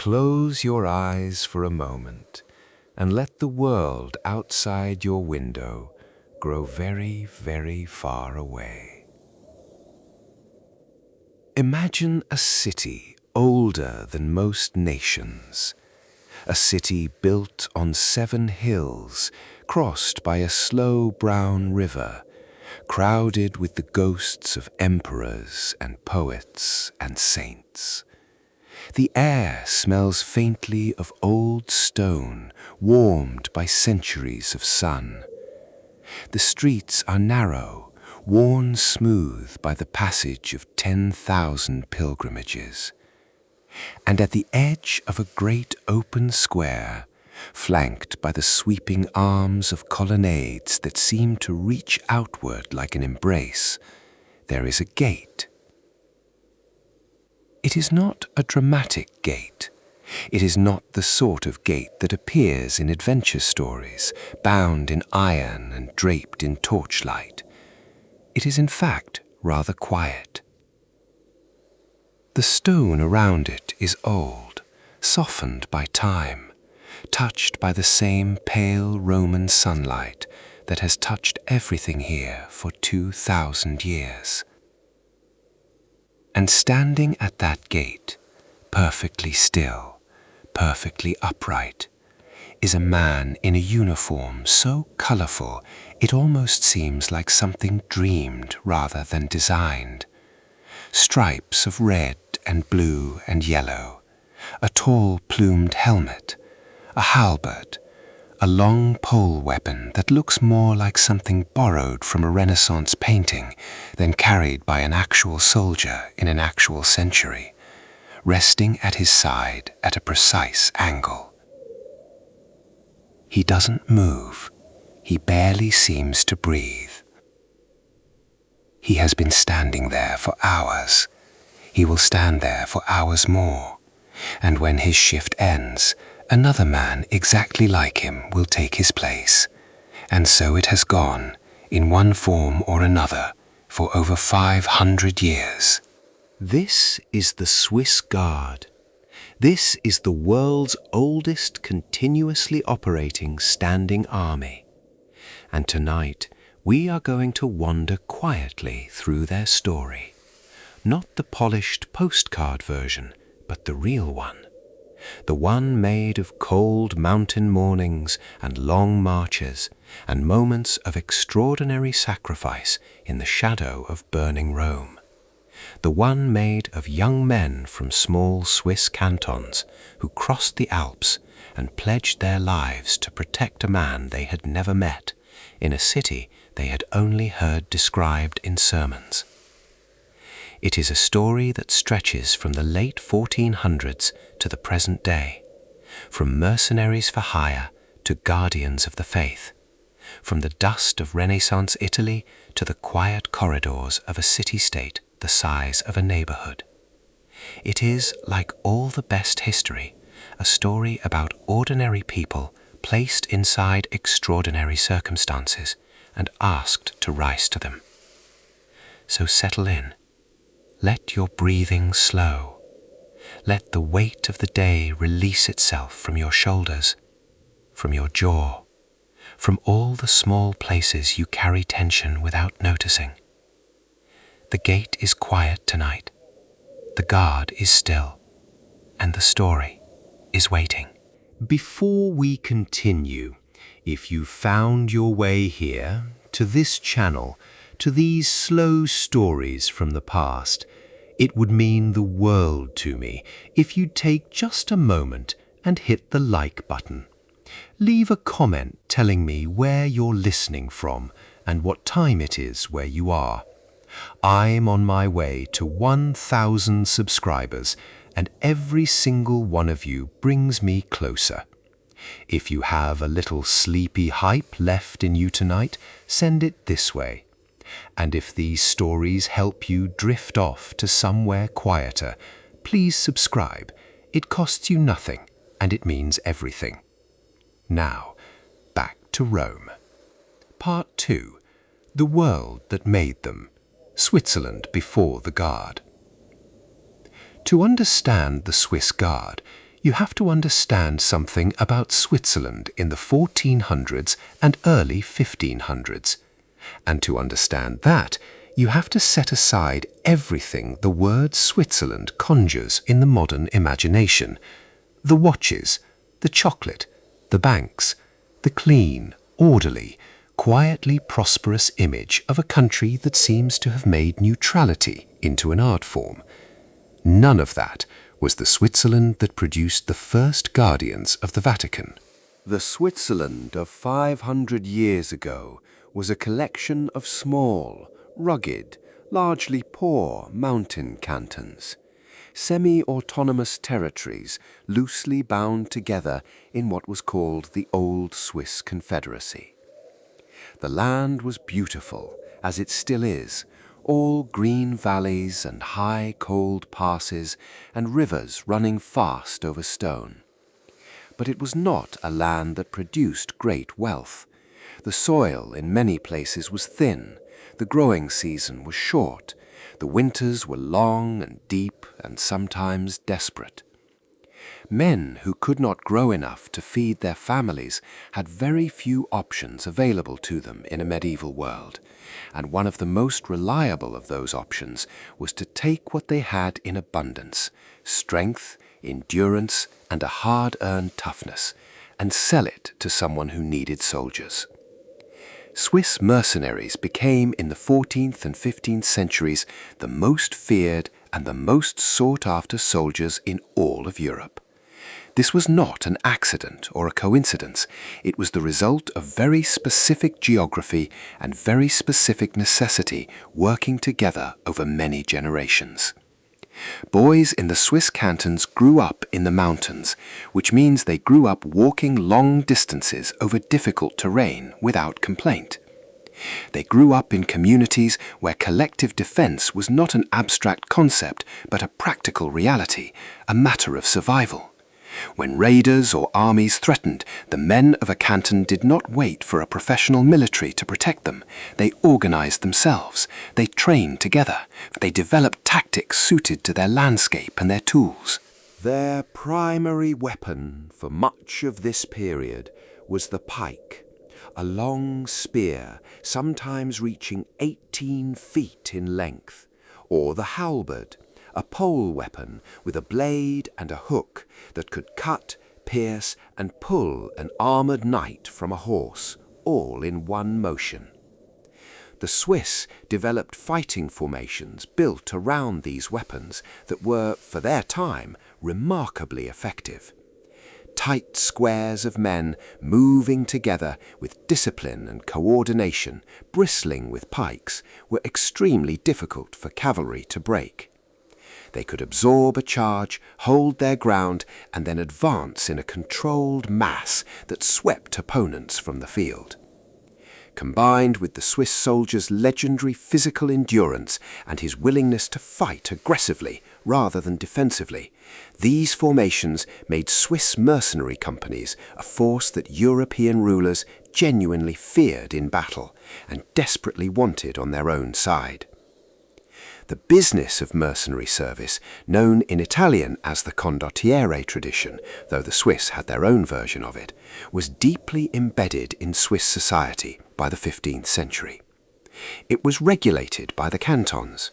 Close your eyes for a moment and let the world outside your window grow very, very far away. Imagine a city older than most nations, a city built on 7 hills, crossed by a slow brown river, crowded with the ghosts of emperors and poets and saints. The air smells faintly of old stone, warmed by centuries of sun. The streets are narrow, worn smooth by the passage of 10,000 pilgrimages. And at the edge of a great open square, flanked by the sweeping arms of colonnades that seem to reach outward like an embrace, there is a gate. It is not a dramatic gate. It is not the sort of gate that appears in adventure stories, bound in iron and draped in torchlight. It is in fact rather quiet. The stone around it is old, softened by time, touched by the same pale Roman sunlight that has touched everything here for 2,000 years. And standing at that gate, perfectly still, perfectly upright, is a man in a uniform so colorful it almost seems like something dreamed rather than designed. Stripes of red and blue and yellow, a tall plumed helmet, a halberd, a long pole weapon that looks more like something borrowed from a Renaissance painting than carried by an actual soldier in an actual century, resting at his side at a precise angle. He doesn't move. He barely seems to breathe. He has been standing there for hours. He will stand there for hours more. And when his shift ends, another man exactly like him will take his place. And so it has gone, in one form or another, for over 500 years. This is the Swiss Guard. This is the world's oldest continuously operating standing army. And tonight, we are going to wander quietly through their story. Not the polished postcard version, but the real one. The one made of cold mountain mornings and long marches and moments of extraordinary sacrifice in the shadow of burning Rome. The one made of young men from small Swiss cantons who crossed the Alps and pledged their lives to protect a man they had never met in a city they had only heard described in sermons. It is a story that stretches from the late 1400s to the present day, from mercenaries for hire to guardians of the faith, from the dust of Renaissance Italy to the quiet corridors of a city-state the size of a neighborhood. It is, like all the best history, a story about ordinary people placed inside extraordinary circumstances and asked to rise to them. So settle in. Let your breathing slow. Let the weight of the day release itself from your shoulders, from your jaw, from all the small places you carry tension without noticing. The gate is quiet tonight, the guard is still, and the story is waiting. Before we continue, if you found your way here, to this channel, to these slow stories from the past, it would mean the world to me if you'd take just a moment and hit the like button. Leave a comment telling me where you're listening from and what time it is where you are. I'm on my way to 1,000 subscribers, and every single one of you brings me closer. If you have a little sleepy hype left in you tonight, send it this way. And if these stories help you drift off to somewhere quieter, please subscribe. It costs you nothing, and it means everything. Now, back to Rome. Part 2. The world that made them. Switzerland before the Guard. To understand the Swiss Guard, you have to understand something about Switzerland in the 1400s and early 1500s. And to understand that, you have to set aside everything the word Switzerland conjures in the modern imagination. The watches, the chocolate, the banks, the clean, orderly, quietly prosperous image of a country that seems to have made neutrality into an art form. None of that was the Switzerland that produced the first guardians of the Vatican. The Switzerland of 500 years ago was a collection of small, rugged, largely poor mountain cantons, semi-autonomous territories loosely bound together in what was called the Old Swiss Confederacy. The land was beautiful, as it still is, all green valleys and high cold passes and rivers running fast over stone. But it was not a land that produced great wealth. The soil in many places was thin, the growing season was short, the winters were long and deep and sometimes desperate. Men who could not grow enough to feed their families had very few options available to them in a medieval world, and one of the most reliable of those options was to take what they had in abundance, strength, endurance, and a hard-earned toughness, and sell it to someone who needed soldiers. Swiss mercenaries became in the 14th and 15th centuries the most feared and the most sought-after soldiers in all of Europe. This was not an accident or a coincidence. It was the result of very specific geography and very specific necessity working together over many generations. Boys in the Swiss cantons grew up in the mountains, which means they grew up walking long distances over difficult terrain without complaint. They grew up in communities where collective defense was not an abstract concept, but a practical reality, a matter of survival. When raiders or armies threatened, the men of a canton did not wait for a professional military to protect them. They organized themselves. They trained together. They developed tactics suited to their landscape and their tools. Their primary weapon for much of this period was the pike, a long spear, sometimes reaching 18 feet in length, or the halberd, a pole weapon with a blade and a hook that could cut, pierce, and pull an armored knight from a horse, all in one motion. The Swiss developed fighting formations built around these weapons that were, for their time, remarkably effective. Tight squares of men moving together with discipline and coordination, bristling with pikes, were extremely difficult for cavalry to break. They could absorb a charge, hold their ground, and then advance in a controlled mass that swept opponents from the field. Combined with the Swiss soldier's legendary physical endurance and his willingness to fight aggressively rather than defensively, these formations made Swiss mercenary companies a force that European rulers genuinely feared in battle and desperately wanted on their own side. The business of mercenary service, known in Italian as the condottiere tradition, though the Swiss had their own version of it, was deeply embedded in Swiss society by the 15th century. It was regulated by the cantons.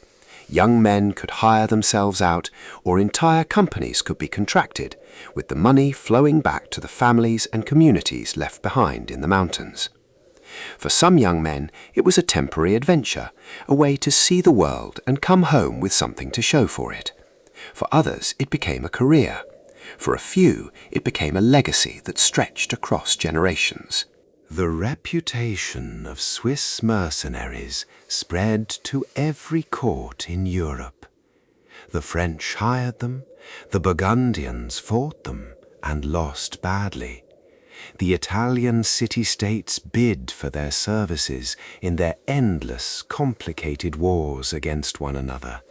Young men could hire themselves out, or entire companies could be contracted, with the money flowing back to the families and communities left behind in the mountains. For some young men, it was a temporary adventure, a way to see the world and come home with something to show for it. For others, it became a career. For a few, it became a legacy that stretched across generations. The reputation of Swiss mercenaries spread to every court in Europe. The French hired them, the Burgundians fought them and lost badly. The Italian city-states bid for their services in their endless, complicated wars against one another,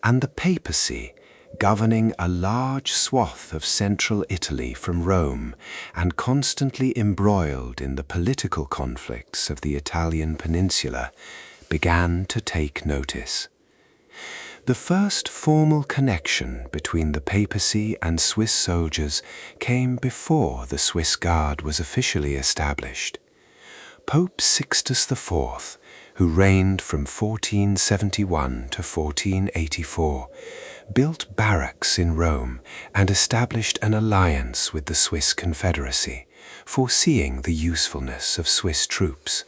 and the papacy, governing a large swath of central Italy from Rome and constantly embroiled in the political conflicts of the Italian peninsula, began to take notice. The first formal connection between the papacy and Swiss soldiers came before the Swiss Guard was officially established. Pope Sixtus IV, who reigned from 1471 to 1484, built barracks in Rome and established an alliance with the Swiss Confederacy, foreseeing the usefulness of Swiss troops.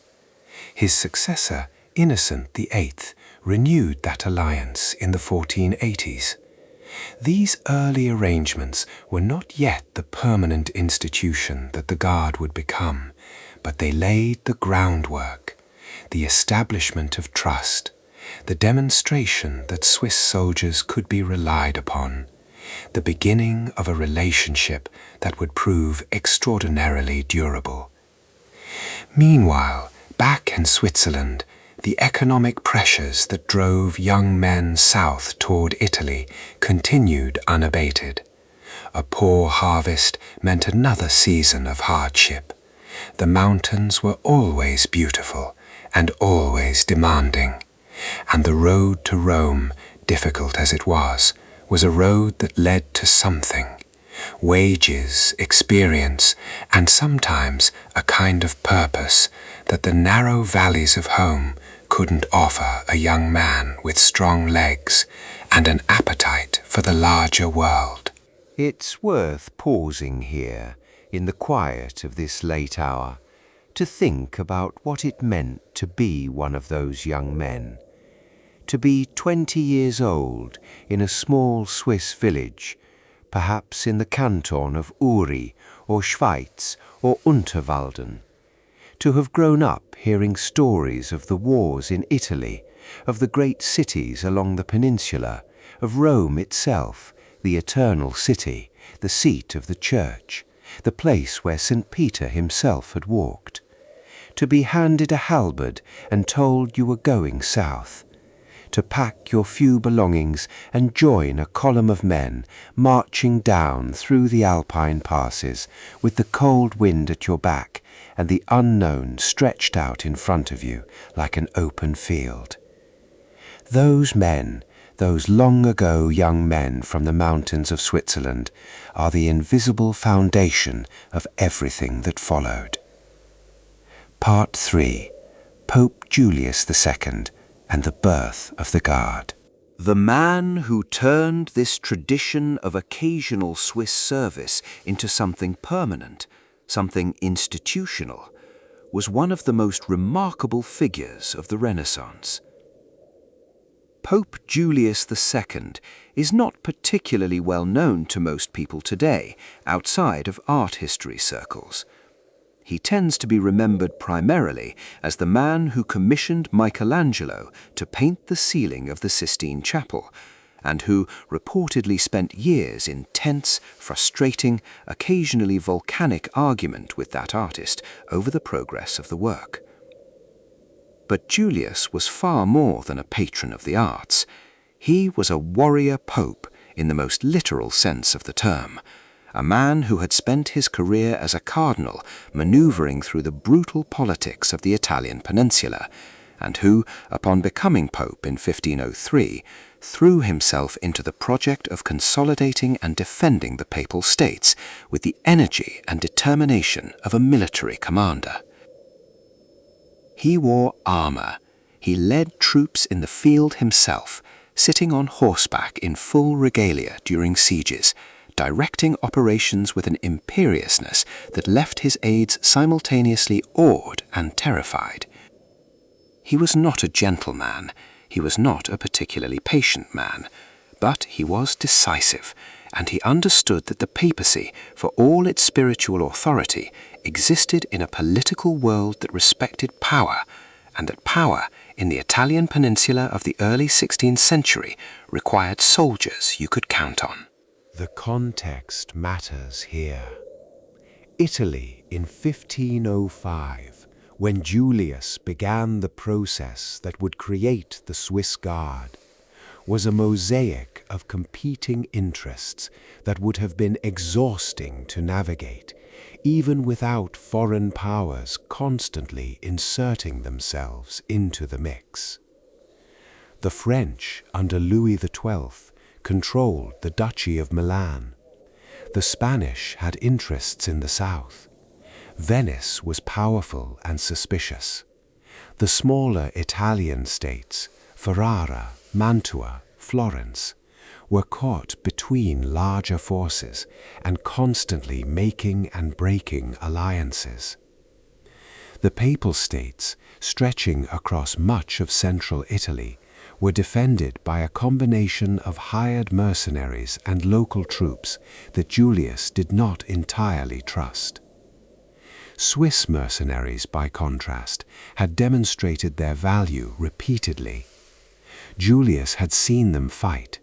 His successor, Innocent VIII, renewed that alliance in the 1480s. These early arrangements were not yet the permanent institution that the Guard would become, but they laid the groundwork, the establishment of trust, the demonstration that Swiss soldiers could be relied upon, the beginning of a relationship that would prove extraordinarily durable. Meanwhile, back in Switzerland, the economic pressures that drove young men south toward Italy continued unabated. A poor harvest meant another season of hardship. The mountains were always beautiful and always demanding, and the road to Rome, difficult as it was a road that led to something: wages, experience, and sometimes a kind of purpose that the narrow valleys of home couldn't offer a young man with strong legs and an appetite for the larger world. It's worth pausing here, in the quiet of this late hour, to think about what it meant to be one of those young men. To be 20 years old in a small Swiss village, perhaps in the canton of Uri or Schweiz or Unterwalden. To have grown up hearing stories of the wars in Italy, of the great cities along the peninsula, of Rome itself, the eternal city, the seat of the church, the place where St. Peter himself had walked. To be handed a halberd and told you were going south. To pack your few belongings and join a column of men marching down through the Alpine passes with the cold wind at your back and the unknown stretched out in front of you like an open field. Those men, those long ago young men from the mountains of Switzerland, are the invisible foundation of everything that followed. Part 3. Pope Julius II and the birth of the Guard. The man who turned this tradition of occasional Swiss service into something permanent, something institutional, was one of the most remarkable figures of the Renaissance. Pope Julius II is not particularly well known to most people today, outside of art history circles. He tends to be remembered primarily as the man who commissioned Michelangelo to paint the ceiling of the Sistine Chapel, and who reportedly spent years in tense, frustrating, occasionally volcanic argument with that artist over the progress of the work. But Julius was far more than a patron of the arts. He was a warrior pope in the most literal sense of the term, a man who had spent his career as a cardinal maneuvering through the brutal politics of the Italian peninsula, and who, upon becoming pope in 1503, threw himself into the project of consolidating and defending the papal states with the energy and determination of a military commander. He wore armor. He led troops in the field himself, sitting on horseback in full regalia during sieges, directing operations with an imperiousness that left his aides simultaneously awed and terrified. He was not a gentleman, he was not a particularly patient man, but he was decisive, and he understood that the papacy, for all its spiritual authority, existed in a political world that respected power, and that power, in the Italian peninsula of the early 16th century, required soldiers you could count on. The context matters here. Italy in 1505, when Julius began the process that would create the Swiss Guard, was a mosaic of competing interests that would have been exhausting to navigate, even without foreign powers constantly inserting themselves into the mix. The French, under Louis XII, controlled the Duchy of Milan. The Spanish had interests in the south. Venice was powerful and suspicious. The smaller Italian states, Ferrara, Mantua, Florence, were caught between larger forces and constantly making and breaking alliances. The Papal States, stretching across much of central Italy, were defended by a combination of hired mercenaries and local troops that Julius did not entirely trust. Swiss mercenaries, by contrast, had demonstrated their value repeatedly. Julius had seen them fight.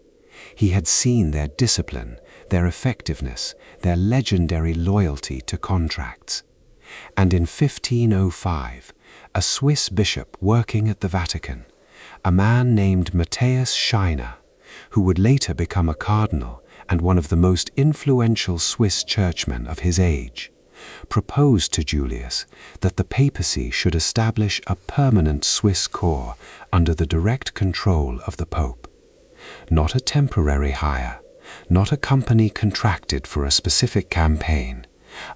He had seen their discipline, their effectiveness, their legendary loyalty to contracts. And in 1505, a Swiss bishop working at the Vatican, a man named Matthias Scheiner, who would later become a cardinal and one of the most influential Swiss churchmen of his age, proposed to Julius that the papacy should establish a permanent Swiss corps under the direct control of the Pope. Not a temporary hire, not a company contracted for a specific campaign,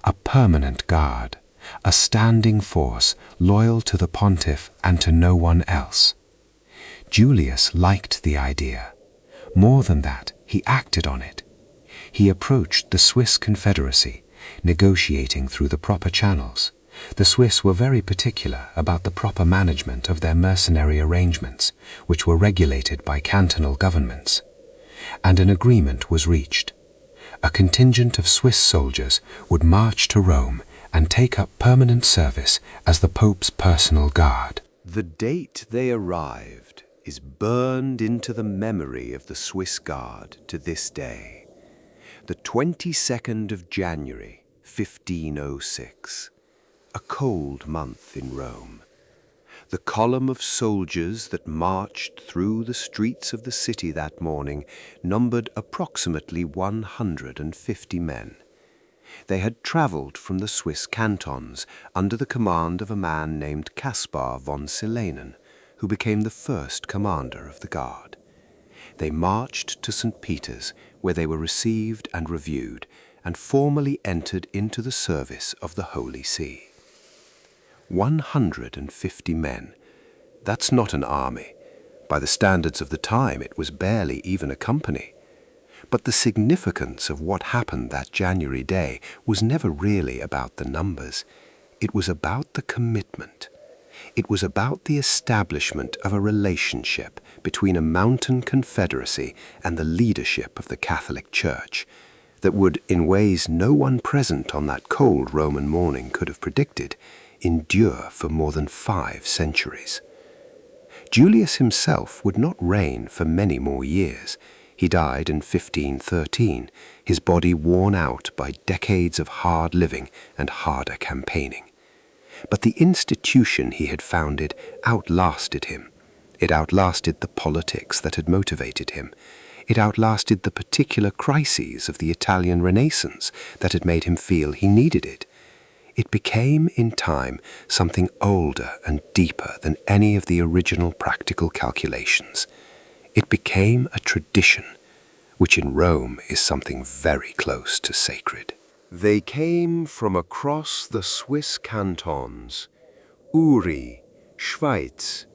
a permanent guard, a standing force loyal to the pontiff and to no one else. Julius liked the idea. More than that, he acted on it. He approached the Swiss Confederacy, negotiating through the proper channels. The Swiss were very particular about the proper management of their mercenary arrangements, which were regulated by cantonal governments. And an agreement was reached. A contingent of Swiss soldiers would march to Rome and take up permanent service as the Pope's personal guard. The date they arrived is burned into the memory of the Swiss Guard to this day. The 22nd of January, 1506, a cold month in Rome. The column of soldiers that marched through the streets of the city that morning numbered approximately 150 men. They had traveled from the Swiss cantons under the command of a man named Caspar von Silenen, who became the first commander of the guard. They marched to St. Peter's, where they were received and reviewed, and formally entered into the service of the Holy See. 150 men. That's not an army. By the standards of the time, it was barely even a company. But the significance of what happened that January day was never really about the numbers. It was about the commitment. It was about the establishment of a relationship between a mountain confederacy and the leadership of the Catholic Church that would, in ways no one present on that cold Roman morning could have predicted, endure for more than 5 centuries. Julius himself would not reign for many more years. He died in 1513, his body worn out by decades of hard living and harder campaigning. But the institution he had founded outlasted him. It outlasted the politics that had motivated him. It outlasted the particular crises of the Italian Renaissance that had made him feel he needed it. It became, in time, something older and deeper than any of the original practical calculations. It became a tradition, which in Rome is something very close to sacred. They came from across the Swiss cantons, Uri, Schweiz,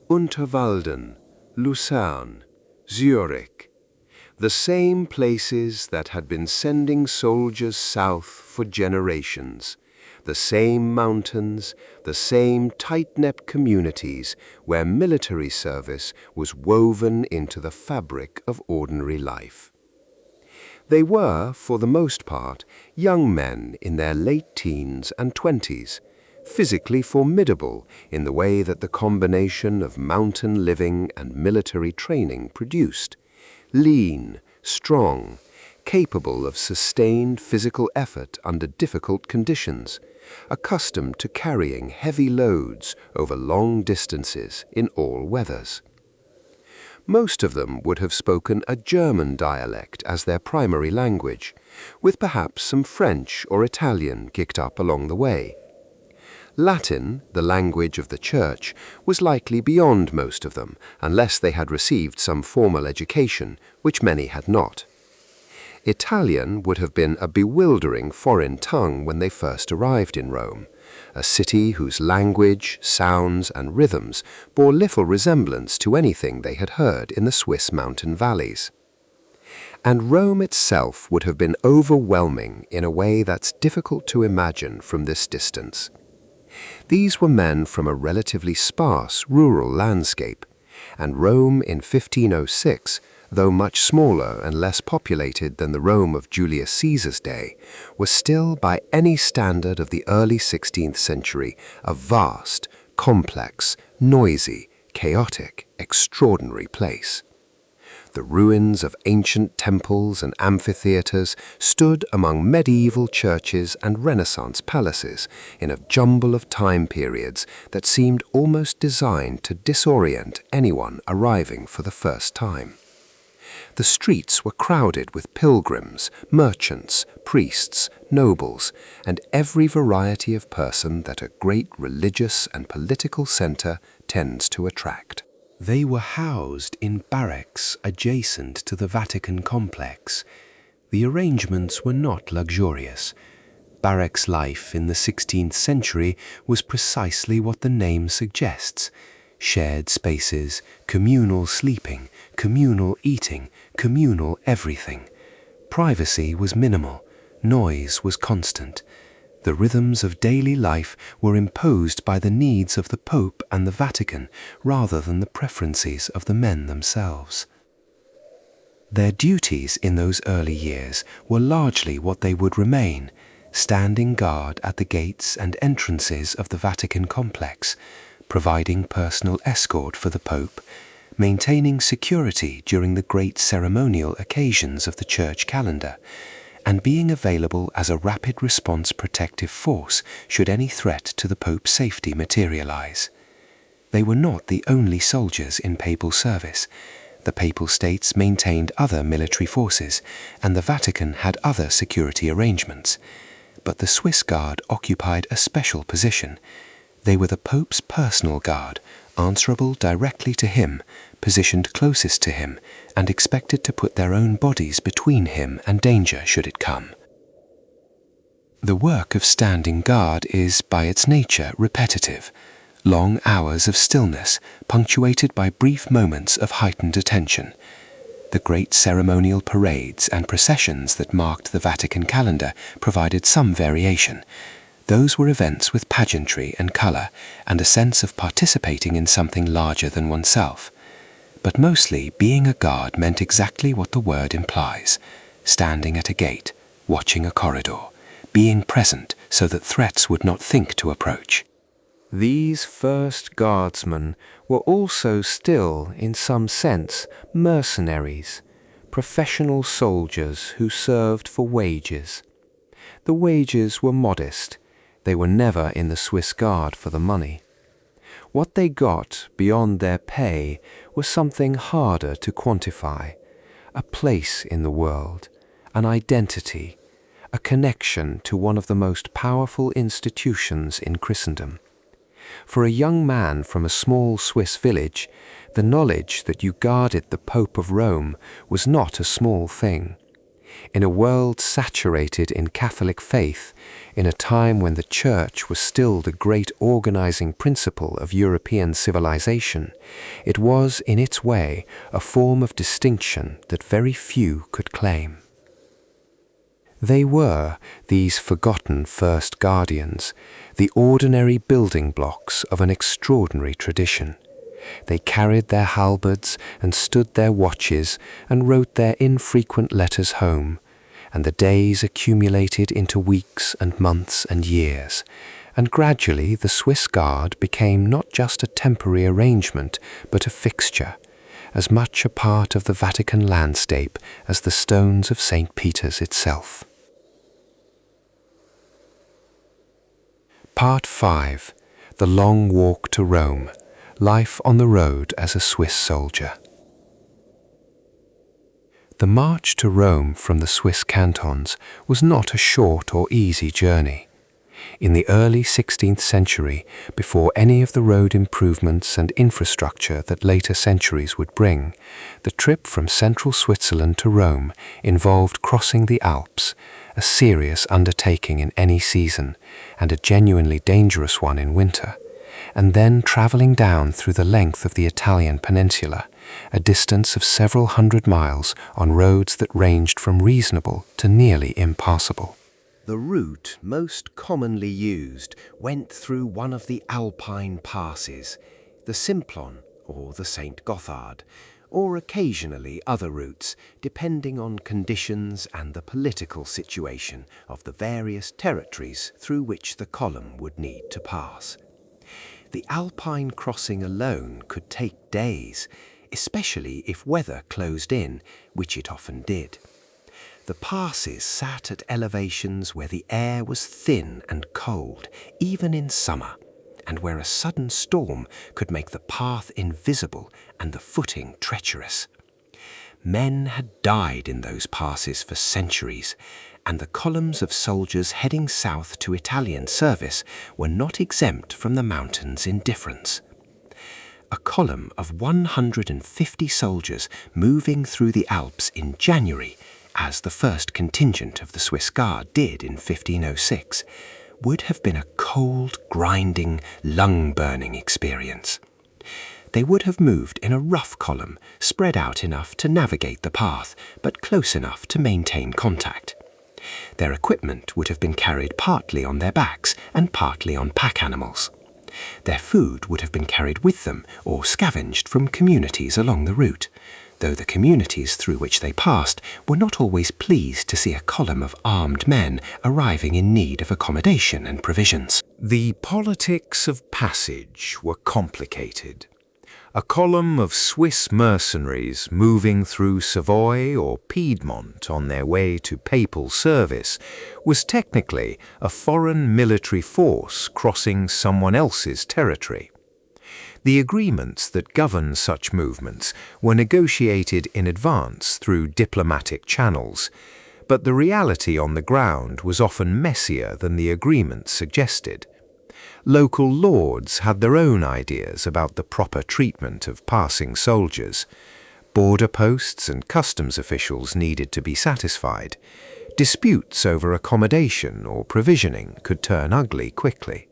Unterwalden, Lucerne, Zurich, the same places that had been sending soldiers south for generations, the same mountains, the same tight-knit communities where military service was woven into the fabric of ordinary life. They were, for the most part, young men in their late teens and 20s, physically formidable in the way that the combination of mountain living and military training produced, lean, strong, capable of sustained physical effort under difficult conditions, accustomed to carrying heavy loads over long distances in all weathers. Most of them would have spoken a German dialect as their primary language, with perhaps some French or Italian kicked up along the way. Latin, the language of the Church, was likely beyond most of them, unless they had received some formal education, which many had not. Italian would have been a bewildering foreign tongue when they first arrived in Rome, a city whose language, sounds, and rhythms bore little resemblance to anything they had heard in the Swiss mountain valleys. And Rome itself would have been overwhelming in a way that's difficult to imagine from this distance. These were men from a relatively sparse rural landscape, and Rome in 1506, though much smaller and less populated than the Rome of Julius Caesar's day, was still, by any standard of the early 16th century, a vast, complex, noisy, chaotic, extraordinary place. The ruins of ancient temples and amphitheaters stood among medieval churches and Renaissance palaces in a jumble of time periods that seemed almost designed to disorient anyone arriving for the first time. The streets were crowded with pilgrims, merchants, priests, nobles, and every variety of person that a great religious and political center tends to attract. They were housed in barracks adjacent to the Vatican complex. The arrangements were not luxurious. Barracks life in the 16th century was precisely what the name suggests: shared spaces, communal sleeping, communal eating, communal everything. Privacy was minimal, noise was constant. The rhythms of daily life were imposed by the needs of the Pope and the Vatican rather than the preferences of the men themselves. Their duties in those early years were largely what they would remain: standing guard at the gates and entrances of the Vatican complex, providing personal escort for the Pope, maintaining security during the great ceremonial occasions of the church calendar, and being available as a rapid response protective force should any threat to the Pope's safety materialize. They were not the only soldiers in papal service. The Papal States maintained other military forces, and the Vatican had other security arrangements. But the Swiss Guard occupied a special position. They were the Pope's personal guard, answerable directly to him, positioned closest to him, and expected to put their own bodies between him and danger should it come. The work of standing guard is, by its nature, repetitive. Long hours of stillness, punctuated by brief moments of heightened attention. The great ceremonial parades and processions that marked the Vatican calendar provided some variation. Those were events with pageantry and color, and a sense of participating in something larger than oneself. But mostly, being a guard meant exactly what the word implies: standing at a gate, watching a corridor, being present so that threats would not think to approach. These first guardsmen were also still, in some sense, mercenaries, professional soldiers who served for wages. The wages were modest. They were never in the Swiss Guard for the money. What they got beyond their pay was something harder to quantify: a place in the world, an identity, a connection to one of the most powerful institutions in Christendom. For a young man from a small Swiss village, the knowledge that you guarded the Pope of Rome was not a small thing. In a world saturated in Catholic faith, in a time when the Church was still the great organizing principle of European civilization, it was, in its way, a form of distinction that very few could claim. They were, these forgotten first guardians, the ordinary building blocks of an extraordinary tradition. They carried their halberds and stood their watches and wrote their infrequent letters home, and the days accumulated into weeks and months and years, and gradually the Swiss Guard became not just a temporary arrangement, but a fixture, as much a part of the Vatican landscape as the stones of St. Peter's itself. Part 5. The Long Walk to Rome. Life on the road as a Swiss soldier. The march to Rome from the Swiss cantons was not a short or easy journey. In the early 16th century, before any of the road improvements and infrastructure that later centuries would bring, the trip from central Switzerland to Rome involved crossing the Alps, a serious undertaking in any season and a genuinely dangerous one in winter, and then traveling down through the length of the Italian peninsula, a distance of several hundred miles on roads that ranged from reasonable to nearly impassable. The route most commonly used went through one of the Alpine passes, the Simplon or the St. Gothard, or occasionally other routes, depending on conditions and the political situation of the various territories through which the column would need to pass. The Alpine crossing alone could take days, especially if weather closed in, which it often did. The passes sat at elevations where the air was thin and cold, even in summer, and where a sudden storm could make the path invisible and the footing treacherous. Men had died in those passes for centuries, and the columns of soldiers heading south to Italian service were not exempt from the mountain's indifference. A column of 150 soldiers moving through the Alps in January, as the first contingent of the Swiss Guard did in 1506, would have been a cold, grinding, lung-burning experience. They would have moved in a rough column, spread out enough to navigate the path, but close enough to maintain contact. Their equipment would have been carried partly on their backs and partly on pack animals. Their food would have been carried with them or scavenged from communities along the route, though the communities through which they passed were not always pleased to see a column of armed men arriving in need of accommodation and provisions. The politics of passage were complicated. A column of Swiss mercenaries moving through Savoy or Piedmont on their way to papal service was technically a foreign military force crossing someone else's territory. The agreements that governed such movements were negotiated in advance through diplomatic channels, but the reality on the ground was often messier than the agreements suggested. Local lords had their own ideas about the proper treatment of passing soldiers. Border posts and customs officials needed to be satisfied. Disputes over accommodation or provisioning could turn ugly quickly.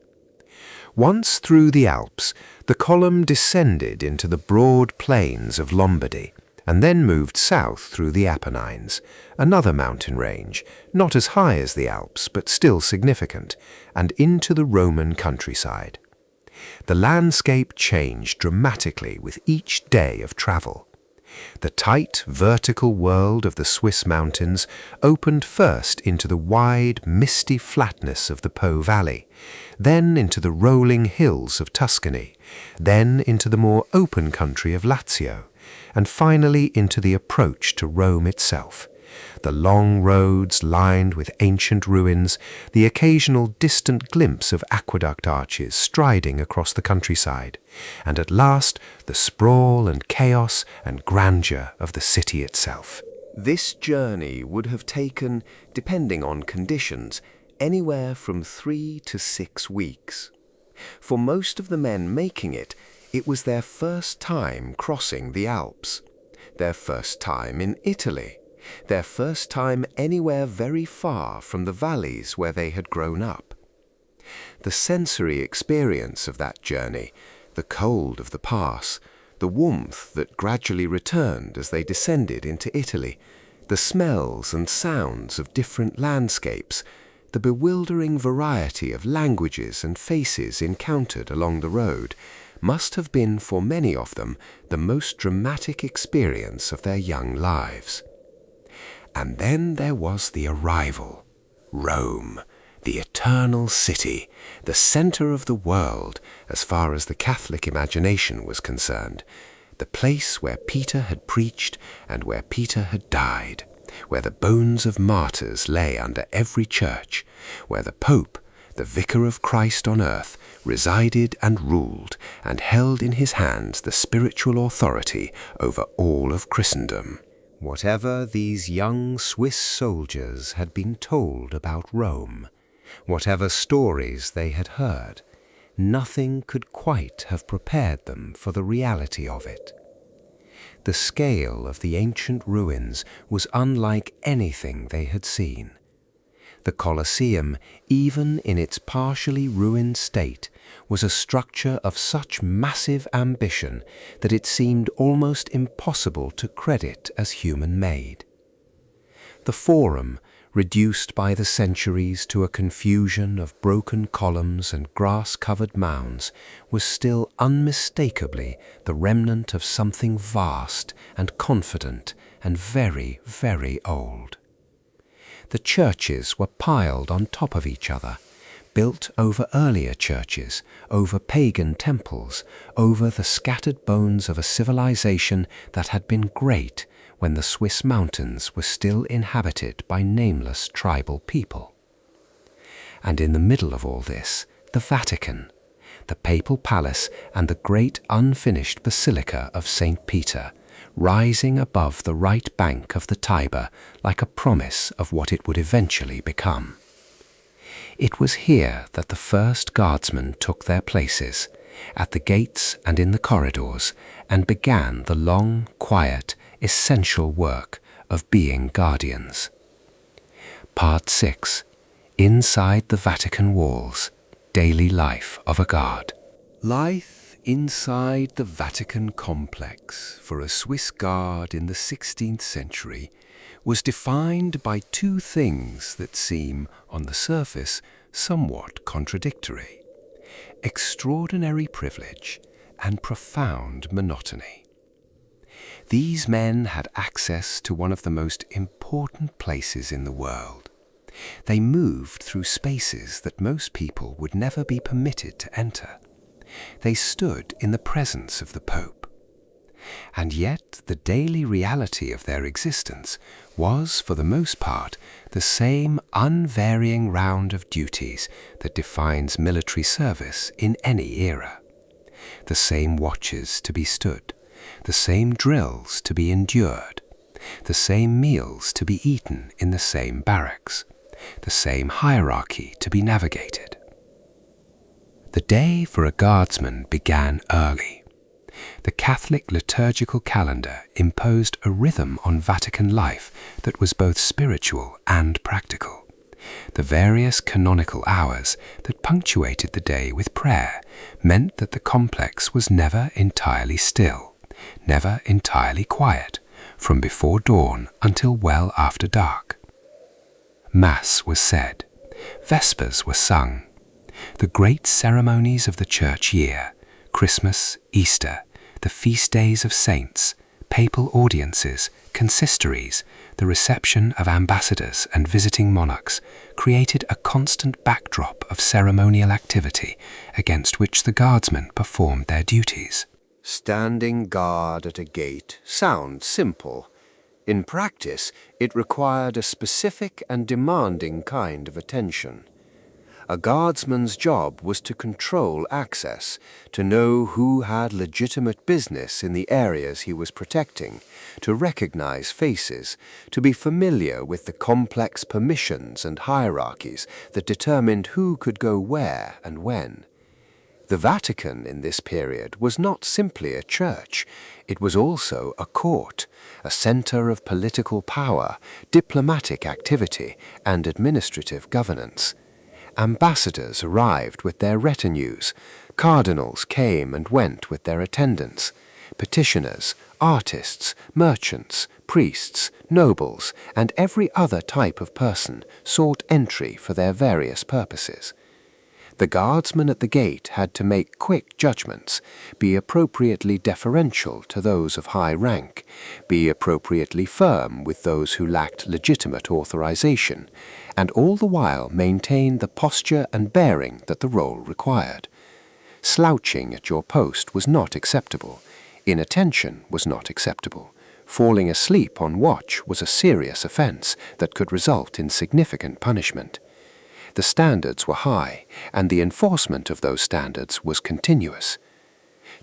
Once through the Alps, the column descended into the broad plains of Lombardy, and then moved south through the Apennines, another mountain range, not as high as the Alps but still significant, and into the Roman countryside. The landscape changed dramatically with each day of travel. The tight, vertical world of the Swiss mountains opened first into the wide, misty flatness of the Po Valley, then into the rolling hills of Tuscany, then into the more open country of Lazio, and finally into the approach to Rome itself. The long roads lined with ancient ruins, the occasional distant glimpse of aqueduct arches striding across the countryside, and at last the sprawl and chaos and grandeur of the city itself. This journey would have taken, depending on conditions, anywhere from 3 to 6 weeks. For most of the men making it, it was their first time crossing the Alps, their first time in Italy, their first time anywhere very far from the valleys where they had grown up. The sensory experience of that journey, the cold of the pass, the warmth that gradually returned as they descended into Italy, the smells and sounds of different landscapes, the bewildering variety of languages and faces encountered along the road, must have been for many of them the most dramatic experience of their young lives. And then there was the arrival. Rome, the eternal city, the center of the world as far as the Catholic imagination was concerned, the place where Peter had preached and where Peter had died, where the bones of martyrs lay under every church, where the Pope, the Vicar of Christ on earth, resided and ruled and held in his hands the spiritual authority over all of Christendom. Whatever these young Swiss soldiers had been told about Rome, Whatever stories they had heard, nothing could quite have prepared them for the reality of it. The scale of the ancient ruins was unlike anything they had seen. The Colosseum, even in its partially ruined state, was a structure of such massive ambition that it seemed almost impossible to credit as human-made. The Forum, reduced by the centuries to a confusion of broken columns and grass-covered mounds, was still unmistakably the remnant of something vast and confident and very, very old. The churches were piled on top of each other, built over earlier churches, over pagan temples, over the scattered bones of a civilization that had been great when the Swiss mountains were still inhabited by nameless tribal people. And in the middle of all this, the Vatican, the papal palace and the great unfinished basilica of St. Peter, rising above the right bank of the Tiber like a promise of what it would eventually become. It was here that the first guardsmen took their places, at the gates and in the corridors, and began the long, quiet, essential work of being guardians. Part 6. Inside the Vatican walls, daily life of a guard. Life inside the Vatican complex for a Swiss guard in the 16th century was defined by two things that seem, on the surface, somewhat contradictory: extraordinary privilege and profound monotony. These men had access to one of the most important places in the world. They moved through spaces that most people would never be permitted to enter. They stood in the presence of the Pope. And yet the daily reality of their existence was, for the most part, the same unvarying round of duties that defines military service in any era. The same watches to be stood, the same drills to be endured, the same meals to be eaten in the same barracks, the same hierarchy to be navigated. The day for a guardsman began early. The Catholic liturgical calendar imposed a rhythm on Vatican life that was both spiritual and practical. The various canonical hours that punctuated the day with prayer meant that the complex was never entirely still, never entirely quiet, from before dawn until well after dark. Mass was said. Vespers were sung. The great ceremonies of the church year, Christmas, Easter, the feast days of saints, papal audiences, consistories, the reception of ambassadors and visiting monarchs, created a constant backdrop of ceremonial activity against which the guardsmen performed their duties. Standing guard at a gate sounds simple. In practice, it required a specific and demanding kind of attention. A guardsman's job was to control access, to know who had legitimate business in the areas he was protecting, to recognize faces, to be familiar with the complex permissions and hierarchies that determined who could go where and when. The Vatican in this period was not simply a church, it was also a court, a center of political power, diplomatic activity, and administrative governance. Ambassadors arrived with their retinues, cardinals came and went with their attendants, petitioners, artists, merchants, priests, nobles, and every other type of person sought entry for their various purposes. The guardsman at the gate had to make quick judgments, be appropriately deferential to those of high rank, be appropriately firm with those who lacked legitimate authorization, and all the while maintain the posture and bearing that the role required. Slouching at your post was not acceptable. Inattention was not acceptable. Falling asleep on watch was a serious offense that could result in significant punishment. The standards were high, and the enforcement of those standards was continuous.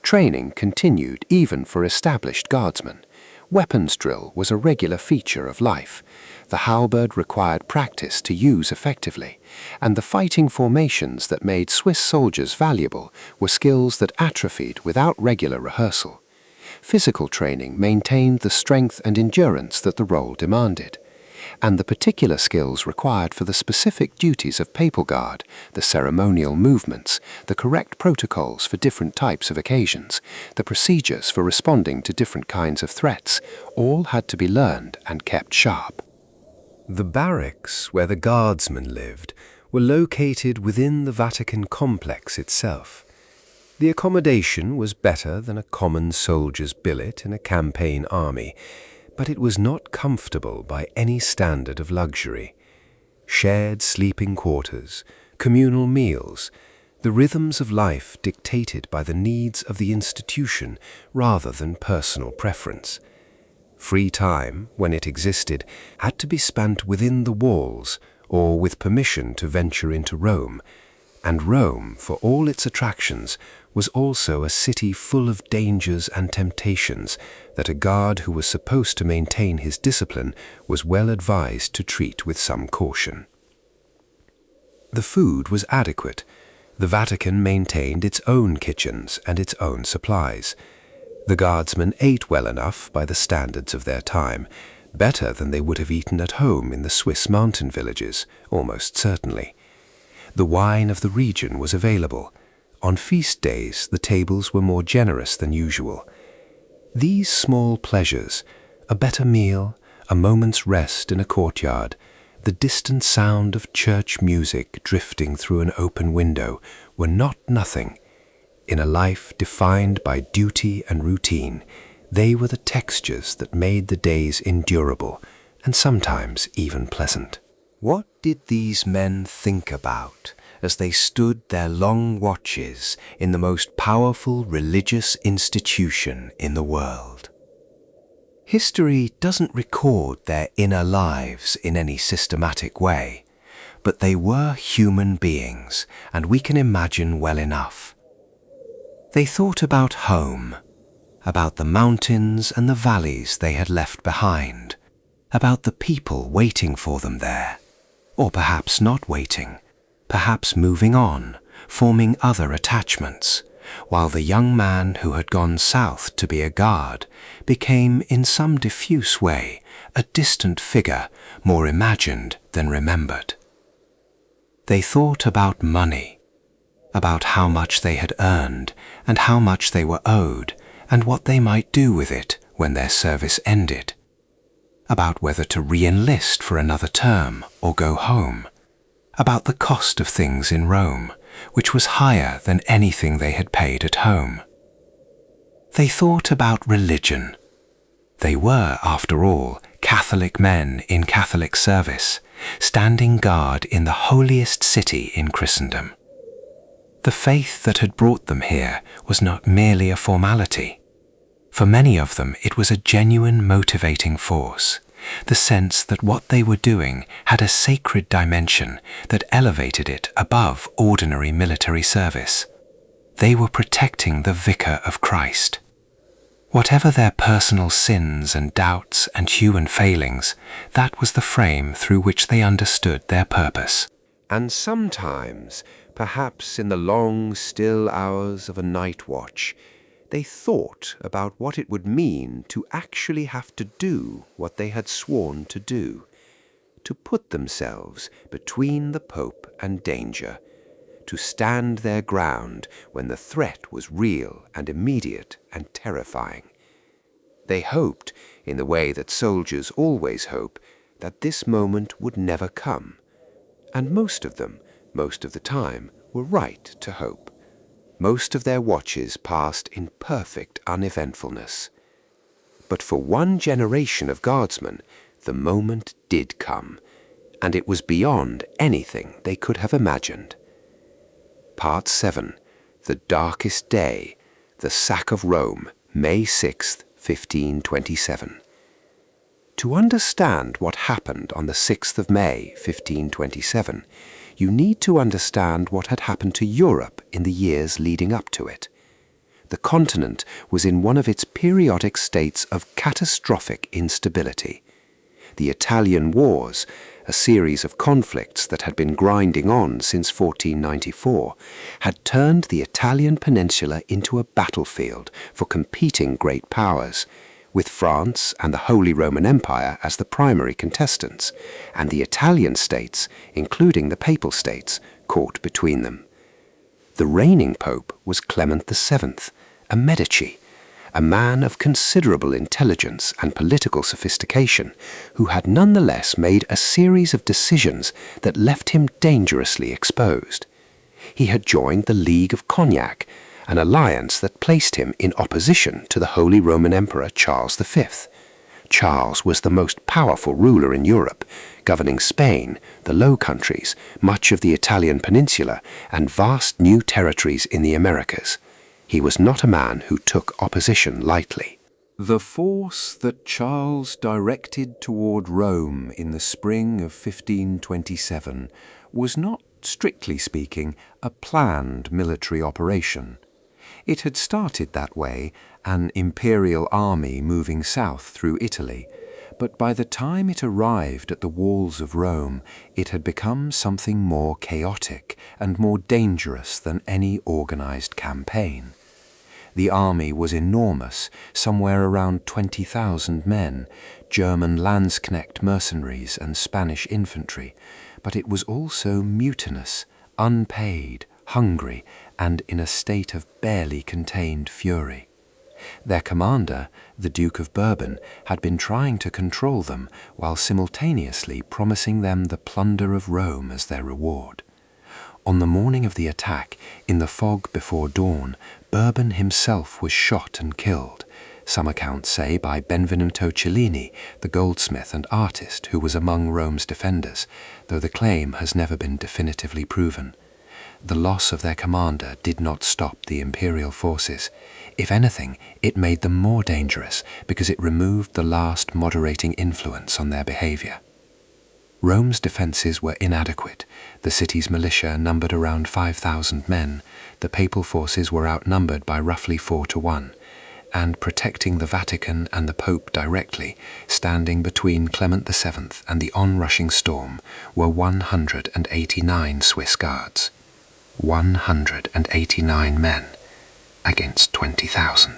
Training continued even for established guardsmen. Weapons drill was a regular feature of life. The halberd required practice to use effectively, and the fighting formations that made Swiss soldiers valuable were skills that atrophied without regular rehearsal. Physical training maintained the strength and endurance that the role demanded, and the particular skills required for the specific duties of papal guard, the ceremonial movements, the correct protocols for different types of occasions, the procedures for responding to different kinds of threats, all had to be learned and kept sharp. The barracks where the guardsmen lived were located within the Vatican complex itself. The accommodation was better than a common soldier's billet in a campaign army, but it was not comfortable by any standard of luxury. Shared sleeping quarters, communal meals, the rhythms of life dictated by the needs of the institution rather than personal preference. Free time, when it existed, had to be spent within the walls or with permission to venture into Rome, and Rome, for all its attractions, was also a city full of dangers and temptations that a guard who was supposed to maintain his discipline was well advised to treat with some caution. The food was adequate. The Vatican maintained its own kitchens and its own supplies. The guardsmen ate well enough by the standards of their time, better than they would have eaten at home in the Swiss mountain villages, almost certainly. The wine of the region was available. On feast days, the tables were more generous than usual. These small pleasures, a better meal, a moment's rest in a courtyard, the distant sound of church music drifting through an open window, were not nothing. In a life defined by duty and routine, they were the textures that made the days endurable and sometimes even pleasant. What did these men think about as they stood their long watches in the most powerful religious institution in the world? History doesn't record their inner lives in any systematic way, but they were human beings, and we can imagine well enough. They thought about home, about the mountains and the valleys they had left behind, about the people waiting for them there, or perhaps not waiting, perhaps moving on, forming other attachments, while the young man who had gone south to be a guard became, in some diffuse way, a distant figure, more imagined than remembered. They thought about money, about how much they had earned and how much they were owed, and what they might do with it when their service ended, about whether to re-enlist for another term or go home, about the cost of things in Rome, which was higher than anything they had paid at home. They thought about religion. They were, after all, Catholic men in Catholic service, standing guard in the holiest city in Christendom. The faith that had brought them here was not merely a formality. For many of them, it was a genuine motivating force, the sense that what they were doing had a sacred dimension that elevated it above ordinary military service. They were protecting the Vicar of Christ. Whatever their personal sins and doubts and human failings, that was the frame through which they understood their purpose. And sometimes, perhaps in the long, still hours of a night watch, they thought about what it would mean to actually have to do what they had sworn to do, to put themselves between the Pope and danger, to stand their ground when the threat was real and immediate and terrifying. They hoped, in the way that soldiers always hope, that this moment would never come. And most of them, most of the time, were right to hope. Most of their watches passed in perfect uneventfulness. But for one generation of guardsmen, the moment did come, and it was beyond anything they could have imagined. Part 7. The Darkest Day. The Sack of Rome, May 6th, 1527. To understand what happened on the 6th of May, 1527, you need to understand what had happened to Europe in the years leading up to it. The continent was in one of its periodic states of catastrophic instability. The Italian Wars, a series of conflicts that had been grinding on since 1494, had turned the Italian peninsula into a battlefield for competing great powers, with France and the Holy Roman Empire as the primary contestants, and the Italian states, including the Papal States, caught between them. The reigning pope was Clement VII, a Medici, a man of considerable intelligence and political sophistication, who had nonetheless made a series of decisions that left him dangerously exposed. He had joined the League of Cognac, an alliance that placed him in opposition to the Holy Roman Emperor Charles V. Charles was the most powerful ruler in Europe, governing Spain, the Low Countries, much of the Italian peninsula, and vast new territories in the Americas. He was not a man who took opposition lightly. The force that Charles directed toward Rome in the spring of 1527 was not, strictly speaking, a planned military operation. It had started that way, an imperial army moving south through Italy, but by the time it arrived at the walls of Rome, it had become something more chaotic and more dangerous than any organized campaign. The army was enormous, somewhere around 20,000 men, German Landsknecht mercenaries and Spanish infantry, but it was also mutinous, unpaid, hungry, and in a state of barely contained fury. Their commander, the Duke of Bourbon, had been trying to control them while simultaneously promising them the plunder of Rome as their reward. On the morning of the attack, in the fog before dawn, Bourbon himself was shot and killed, some accounts say by Benvenuto Cellini, the goldsmith and artist who was among Rome's defenders, though the claim has never been definitively proven. The loss of their commander did not stop the imperial forces. If anything, it made them more dangerous because it removed the last moderating influence on their behavior. Rome's defenses were inadequate. The city's militia numbered around 5,000 men. The papal forces were outnumbered by roughly 4 to 1. And protecting the Vatican and the Pope directly, standing between Clement VII and the onrushing storm, were 189 Swiss guards. 189 men against 20,000.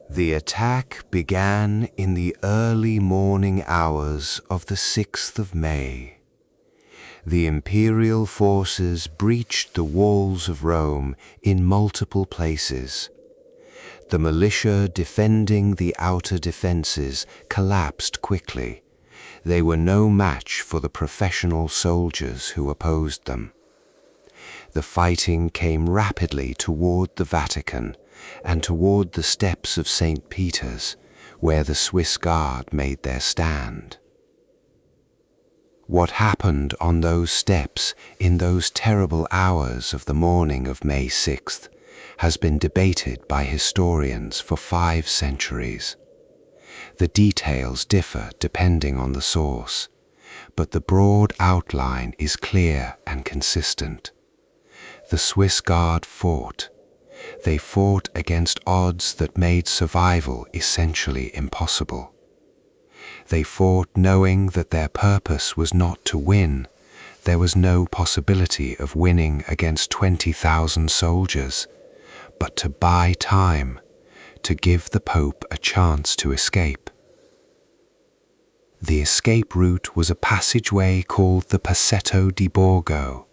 The attack began in the early morning hours of the 6th of May. The imperial forces breached the walls of Rome in multiple places. The militia defending the outer defenses collapsed quickly. They were no match for the professional soldiers who opposed them. The fighting came rapidly toward the Vatican and toward the steps of St. Peter's, where the Swiss Guard made their stand. What happened on those steps in those terrible hours of the morning of May 6th has been debated by historians for 5 centuries. The details differ depending on the source, but the broad outline is clear and consistent. The Swiss Guard fought. They fought against odds that made survival essentially impossible. They fought knowing that their purpose was not to win. There was no possibility of winning against 20,000 soldiers, but to buy time, to give the Pope a chance to escape. The escape route was a passageway called the Passetto di Borgo,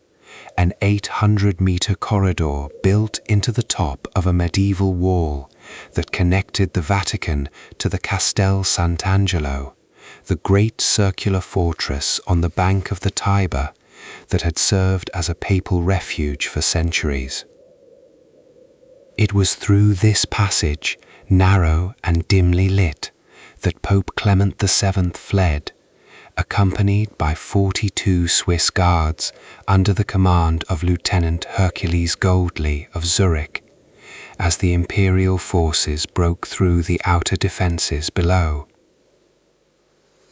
an 800-meter corridor built into the top of a medieval wall that connected the Vatican to the Castel Sant'Angelo, the great circular fortress on the bank of the Tiber that had served as a papal refuge for centuries. It was through this passage, narrow and dimly lit, that Pope Clement VII fled, accompanied by 42 Swiss guards under the command of Lieutenant Hercules Goldley of Zurich, as the imperial forces broke through the outer defences below.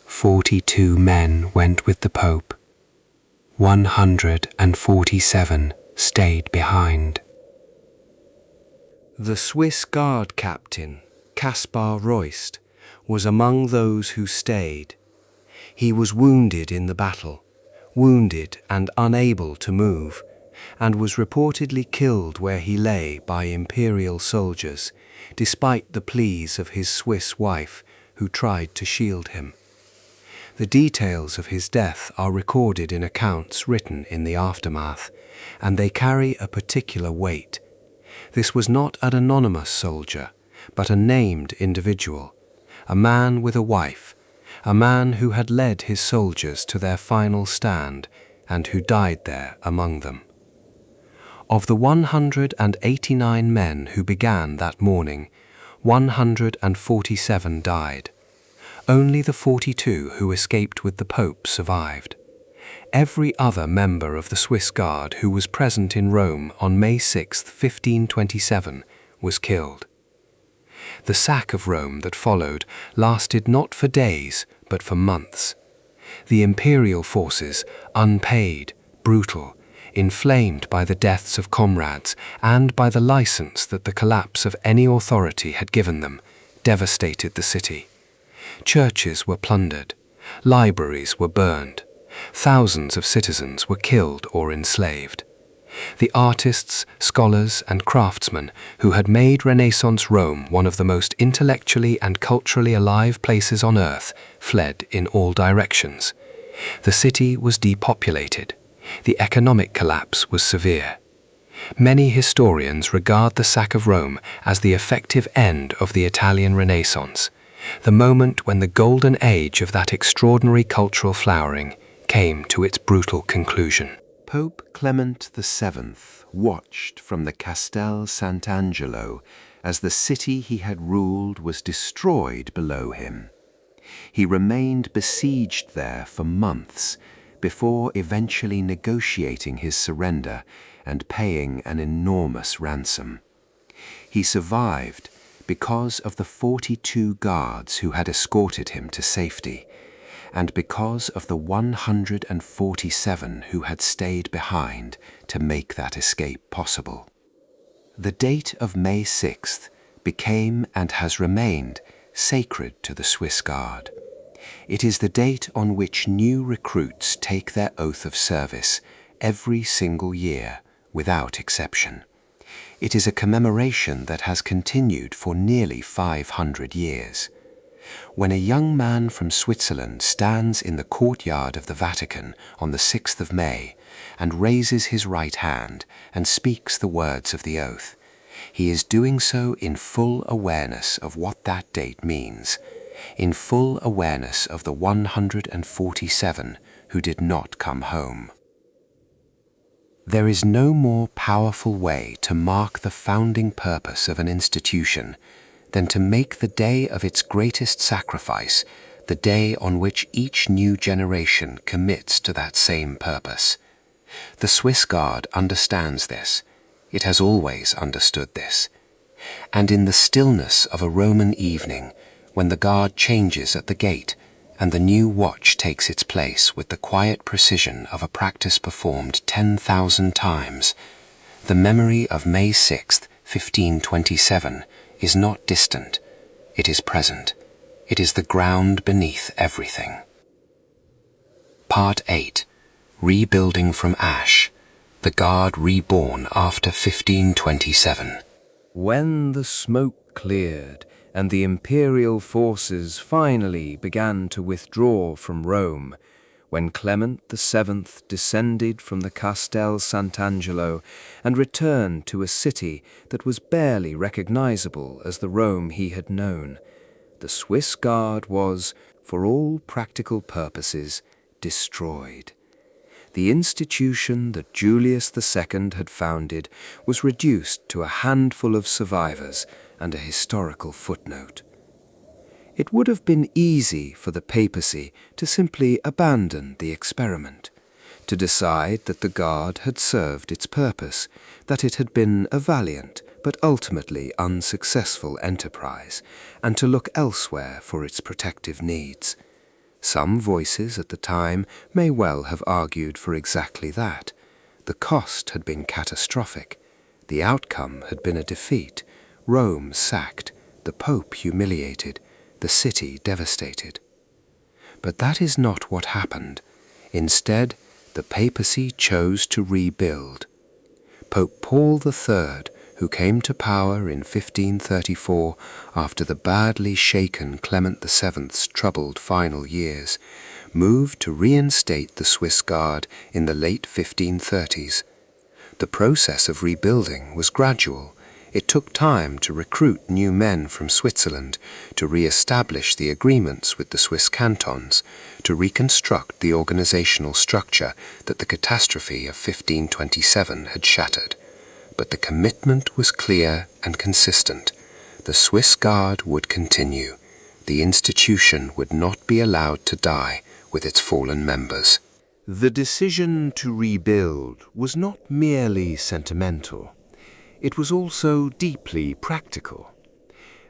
42 men went with the Pope. 147 stayed behind. The Swiss Guard captain, Caspar Royst, was among those who stayed. He was wounded in the battle, wounded and unable to move, and was reportedly killed where he lay by imperial soldiers, despite the pleas of his Swiss wife, who tried to shield him. The details of his death are recorded in accounts written in the aftermath, and they carry a particular weight. This was not an anonymous soldier, but a named individual, a man with a wife, a man who had led his soldiers to their final stand and who died there among them. Of the 189 men who began that morning, 147 died. Only the 42 who escaped with the Pope survived. Every other member of the Swiss Guard who was present in Rome on May 6, 1527, was killed. The sack of Rome that followed lasted not for days, but for months. The imperial forces, unpaid, brutal, inflamed by the deaths of comrades and by the license that the collapse of any authority had given them, devastated the city. Churches were plundered, libraries were burned, thousands of citizens were killed or enslaved. The artists, scholars, and craftsmen who had made Renaissance Rome one of the most intellectually and culturally alive places on earth fled in all directions. The city was depopulated. The economic collapse was severe. Many historians regard the sack of Rome as the effective end of the Italian Renaissance, the moment when the golden age of that extraordinary cultural flowering came to its brutal conclusion. Pope Clement VII watched from the Castel Sant'Angelo as the city he had ruled was destroyed below him. He remained besieged there for months before eventually negotiating his surrender and paying an enormous ransom. He survived because of the 42 guards who had escorted him to safety, and because of the 147 who had stayed behind to make that escape possible. The date of May 6th became and has remained sacred to the Swiss Guard. It is the date on which new recruits take their oath of service every single year, without exception. It is a commemoration that has continued for nearly 500 years. When a young man from Switzerland stands in the courtyard of the Vatican on the 6th of May and raises his right hand and speaks the words of the oath, he is doing so in full awareness of what that date means, in full awareness of the 147 who did not come home. There is no more powerful way to mark the founding purpose of an institution than to make the day of its greatest sacrifice the day on which each new generation commits to that same purpose. The Swiss Guard understands this. It has always understood this. And in the stillness of a Roman evening, when the guard changes at the gate and the new watch takes its place with the quiet precision of a practice performed 10,000 times, the memory of May 6th, 1527, is not distant. It is present. It is the ground beneath everything. Part 8. Rebuilding from Ash. The Guard reborn after 1527. When the smoke cleared and the imperial forces finally began to withdraw from Rome, when Clement VII descended from the Castel Sant'Angelo and returned to a city that was barely recognizable as the Rome he had known, the Swiss Guard was, for all practical purposes, destroyed. The institution that Julius II had founded was reduced to a handful of survivors and a historical footnote. It would have been easy for the papacy to simply abandon the experiment, to decide that the Guard had served its purpose, that it had been a valiant but ultimately unsuccessful enterprise, and to look elsewhere for its protective needs. Some voices at the time may well have argued for exactly that. The cost had been catastrophic. The outcome had been a defeat, Rome sacked, the Pope humiliated, the city devastated. But that is not what happened. Instead, the papacy chose to rebuild. Pope Paul III, who came to power in 1534 after the badly shaken Clement VII's troubled final years, moved to reinstate the Swiss Guard in the late 1530s. The process of rebuilding was gradual. It took time to recruit new men from Switzerland, to re-establish the agreements with the Swiss cantons, to reconstruct the organizational structure that the catastrophe of 1527 had shattered. But the commitment was clear and consistent. The Swiss Guard would continue. The institution would not be allowed to die with its fallen members. The decision to rebuild was not merely sentimental. It was also deeply practical.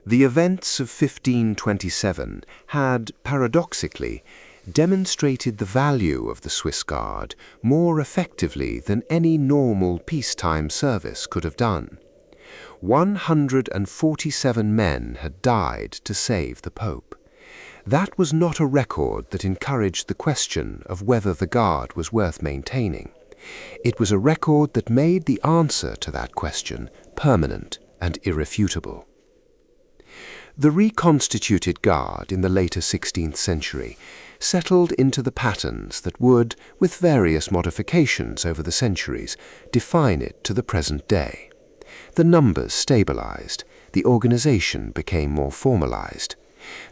The events of 1527 had, paradoxically, demonstrated the value of the Swiss Guard more effectively than any normal peacetime service could have done. 147 men had died to save the Pope. That was not a record that encouraged the question of whether the Guard was worth maintaining. It was a record that made the answer to that question permanent and irrefutable. The reconstituted Guard in the later 16th century settled into the patterns that would, with various modifications over the centuries, define it to the present day. The numbers stabilized, the organization became more formalized.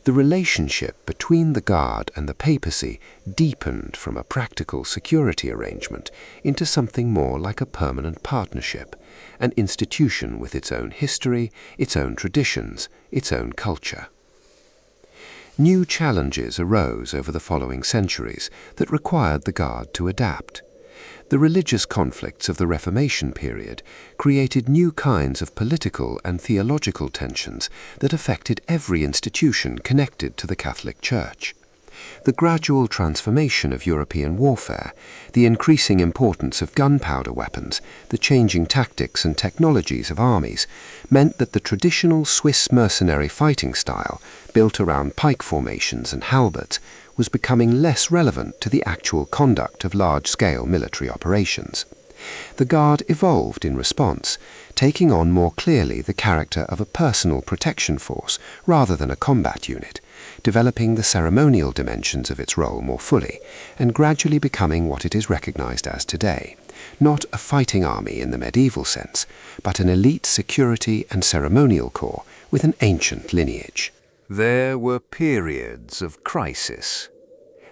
The relationship between the Guard and the papacy deepened from a practical security arrangement into something more like a permanent partnership, an institution with its own history, its own traditions, its own culture. New challenges arose over the following centuries that required the Guard to adapt. The religious conflicts of the Reformation period created new kinds of political and theological tensions that affected every institution connected to the Catholic Church. The gradual transformation of European warfare, the increasing importance of gunpowder weapons, the changing tactics and technologies of armies, meant that the traditional Swiss mercenary fighting style, built around pike formations and halberds, was becoming less relevant to the actual conduct of large-scale military operations. The Guard evolved in response, taking on more clearly the character of a personal protection force rather than a combat unit, developing the ceremonial dimensions of its role more fully, and gradually becoming what it is recognized as today. Not a fighting army in the medieval sense, but an elite security and ceremonial corps with an ancient lineage. There were periods of crisis.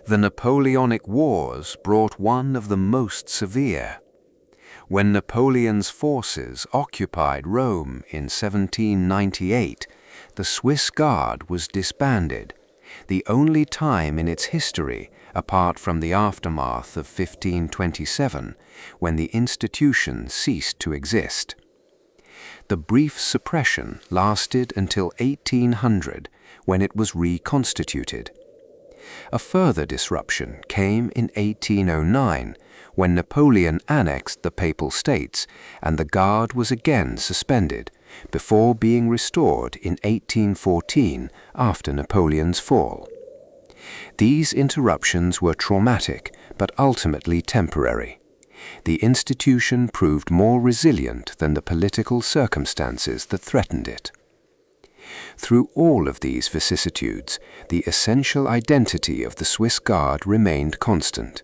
The Napoleonic Wars brought one of the most severe. When Napoleon's forces occupied Rome in 1798, the Swiss Guard was disbanded, the only time in its history, apart from the aftermath of 1527, when the institution ceased to exist. The brief suppression lasted until 1800, when it was reconstituted. A further disruption came in 1809, when Napoleon annexed the Papal States and the Guard was again suspended, before being restored in 1814 after Napoleon's fall. These interruptions were traumatic, but ultimately temporary. The institution proved more resilient than the political circumstances that threatened it. Through all of these vicissitudes, the essential identity of the Swiss Guard remained constant.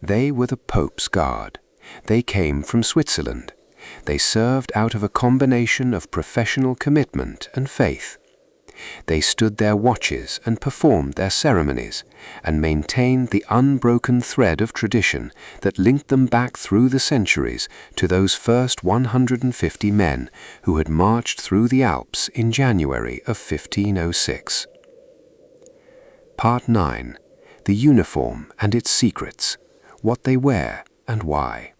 They were the Pope's Guard. They came from Switzerland. They served out of a combination of professional commitment and faith. They stood their watches and performed their ceremonies, and maintained the unbroken thread of tradition that linked them back through the centuries to those first 150 men who had marched through the Alps in January of 1506. Part 9. The uniform and its secrets, what they wear and why.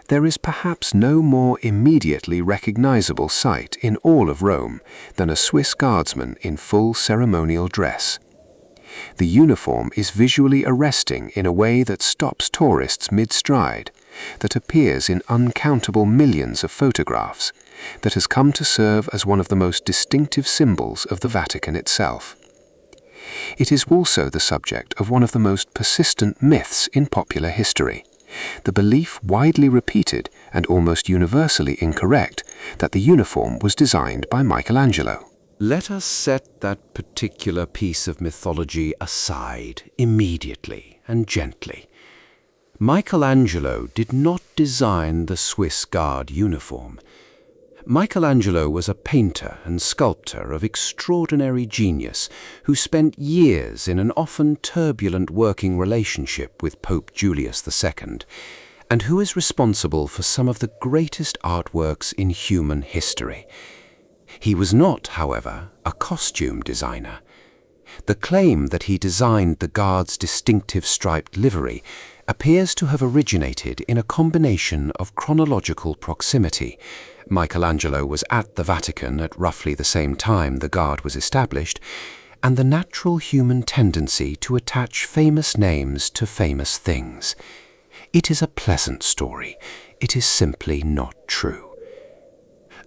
There is perhaps no more immediately recognizable sight in all of Rome than a Swiss guardsman in full ceremonial dress. The uniform is visually arresting in a way that stops tourists mid-stride, that appears in uncountable millions of photographs, that has come to serve as one of the most distinctive symbols of the Vatican itself. It is also the subject of one of the most persistent myths in popular history, the belief widely repeated and almost universally incorrect that the uniform was designed by Michelangelo. Let us set that particular piece of mythology aside immediately and gently. Michelangelo did not design the Swiss Guard uniform. Michelangelo was a painter and sculptor of extraordinary genius who spent years in an often turbulent working relationship with Pope Julius II, and who is responsible for some of the greatest artworks in human history. He was not, however, a costume designer. The claim that he designed the Guard's distinctive striped livery appears to have originated in a combination of chronological proximity. Michelangelo was at the Vatican at roughly the same time the Guard was established, and the natural human tendency to attach famous names to famous things. It is a pleasant story. It is simply not true.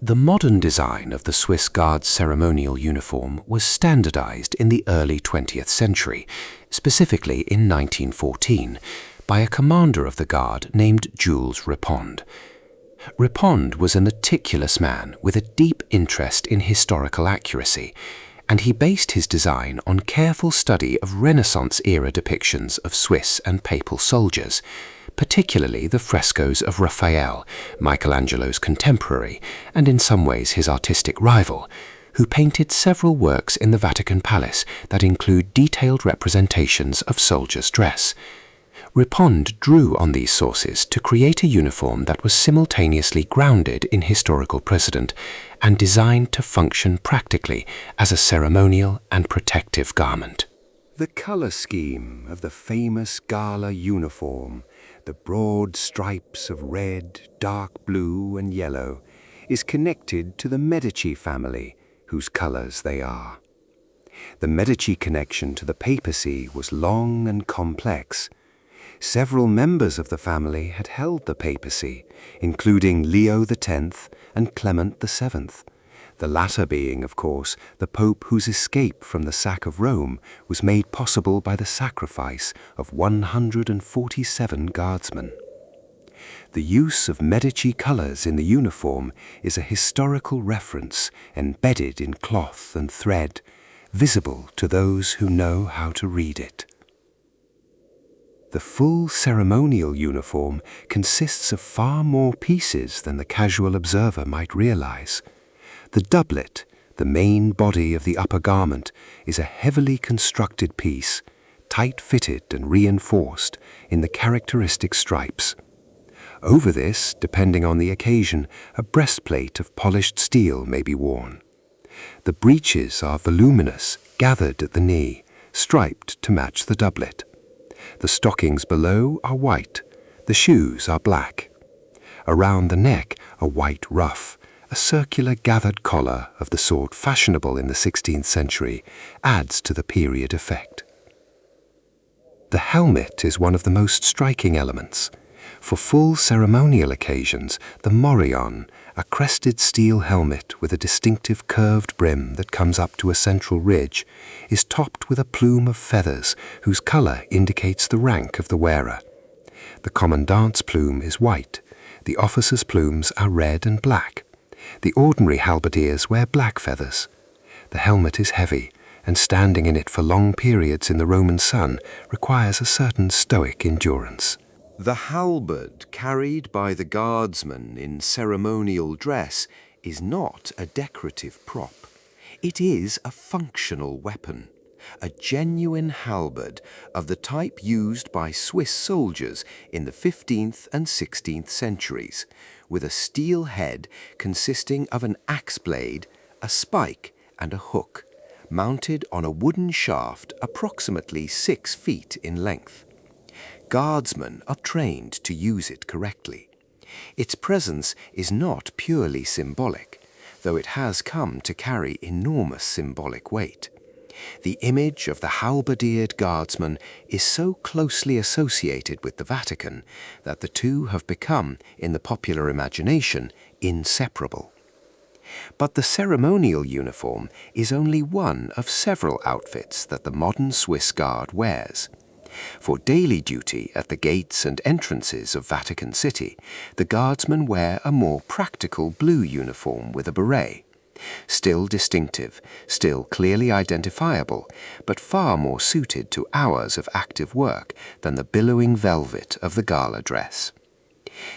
The modern design of the Swiss Guard's ceremonial uniform was standardized in the early 20th century, specifically in 1914, by a commander of the Guard named Jules Ripond. Ripond was a meticulous man with a deep interest in historical accuracy, and he based his design on careful study of Renaissance-era depictions of Swiss and papal soldiers, particularly the frescoes of Raphael, Michelangelo's contemporary, and in some ways his artistic rival, who painted several works in the Vatican Palace that include detailed representations of soldiers' dress. Ripond drew on these sources to create a uniform that was simultaneously grounded in historical precedent and designed to function practically as a ceremonial and protective garment. The color scheme of the famous gala uniform, the broad stripes of red, dark blue and yellow, is connected to the Medici family, whose colors they are. The Medici connection to the papacy was long and complex. Several members of the family had held the papacy, including Leo X and Clement VII, the latter being, of course, the pope whose escape from the sack of Rome was made possible by the sacrifice of 147 guardsmen. The use of Medici colors in the uniform is a historical reference embedded in cloth and thread, visible to those who know how to read it. The full ceremonial uniform consists of far more pieces than the casual observer might realize. The doublet, the main body of the upper garment, is a heavily constructed piece, tight-fitted and reinforced in the characteristic stripes. Over this, depending on the occasion, a breastplate of polished steel may be worn. The breeches are voluminous, gathered at the knee, striped to match the doublet. The stockings below are white, the shoes are black. Around the neck, a white ruff, a circular gathered collar of the sort fashionable in the 16th century, adds to the period effect. The helmet is one of the most striking elements. For full ceremonial occasions, the morion, a crested steel helmet with a distinctive curved brim that comes up to a central ridge, is topped with a plume of feathers whose color indicates the rank of the wearer. The commandant's plume is white. The officers' plumes are red and black. The ordinary halberdiers wear black feathers. The helmet is heavy, and standing in it for long periods in the Roman sun requires a certain stoic endurance. The halberd carried by the guardsman in ceremonial dress is not a decorative prop. It is a functional weapon, a genuine halberd of the type used by Swiss soldiers in the 15th and 16th centuries, with a steel head consisting of an axe blade, a spike, and a hook, mounted on a wooden shaft approximately 6 feet in length. Guardsmen are trained to use it correctly. Its presence is not purely symbolic, though it has come to carry enormous symbolic weight. The image of the halberdier guardsman is so closely associated with the Vatican that the two have become, in the popular imagination, inseparable. But the ceremonial uniform is only one of several outfits that the modern Swiss Guard wears. For daily duty at the gates and entrances of Vatican City, the guardsmen wear a more practical blue uniform with a beret. Still distinctive, still clearly identifiable, but far more suited to hours of active work than the billowing velvet of the gala dress.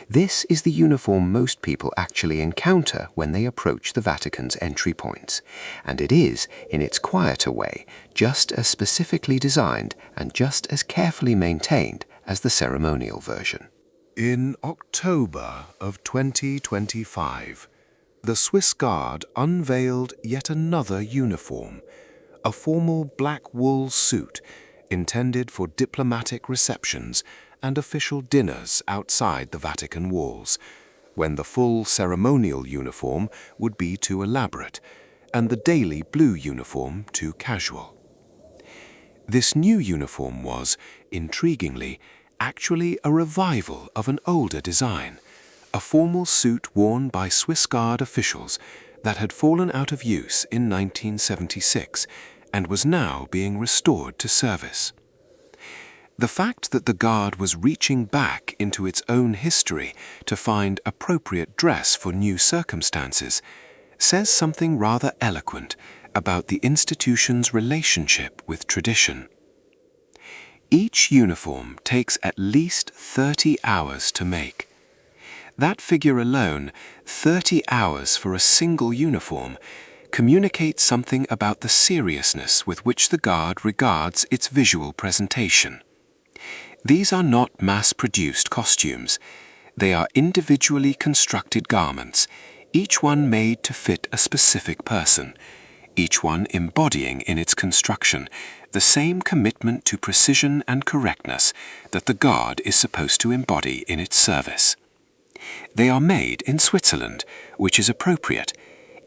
This is the uniform most people actually encounter when they approach the Vatican's entry points, and it is, in its quieter way, just as specifically designed and just as carefully maintained as the ceremonial version. In October of 2025, the Swiss Guard unveiled yet another uniform, a formal black wool suit intended for diplomatic receptions and official dinners outside the Vatican walls, when the full ceremonial uniform would be too elaborate and the daily blue uniform too casual. This new uniform was, intriguingly, actually a revival of an older design, a formal suit worn by Swiss Guard officials that had fallen out of use in 1976 and was now being restored to service. The fact that the Guard was reaching back into its own history to find appropriate dress for new circumstances says something rather eloquent about the institution's relationship with tradition. Each uniform takes at least 30 hours to make. That figure alone, 30 hours for a single uniform, communicates something about the seriousness with which the Guard regards its visual presentation. These are not mass-produced costumes. They are individually constructed garments, each one made to fit a specific person, each one embodying in its construction the same commitment to precision and correctness that the Guard is supposed to embody in its service. They are made in Switzerland, which is appropriate.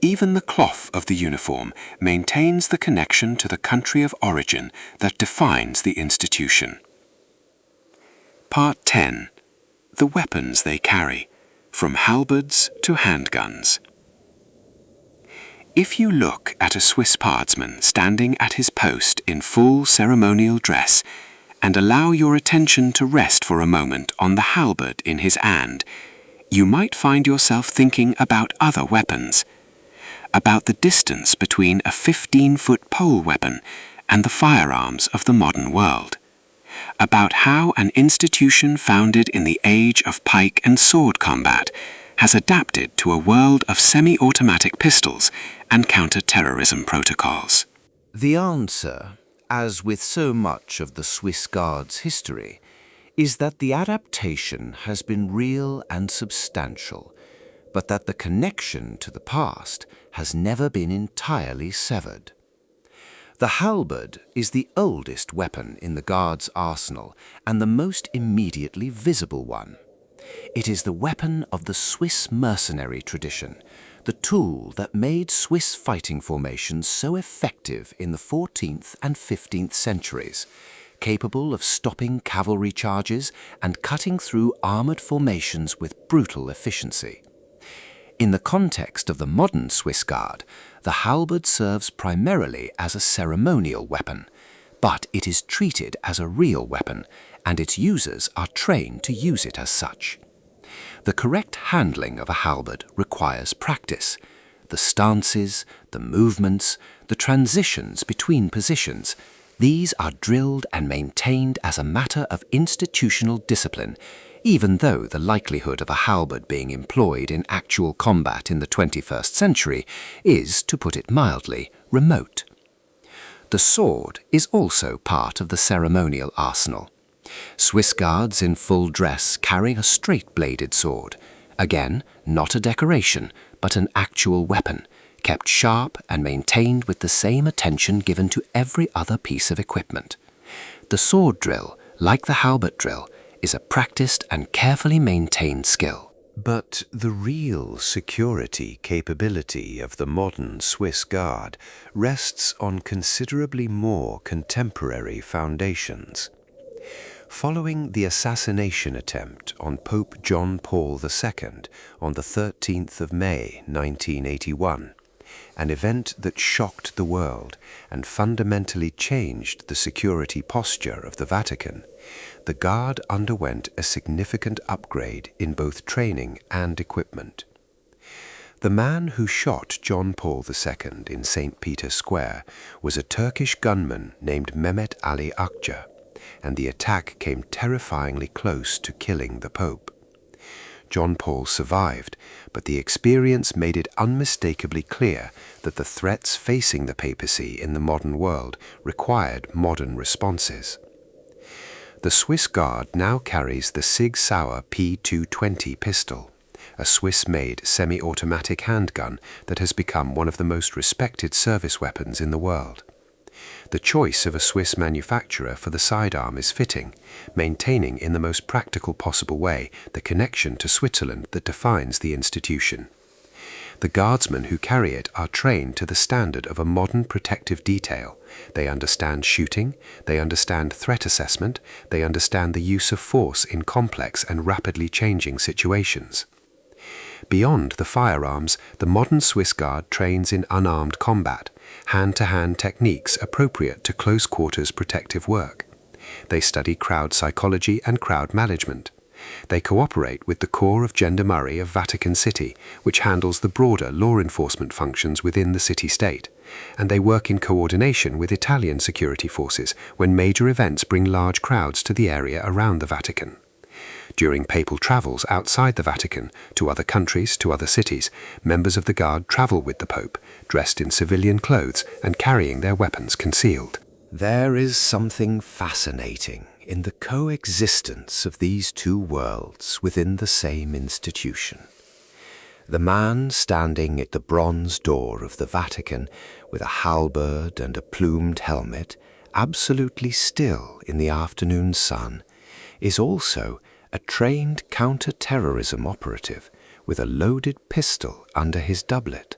Even the cloth of the uniform maintains the connection to the country of origin that defines the institution. Part 10. The weapons they carry, from halberds to handguns. If you look at a Swiss guardsman standing at his post in full ceremonial dress, and allow your attention to rest for a moment on the halberd in his hand, you might find yourself thinking about other weapons, about the distance between a 15-foot pole weapon and the firearms of the modern world, about how an institution founded in the age of pike and sword combat has adapted to a world of semi-automatic pistols and counter-terrorism protocols. The answer, as with so much of the Swiss Guard's history, is that the adaptation has been real and substantial, but that the connection to the past has never been entirely severed. The halberd is the oldest weapon in the Guard's arsenal and the most immediately visible one. It is the weapon of the Swiss mercenary tradition, the tool that made Swiss fighting formations so effective in the 14th and 15th centuries, capable of stopping cavalry charges and cutting through armored formations with brutal efficiency. In the context of the modern Swiss Guard, the halberd serves primarily as a ceremonial weapon, but it is treated as a real weapon, and its users are trained to use it as such. The correct handling of a halberd requires practice. The stances, the movements, the transitions between positions, these are drilled and maintained as a matter of institutional discipline, even though the likelihood of a halberd being employed in actual combat in the 21st century is, to put it mildly, remote. The sword is also part of the ceremonial arsenal. Swiss Guards in full dress carry a straight-bladed sword, again, not a decoration, but an actual weapon, kept sharp and maintained with the same attention given to every other piece of equipment. The sword drill, like the halberd drill, is a practiced and carefully maintained skill. But the real security capability of the modern Swiss Guard rests on considerably more contemporary foundations. Following the assassination attempt on Pope John Paul II on the 13th of May 1981, an event that shocked the world and fundamentally changed the security posture of the Vatican, the Guard underwent a significant upgrade in both training and equipment. The man who shot John Paul II in St. Peter's Square was a Turkish gunman named Mehmet Ali Akça, and the attack came terrifyingly close to killing the Pope. John Paul survived, but the experience made it unmistakably clear that the threats facing the papacy in the modern world required modern responses. The Swiss Guard now carries the Sig Sauer P220 pistol, a Swiss-made semi-automatic handgun that has become one of the most respected service weapons in the world. The choice of a Swiss manufacturer for the sidearm is fitting, maintaining in the most practical possible way the connection to Switzerland that defines the institution. The guardsmen who carry it are trained to the standard of a modern protective detail. They understand shooting, they understand threat assessment, they understand the use of force in complex and rapidly changing situations. Beyond the firearms, the modern Swiss Guard trains in unarmed combat, hand-to-hand techniques appropriate to close-quarters protective work. They study crowd psychology and crowd management. They cooperate with the Corps of Gendarmerie of Vatican City, which handles the broader law enforcement functions within the city-state, and they work in coordination with Italian security forces when major events bring large crowds to the area around the Vatican. During papal travels outside the Vatican, to other countries, to other cities, members of the Guard travel with the Pope, dressed in civilian clothes and carrying their weapons concealed. There is something fascinating in the coexistence of these two worlds within the same institution. The man standing at the bronze door of the Vatican with a halberd and a plumed helmet, absolutely still in the afternoon sun, is also a trained counter-terrorism operative with a loaded pistol under his doublet.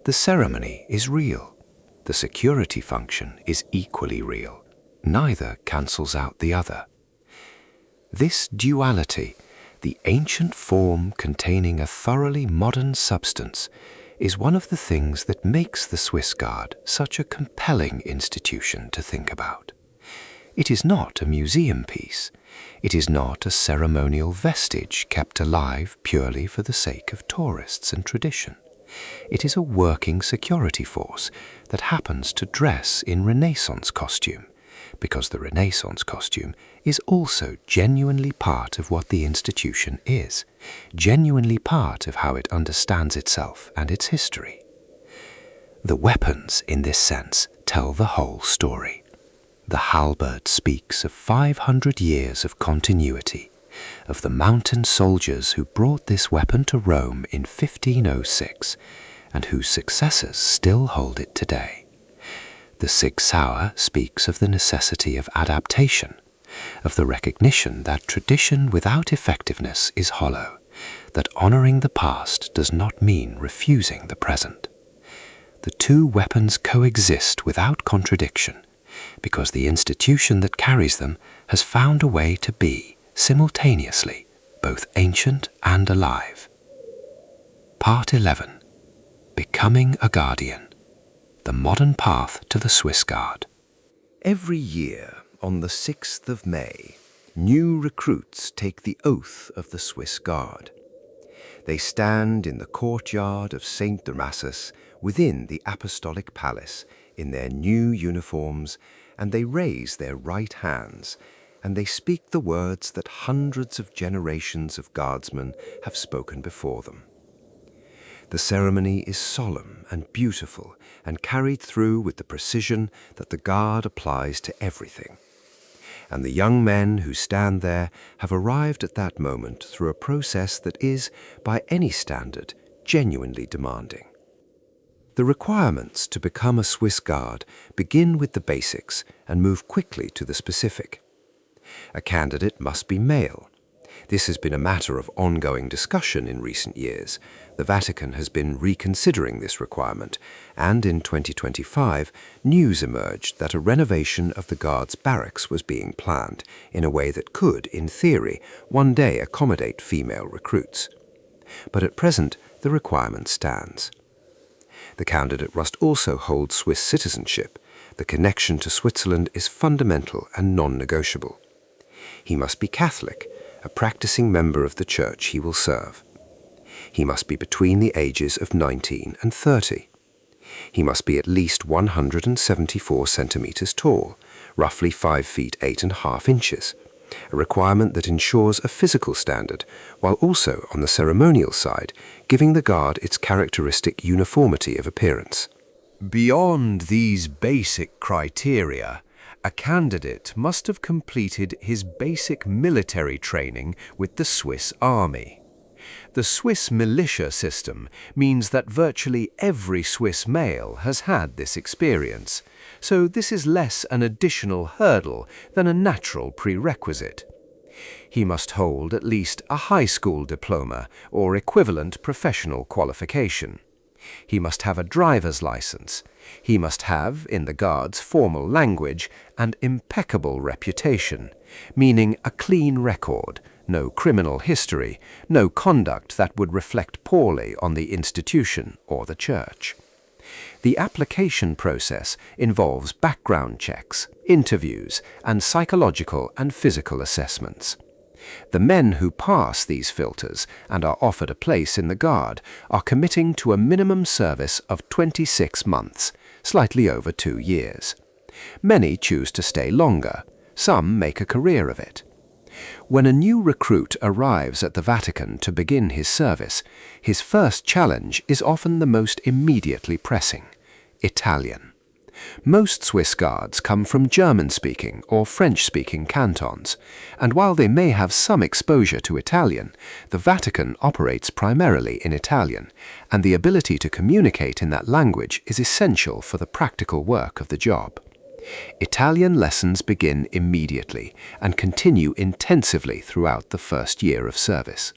The ceremony is real. The security function is equally real. Neither cancels out the other. This duality, the ancient form containing a thoroughly modern substance, is one of the things that makes the Swiss Guard such a compelling institution to think about. It is not a museum piece. It is not a ceremonial vestige kept alive purely for the sake of tourists and tradition. It is a working security force that happens to dress in Renaissance costume, because the Renaissance costume is also genuinely part of what the institution is, genuinely part of how it understands itself and its history. The weapons, in this sense, tell the whole story. The halberd speaks of 500 years of continuity, of the mountain soldiers who brought this weapon to Rome in 1506, and whose successors still hold it today. The Sig Sauer speaks of the necessity of adaptation, of the recognition that tradition without effectiveness is hollow, that honoring the past does not mean refusing the present. The two weapons coexist without contradiction, because the institution that carries them has found a way to be, simultaneously, both ancient and alive. Part 11. Becoming a Guardian. The modern path to the Swiss Guard. Every year, on the 6th of May, new recruits take the oath of the Swiss Guard. They stand in the courtyard of St. Damasus within the Apostolic Palace in their new uniforms, and they raise their right hands, and they speak the words that hundreds of generations of guardsmen have spoken before them. The ceremony is solemn and beautiful and carried through with the precision that the Guard applies to everything. And the young men who stand there have arrived at that moment through a process that is, by any standard, genuinely demanding. The requirements to become a Swiss Guard begin with the basics and move quickly to the specific. A candidate must be male. This has been a matter of ongoing discussion in recent years. The Vatican has been reconsidering this requirement, and in 2025, news emerged that a renovation of the Guards' barracks was being planned in a way that could, in theory, one day accommodate female recruits. But at present, the requirement stands. The candidate must also hold Swiss citizenship. The connection to Switzerland is fundamental and non-negotiable. He must be Catholic, a practicing member of the church he will serve. He must be between the ages of 19 and 30. He must be at least 174 centimeters tall, roughly 5 feet 8.5 inches, a requirement that ensures a physical standard, while also, on the ceremonial side, giving the Guard its characteristic uniformity of appearance. Beyond these basic criteria, a candidate must have completed his basic military training with the Swiss Army. The Swiss militia system means that virtually every Swiss male has had this experience, so this is less an additional hurdle than a natural prerequisite. He must hold at least a high school diploma or equivalent professional qualification. He must have a driver's license. He must have, in the Guards' formal language, an impeccable reputation, meaning a clean record, no criminal history, no conduct that would reflect poorly on the institution or the church. The application process involves background checks, interviews, and psychological and physical assessments. The men who pass these filters and are offered a place in the Guard are committing to a minimum service of 26 months, slightly over 2 years. Many choose to stay longer. Some make a career of it. When a new recruit arrives at the Vatican to begin his service, his first challenge is often the most immediately pressing: Italian. Most Swiss Guards come from German-speaking or French-speaking cantons, and while they may have some exposure to Italian, the Vatican operates primarily in Italian, and the ability to communicate in that language is essential for the practical work of the job. Italian lessons begin immediately and continue intensively throughout the first year of service.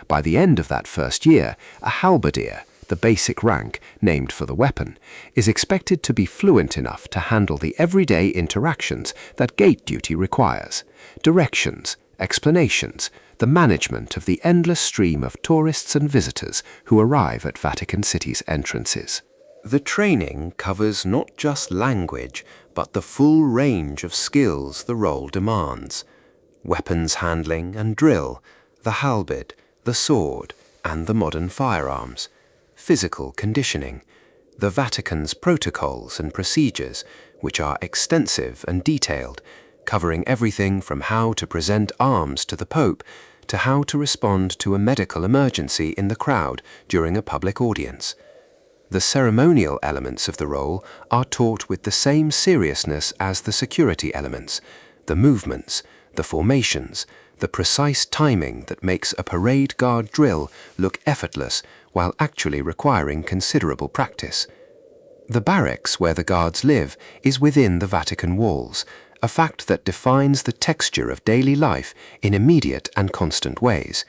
By the end of that first year, a halberdier, the basic rank, named for the weapon, is expected to be fluent enough to handle the everyday interactions that gate duty requires: directions, explanations, the management of the endless stream of tourists and visitors who arrive at Vatican City's entrances. The training covers not just language, but the full range of skills the role demands: weapons handling and drill, the halberd, the sword, and the modern firearms, physical conditioning, the Vatican's protocols and procedures, which are extensive and detailed, covering everything from how to present arms to the Pope to how to respond to a medical emergency in the crowd during a public audience. The ceremonial elements of the role are taught with the same seriousness as the security elements: the movements, the formations, the precise timing that makes a parade guard drill look effortless while actually requiring considerable practice. The barracks where the guards live is within the Vatican walls, a fact that defines the texture of daily life in immediate and constant ways.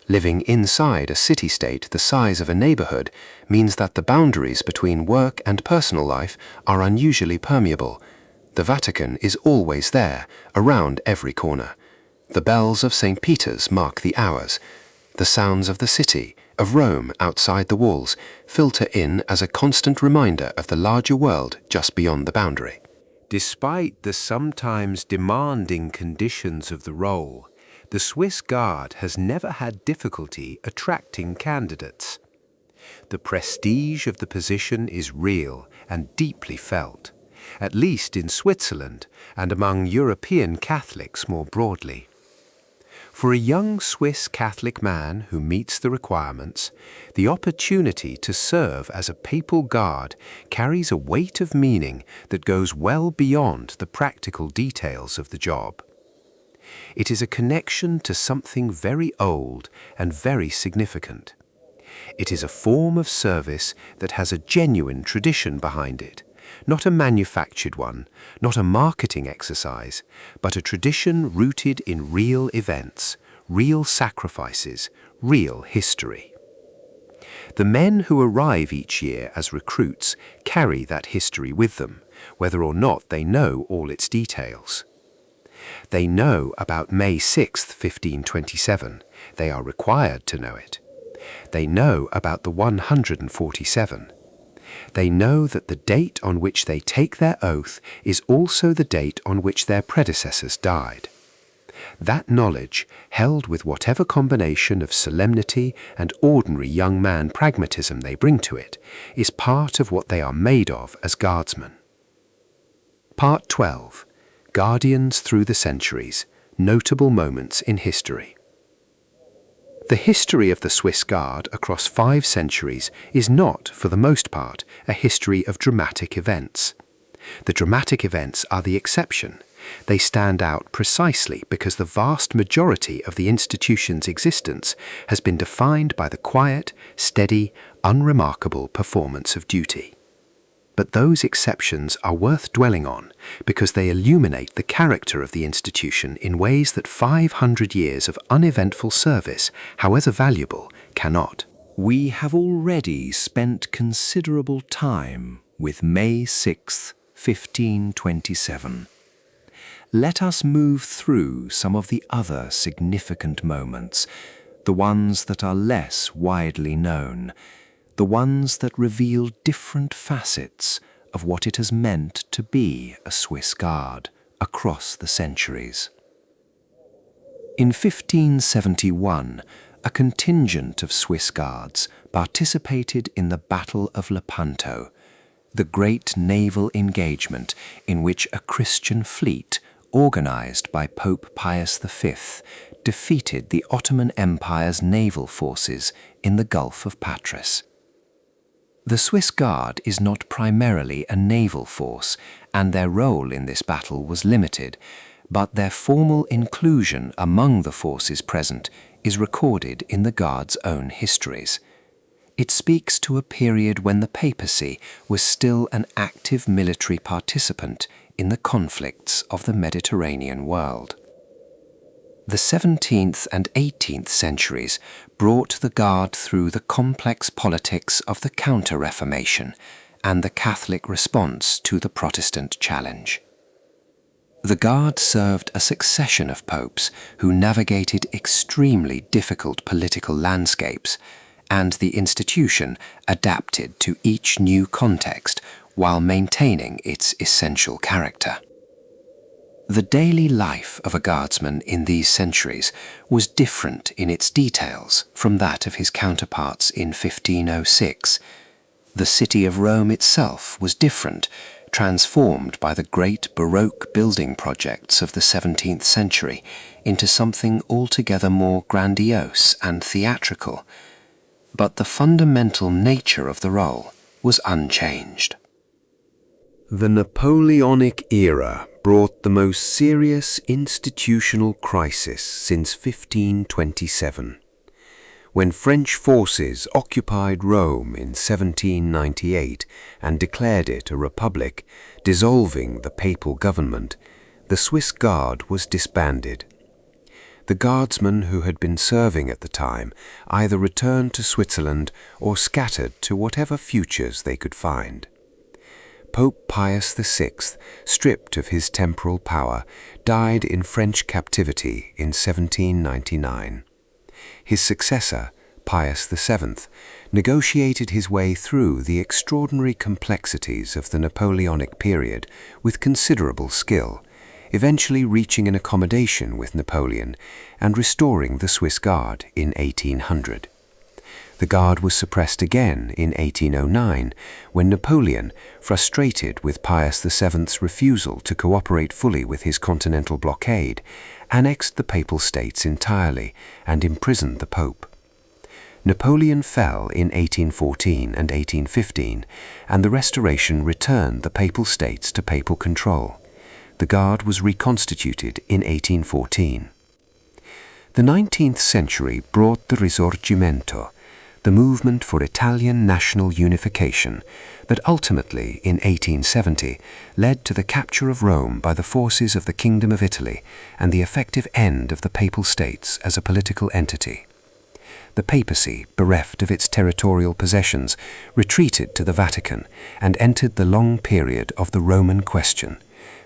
Living inside a city-state the size of a neighborhood means that the boundaries between work and personal life are unusually permeable. The Vatican is always there, around every corner. The bells of St. Peter's mark the hours. The sounds of the city, of Rome outside the walls, filter in as a constant reminder of the larger world just beyond the boundary. Despite the sometimes demanding conditions of the role, the Swiss Guard has never had difficulty attracting candidates. The prestige of the position is real and deeply felt, at least in Switzerland and among European Catholics more broadly. For a young Swiss Catholic man who meets the requirements, the opportunity to serve as a papal guard carries a weight of meaning that goes well beyond the practical details of the job. It is a connection to something very old and very significant. It is a form of service that has a genuine tradition behind it, not a manufactured one, not a marketing exercise, but a tradition rooted in real events, real sacrifices, real history. The men who arrive each year as recruits carry that history with them, whether or not they know all its details. They know about May 6th, 1527. They are required to know it. They know about the 147. They know that the date on which they take their oath is also the date on which their predecessors died. That knowledge, held with whatever combination of solemnity and ordinary young man pragmatism they bring to it, is part of what they are made of as guardsmen. Part 12. Guardians through the centuries, notable moments in history. The history of the Swiss Guard across 5 centuries is not, for the most part, a history of dramatic events. The dramatic events are the exception. They stand out precisely because the vast majority of the institution's existence has been defined by the quiet, steady, unremarkable performance of duty. But those exceptions are worth dwelling on because they illuminate the character of the institution in ways that 500 years of uneventful service, however valuable, cannot. We have already spent considerable time with May 6th, 1527. Let us move through some of the other significant moments, the ones that are less widely known, the ones that reveal different facets of what it has meant to be a Swiss Guard across the centuries. In 1571, a contingent of Swiss Guards participated in the Battle of Lepanto, the great naval engagement in which a Christian fleet, organized by Pope Pius V, defeated the Ottoman Empire's naval forces in the Gulf of Patras. The Swiss Guard is not primarily a naval force, and their role in this battle was limited, but their formal inclusion among the forces present is recorded in the Guard's own histories. It speaks to a period when the papacy was still an active military participant in the conflicts of the Mediterranean world. The 17th and 18th centuries brought the Guard through the complex politics of the Counter-Reformation and the Catholic response to the Protestant challenge. The Guard served a succession of popes who navigated extremely difficult political landscapes, and the institution adapted to each new context while maintaining its essential character. The daily life of a guardsman in these centuries was different in its details from that of his counterparts in 1506. The city of Rome itself was different, transformed by the great Baroque building projects of the 17th century into something altogether more grandiose and theatrical. But the fundamental nature of the role was unchanged. The Napoleonic era brought the most serious institutional crisis since 1527. When French forces occupied Rome in 1798 and declared it a republic, dissolving the papal government, the Swiss Guard was disbanded. The guardsmen who had been serving at the time either returned to Switzerland or scattered to whatever futures they could find. Pope Pius VI, stripped of his temporal power, died in French captivity in 1799. His successor, Pius VII, negotiated his way through the extraordinary complexities of the Napoleonic period with considerable skill, eventually reaching an accommodation with Napoleon and restoring the Swiss Guard in 1800. The Guard was suppressed again in 1809 when Napoleon, frustrated with Pius VII's refusal to cooperate fully with his continental blockade, annexed the Papal States entirely and imprisoned the Pope. Napoleon fell in 1814 and 1815, and the Restoration returned the Papal States to papal control. The Guard was reconstituted in 1814. The 19th century brought the Risorgimento, the movement for Italian national unification that ultimately, in 1870, led to the capture of Rome by the forces of the Kingdom of Italy and the effective end of the Papal States as a political entity. The papacy, bereft of its territorial possessions, retreated to the Vatican and entered the long period of the Roman question,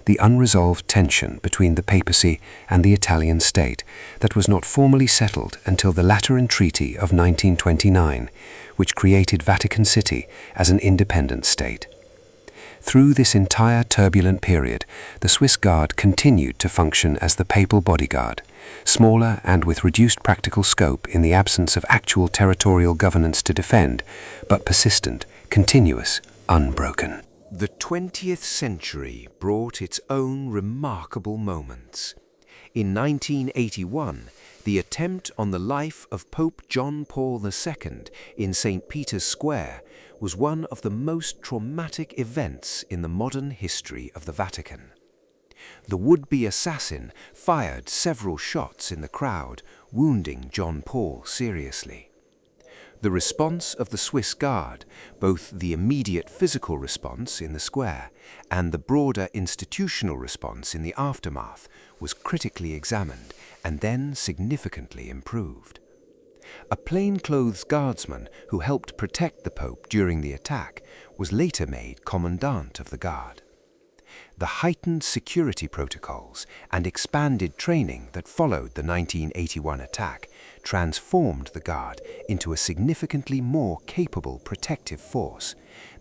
the unresolved tension between the papacy and the Italian state that was not formally settled until the Lateran Treaty of 1929, which created Vatican City as an independent state. Through this entire turbulent period, the Swiss Guard continued to function as the papal bodyguard, smaller and with reduced practical scope in the absence of actual territorial governance to defend, but persistent, continuous, unbroken. The 20th century brought its own remarkable moments. In 1981, the attempt on the life of Pope John Paul II in St. Peter's Square was one of the most traumatic events in the modern history of the Vatican. The would-be assassin fired several shots in the crowd, wounding John Paul seriously. The response of the Swiss Guard, both the immediate physical response in the square and the broader institutional response in the aftermath, was critically examined and then significantly improved. A plainclothes guardsman who helped protect the Pope during the attack was later made commandant of the Guard. The heightened security protocols and expanded training that followed the 1981 attack transformed the Guard into a significantly more capable protective force,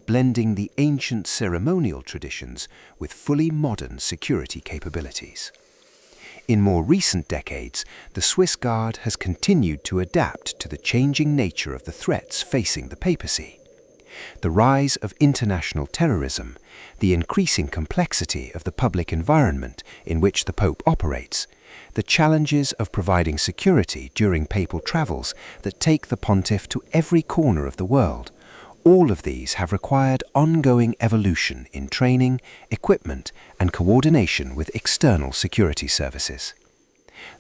blending the ancient ceremonial traditions with fully modern security capabilities. In more recent decades, the Swiss Guard has continued to adapt to the changing nature of the threats facing the papacy. The rise of international terrorism, the increasing complexity of the public environment in which the Pope operates, the challenges of providing security during papal travels that take the pontiff to every corner of the world, all of these have required ongoing evolution in training, equipment, and coordination with external security services.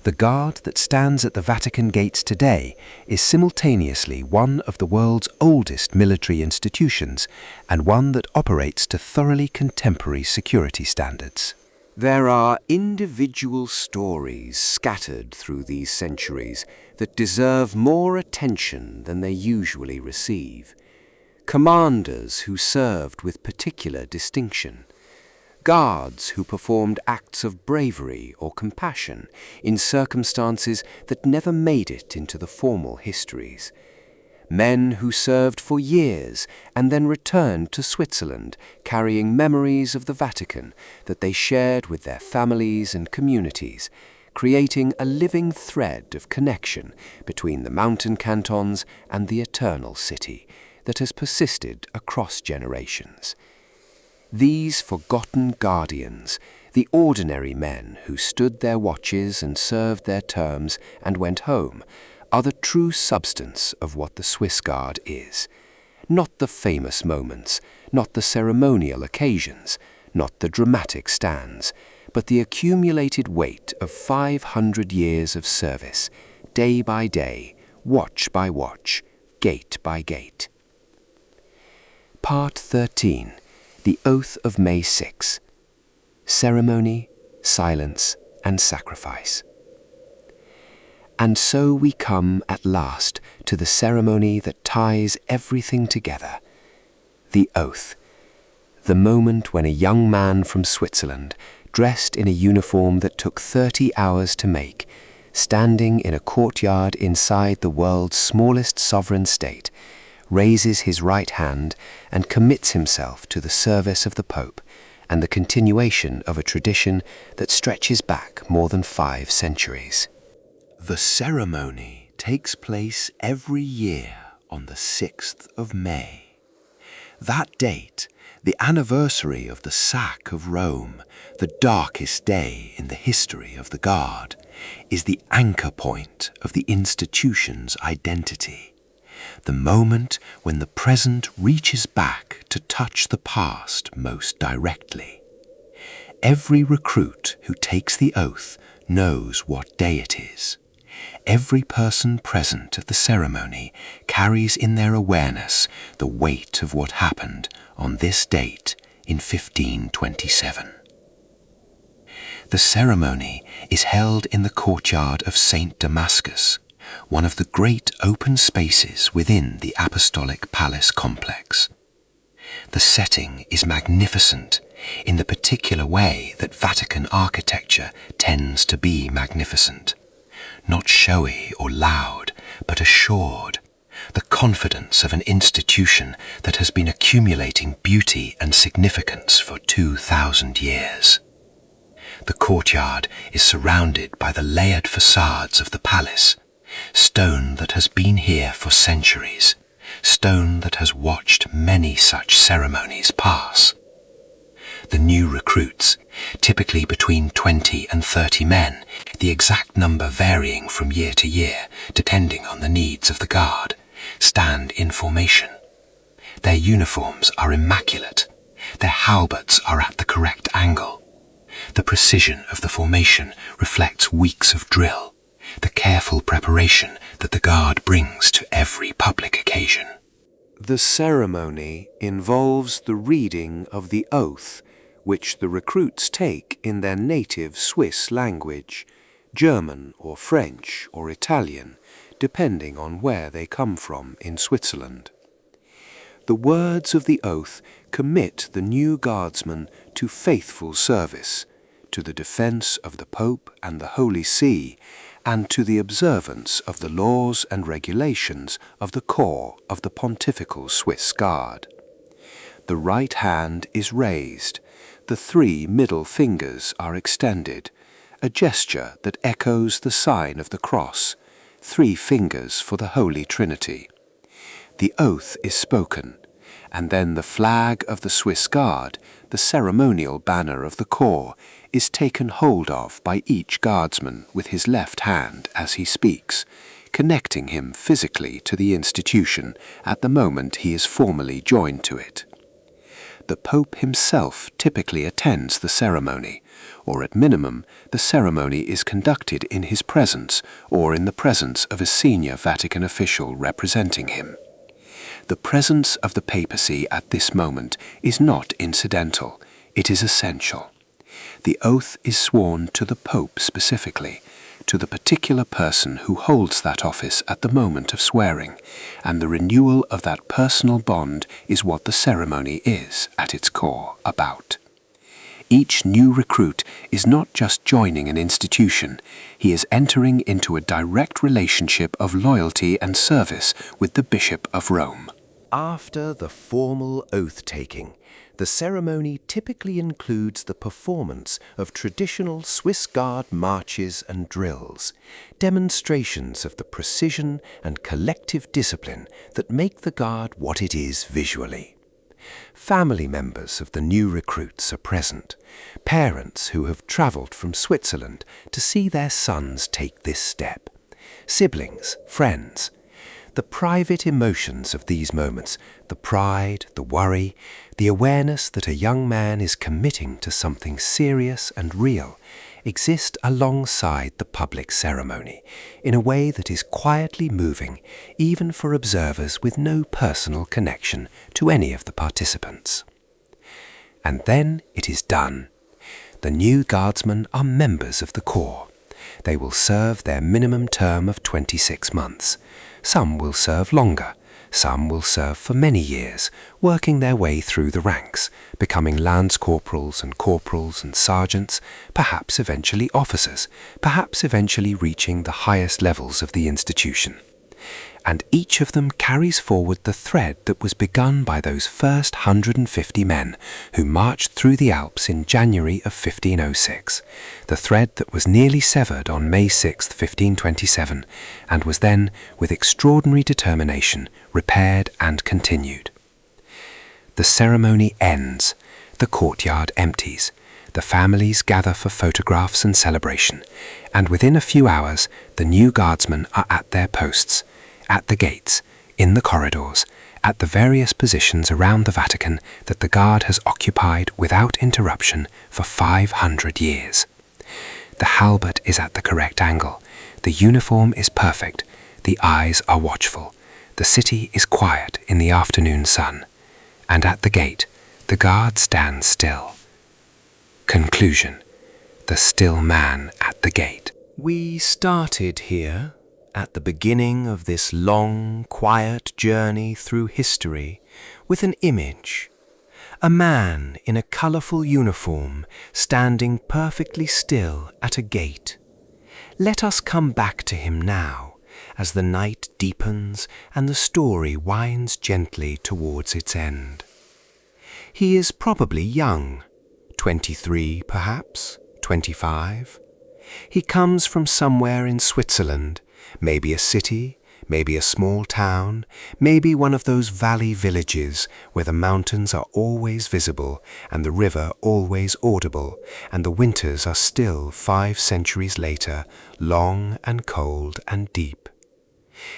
The Guard that stands at the Vatican gates today is simultaneously one of the world's oldest military institutions and one that operates to thoroughly contemporary security standards. There are individual stories scattered through these centuries that deserve more attention than they usually receive. Commanders who served with particular distinction. Guards who performed acts of bravery or compassion in circumstances that never made it into the formal histories. Men who served for years and then returned to Switzerland carrying memories of the Vatican that they shared with their families and communities, creating a living thread of connection between the mountain cantons and the eternal city that has persisted across generations. These forgotten guardians, the ordinary men who stood their watches and served their terms and went home, are the true substance of what the Swiss Guard is. Not the famous moments, not the ceremonial occasions, not the dramatic stands, but the accumulated weight of 500 years of service, day by day, watch by watch, gate by gate. Part 13. The Oath of May 6. Ceremony, Silence, and Sacrifice. And so we come at last to the ceremony that ties everything together. The oath. The moment when a young man from Switzerland, dressed in a uniform that took 30 hours to make, standing in a courtyard inside the world's smallest sovereign state, raises his right hand and commits himself to the service of the Pope and the continuation of a tradition that stretches back more than 5 centuries. The ceremony takes place every year on the 6th of May. That date, the anniversary of the sack of Rome, the darkest day in the history of the Guard, is the anchor point of the institution's identity. The moment when the present reaches back to touch the past most directly. Every recruit who takes the oath knows what day it is. Every person present at the ceremony carries in their awareness the weight of what happened on this date in 1527. The ceremony is held in the courtyard of St. Damascus, one of the great open spaces within the Apostolic Palace complex. The setting is magnificent in the particular way that Vatican architecture tends to be magnificent. Not showy or loud, but assured, the confidence of an institution that has been accumulating beauty and significance for 2,000 years. The courtyard is surrounded by the layered facades of the palace, stone that has been here for centuries, stone that has watched many such ceremonies pass. The new recruits, typically between 20 and 30 men, the exact number varying from year to year, depending on the needs of the guard, stand in formation. Their uniforms are immaculate. Their halberds are at the correct angle. The precision of the formation reflects weeks of drill, the careful preparation that the guard brings to every public occasion. The ceremony involves the reading of the oath, which the recruits take in their native Swiss language, German or French or Italian, depending on where they come from in Switzerland. The words of the oath commit the new guardsman to faithful service, to the defense of the Pope and the Holy See, and to the observance of the laws and regulations of the corps of the Pontifical Swiss Guard. The right hand is raised, the 3 middle fingers are extended, a gesture that echoes the sign of the cross, 3 fingers for the Holy Trinity. The oath is spoken, and then the flag of the Swiss Guard, the ceremonial banner of the corps, is taken hold of by each guardsman with his left hand as he speaks, connecting him physically to the institution at the moment he is formally joined to it. The Pope himself typically attends the ceremony, or at minimum, the ceremony is conducted in his presence or in the presence of a senior Vatican official representing him. The presence of the papacy at this moment is not incidental, it is essential. The oath is sworn to the Pope specifically, to the particular person who holds that office at the moment of swearing, and the renewal of that personal bond is what the ceremony is, at its core, about. Each new recruit is not just joining an institution, he is entering into a direct relationship of loyalty and service with the Bishop of Rome. After the formal oath-taking, the ceremony typically includes the performance of traditional Swiss Guard marches and drills, demonstrations of the precision and collective discipline that make the Guard what it is visually. Family members of the new recruits are present, parents who have travelled from Switzerland to see their sons take this step, siblings, friends. The private emotions of these moments, the pride, the worry, the awareness that a young man is committing to something serious and real, exist alongside the public ceremony in a way that is quietly moving even for observers with no personal connection to any of the participants. And then it is done. The new guardsmen are members of the corps. They will serve their minimum term of 26 months. Some will serve longer. Some will serve for many years, working their way through the ranks, becoming lance corporals and sergeants, perhaps eventually officers, perhaps eventually reaching the highest levels of the institution. And each of them carries forward the thread that was begun by those first 150 men who marched through the Alps in January of 1506, the thread that was nearly severed on May 6, 1527, and was then, with extraordinary determination, repaired and continued. The ceremony ends, the courtyard empties, the families gather for photographs and celebration, and within a few hours the new guardsmen are at their posts, at the gates, in the corridors, at the various positions around the Vatican that the Guard has occupied without interruption for 500 years. The halberd is at the correct angle, The uniform is perfect, the eyes are watchful, the city is quiet in the afternoon sun, and at the gate the guard stands still. Conclusion: the still man at the gate. We started here, at the beginning of this long, quiet journey through history, with an image. A man in a colourful uniform standing perfectly still at a gate. Let us come back to him now, as the night deepens and the story winds gently towards its end. He is probably young, 23 perhaps, 25. He comes from somewhere in Switzerland, maybe a city, maybe a small town, maybe one of those valley villages where the mountains are always visible and the river always audible, and the winters are still 5 centuries later, long and cold and deep.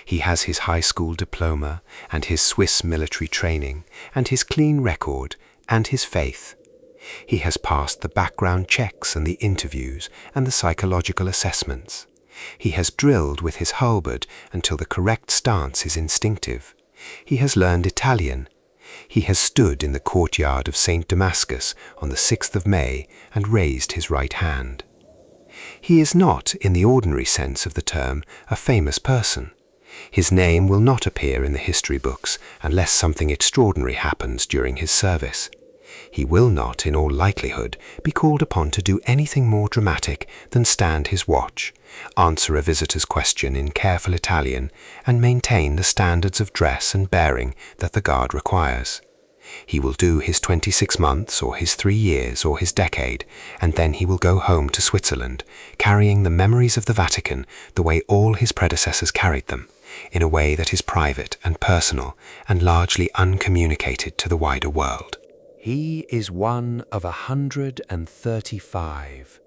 He has his high school diploma and his Swiss military training and his clean record and his faith. He has passed the background checks and the interviews and the psychological assessments. He has drilled with his halberd until the correct stance is instinctive. He has learned Italian. He has stood in the courtyard of St. Damascus on the 6th of May and raised his right hand. He is not, in the ordinary sense of the term, a famous person. His name will not appear in the history books unless something extraordinary happens during his service. He will not, in all likelihood, be called upon to do anything more dramatic than stand his watch, answer a visitor's question in careful Italian, and maintain the standards of dress and bearing that the guard requires. He will do his 26 months, or his 3 years, or his decade, and then he will go home to Switzerland, carrying the memories of the Vatican the way all his predecessors carried them, in a way that is private and personal and largely uncommunicated to the wider world. He is one of 135.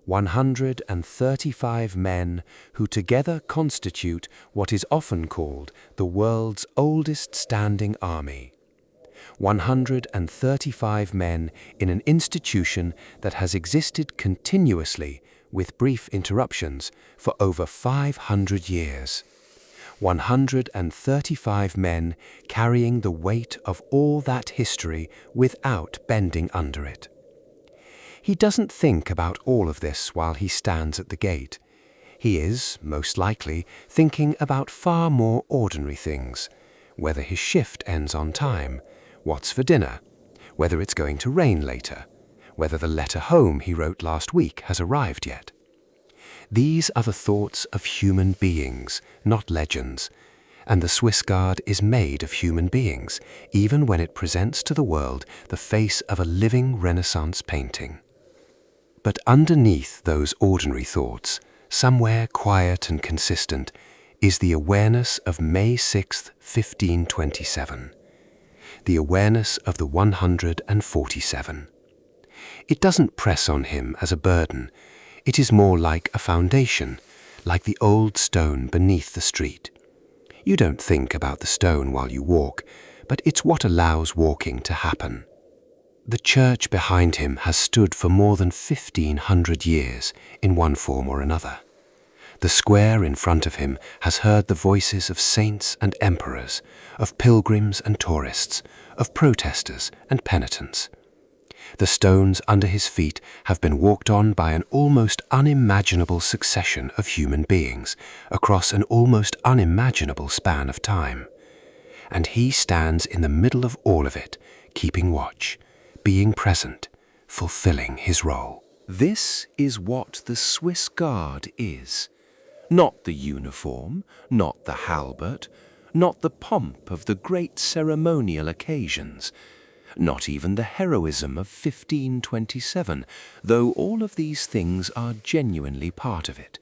135 men who together constitute what is often called the world's oldest standing army. 135 men in an institution that has existed continuously, with brief interruptions, for over 500 years. 135 men carrying the weight of all that history without bending under it. He doesn't think about all of this while he stands at the gate. He is, most likely, thinking about far more ordinary things: whether his shift ends on time, what's for dinner, whether it's going to rain later, whether the letter home he wrote last week has arrived yet. These are the thoughts of human beings, not legends, and the Swiss Guard is made of human beings, even when it presents to the world the face of a living Renaissance painting. But underneath those ordinary thoughts, somewhere quiet and consistent, is the awareness of May 6th, 1527. The awareness of the 147. It doesn't press on him as a burden. It is more like a foundation, like the old stone beneath the street. You don't think about the stone while you walk, but it's what allows walking to happen. The church behind him has stood for more than 1,500 years in one form or another. The square in front of him has heard the voices of saints and emperors, of pilgrims and tourists, of protesters and penitents. The stones under his feet have been walked on by an almost unimaginable succession of human beings across an almost unimaginable span of time. And he stands in the middle of all of it, keeping watch, being present, fulfilling his role. This is what the Swiss Guard is. Not the uniform, not the halberd, not the pomp of the great ceremonial occasions, not even the heroism of 1527, though all of these things are genuinely part of it.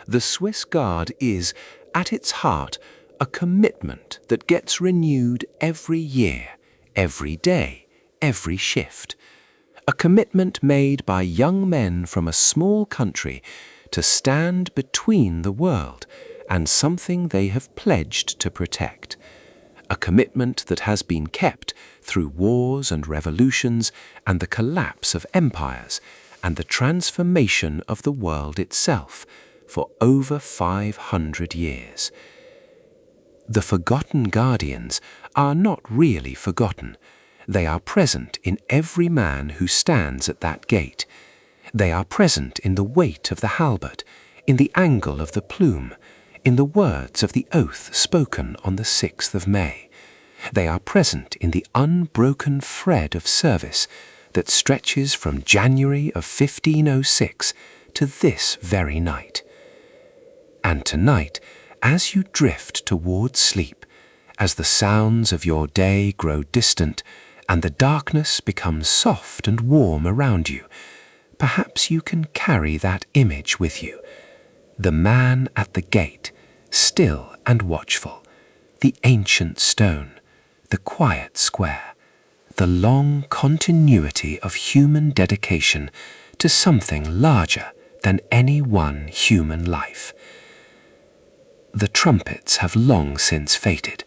The Swiss Guard is, at its heart, a commitment that gets renewed every year, every day, every shift. A commitment made by young men from a small country to stand between the world and something they have pledged to protect. A commitment that has been kept through wars and revolutions and the collapse of empires and the transformation of the world itself for over 500 years. The forgotten guardians are not really forgotten. They are present in every man who stands at that gate. They are present in the weight of the halberd, in the angle of the plume, in the words of the oath spoken on the 6th of May. They are present in the unbroken thread of service that stretches from January of 1506 to this very night. And tonight, as you drift towards sleep, as the sounds of your day grow distant and the darkness becomes soft and warm around you, perhaps you can carry that image with you. The man at the gate, still and watchful, the ancient stone, the quiet square, the long continuity of human dedication to something larger than any one human life. The trumpets have long since faded.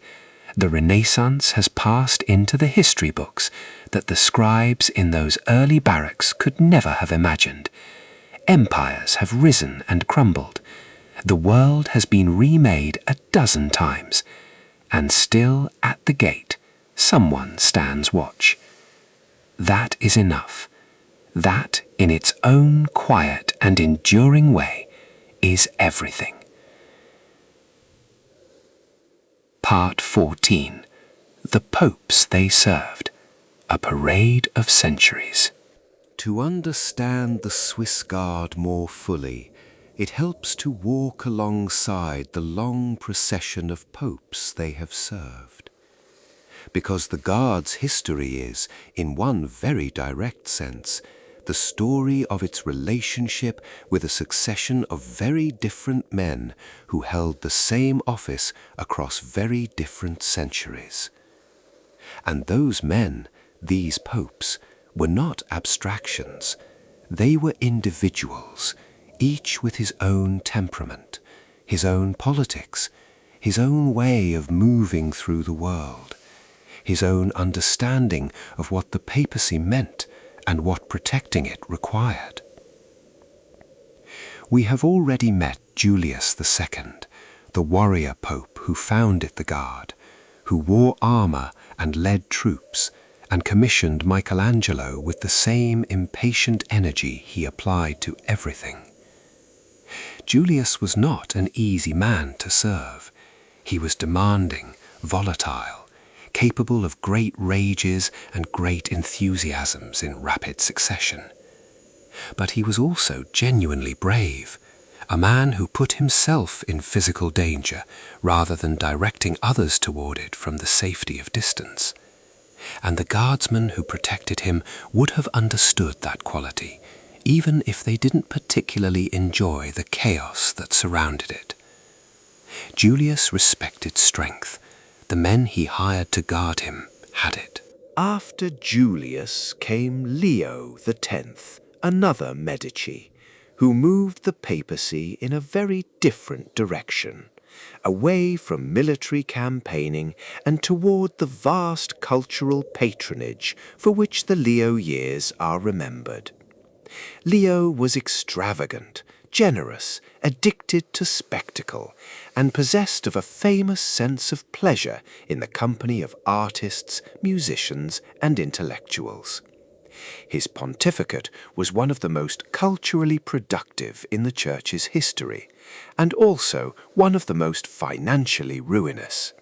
The Renaissance has passed into the history books that the scribes in those early barracks could never have imagined. Empires have risen and crumbled. The world has been remade a dozen times, and still at the gate, someone stands watch. That is enough. That, in its own quiet and enduring way, is everything. Part 14. The Popes They Served. A Parade of Centuries. To understand the Swiss Guard more fully, it helps to walk alongside the long procession of popes they have served. Because the Guard's history is, in one very direct sense, the story of its relationship with a succession of very different men who held the same office across very different centuries. And those men, these popes, were not abstractions. They were individuals, each with his own temperament, his own politics, his own way of moving through the world, his own understanding of what the papacy meant and what protecting it required. We have already met Julius II, the warrior pope who founded the Guard, who wore armor and led troops, and commissioned Michelangelo with the same impatient energy he applied to everything. Julius was not an easy man to serve. He was demanding, volatile, capable of great rages and great enthusiasms in rapid succession. But he was also genuinely brave, a man who put himself in physical danger rather than directing others toward it from the safety of distance. And the guardsmen who protected him would have understood that quality, even if they didn't particularly enjoy the chaos that surrounded it. Julius respected strength. The men he hired to guard him had it. After Julius came Leo X, another Medici, who moved the papacy in a very different direction, away from military campaigning and toward the vast cultural patronage for which the Leo years are remembered. Leo was extravagant, generous, addicted to spectacle, and possessed of a famous sense of pleasure in the company of artists, musicians, and intellectuals. His pontificate was one of the most culturally productive in the Church's history, and also one of the most financially ruinous.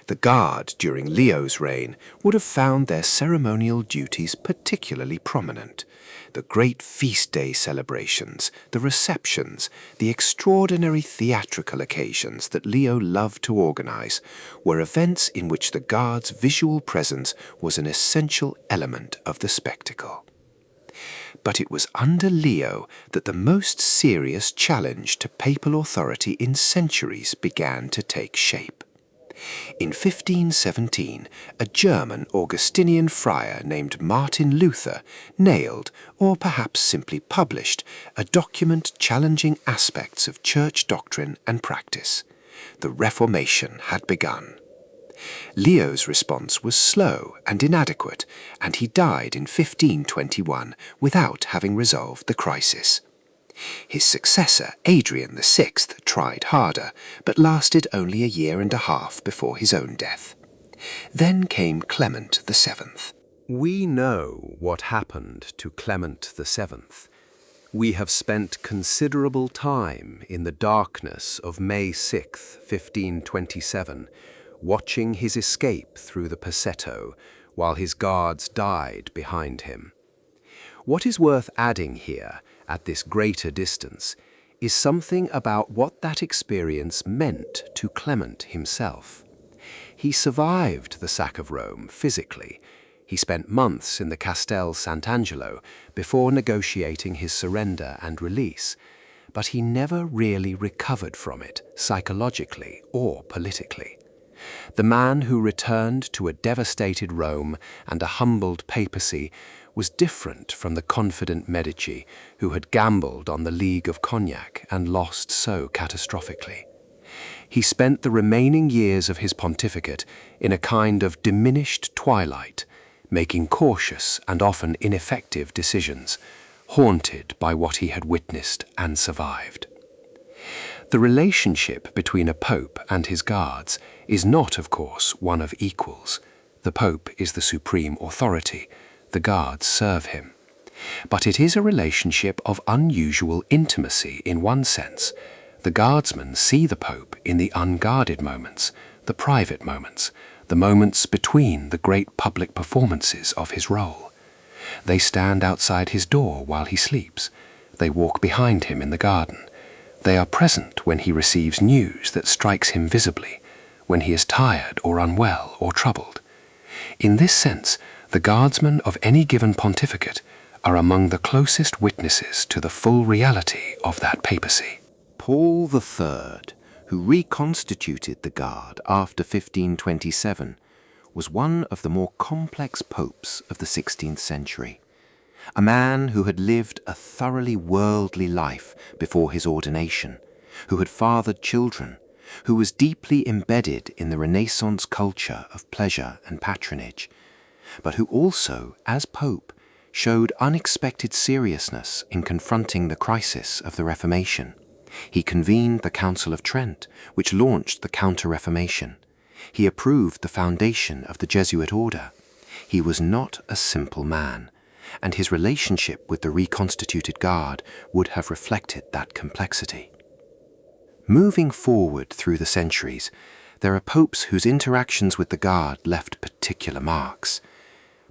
The Guard during Leo's reign would have found their ceremonial duties particularly prominent. The great feast day celebrations, the receptions, the extraordinary theatrical occasions that Leo loved to organize were events in which the Guard's visual presence was an essential element of the spectacle. But it was under Leo that the most serious challenge to papal authority in centuries began to take shape. In 1517, a German Augustinian friar named Martin Luther nailed, or perhaps simply published, a document challenging aspects of church doctrine and practice. The Reformation had begun. Leo's response was slow and inadequate, and he died in 1521 without having resolved the crisis. His successor, Adrian VI, tried harder, but lasted only a year and a half before his own death. Then came Clement VII. We know what happened to Clement VII. We have spent considerable time in the darkness of May 6, 1527, watching his escape through the Passetto while his guards died behind him. What is worth adding here, at this greater distance, is something about what that experience meant to Clement himself. He survived the sack of Rome physically. He spent months in the Castel Sant'Angelo before negotiating his surrender and release, but he never really recovered from it psychologically or politically. The man who returned to a devastated Rome and a humbled papacy was different from the confident Medici who had gambled on the League of Cognac and lost so catastrophically. He spent the remaining years of his pontificate in a kind of diminished twilight, making cautious and often ineffective decisions, haunted by what he had witnessed and survived. The relationship between a pope and his guards is not, of course, one of equals. The pope is the supreme authority. The guards serve him. But it is a relationship of unusual intimacy in one sense. The guardsmen see the pope in the unguarded moments, the private moments, the moments between the great public performances of his role. They stand outside his door while he sleeps. They walk behind him in the garden. They are present when he receives news that strikes him visibly, when he is tired or unwell or troubled. In this sense, the guardsmen of any given pontificate are among the closest witnesses to the full reality of that papacy. Paul III, who reconstituted the Guard after 1527, was one of the more complex popes of the 16th century. A man who had lived a thoroughly worldly life before his ordination, who had fathered children, who was deeply embedded in the Renaissance culture of pleasure and patronage, but who also, as Pope, showed unexpected seriousness in confronting the crisis of the Reformation. He convened the Council of Trent, which launched the Counter-Reformation. He approved the foundation of the Jesuit order. He was not a simple man, and his relationship with the reconstituted Guard would have reflected that complexity. Moving forward through the centuries, there are popes whose interactions with the Guard left particular marks.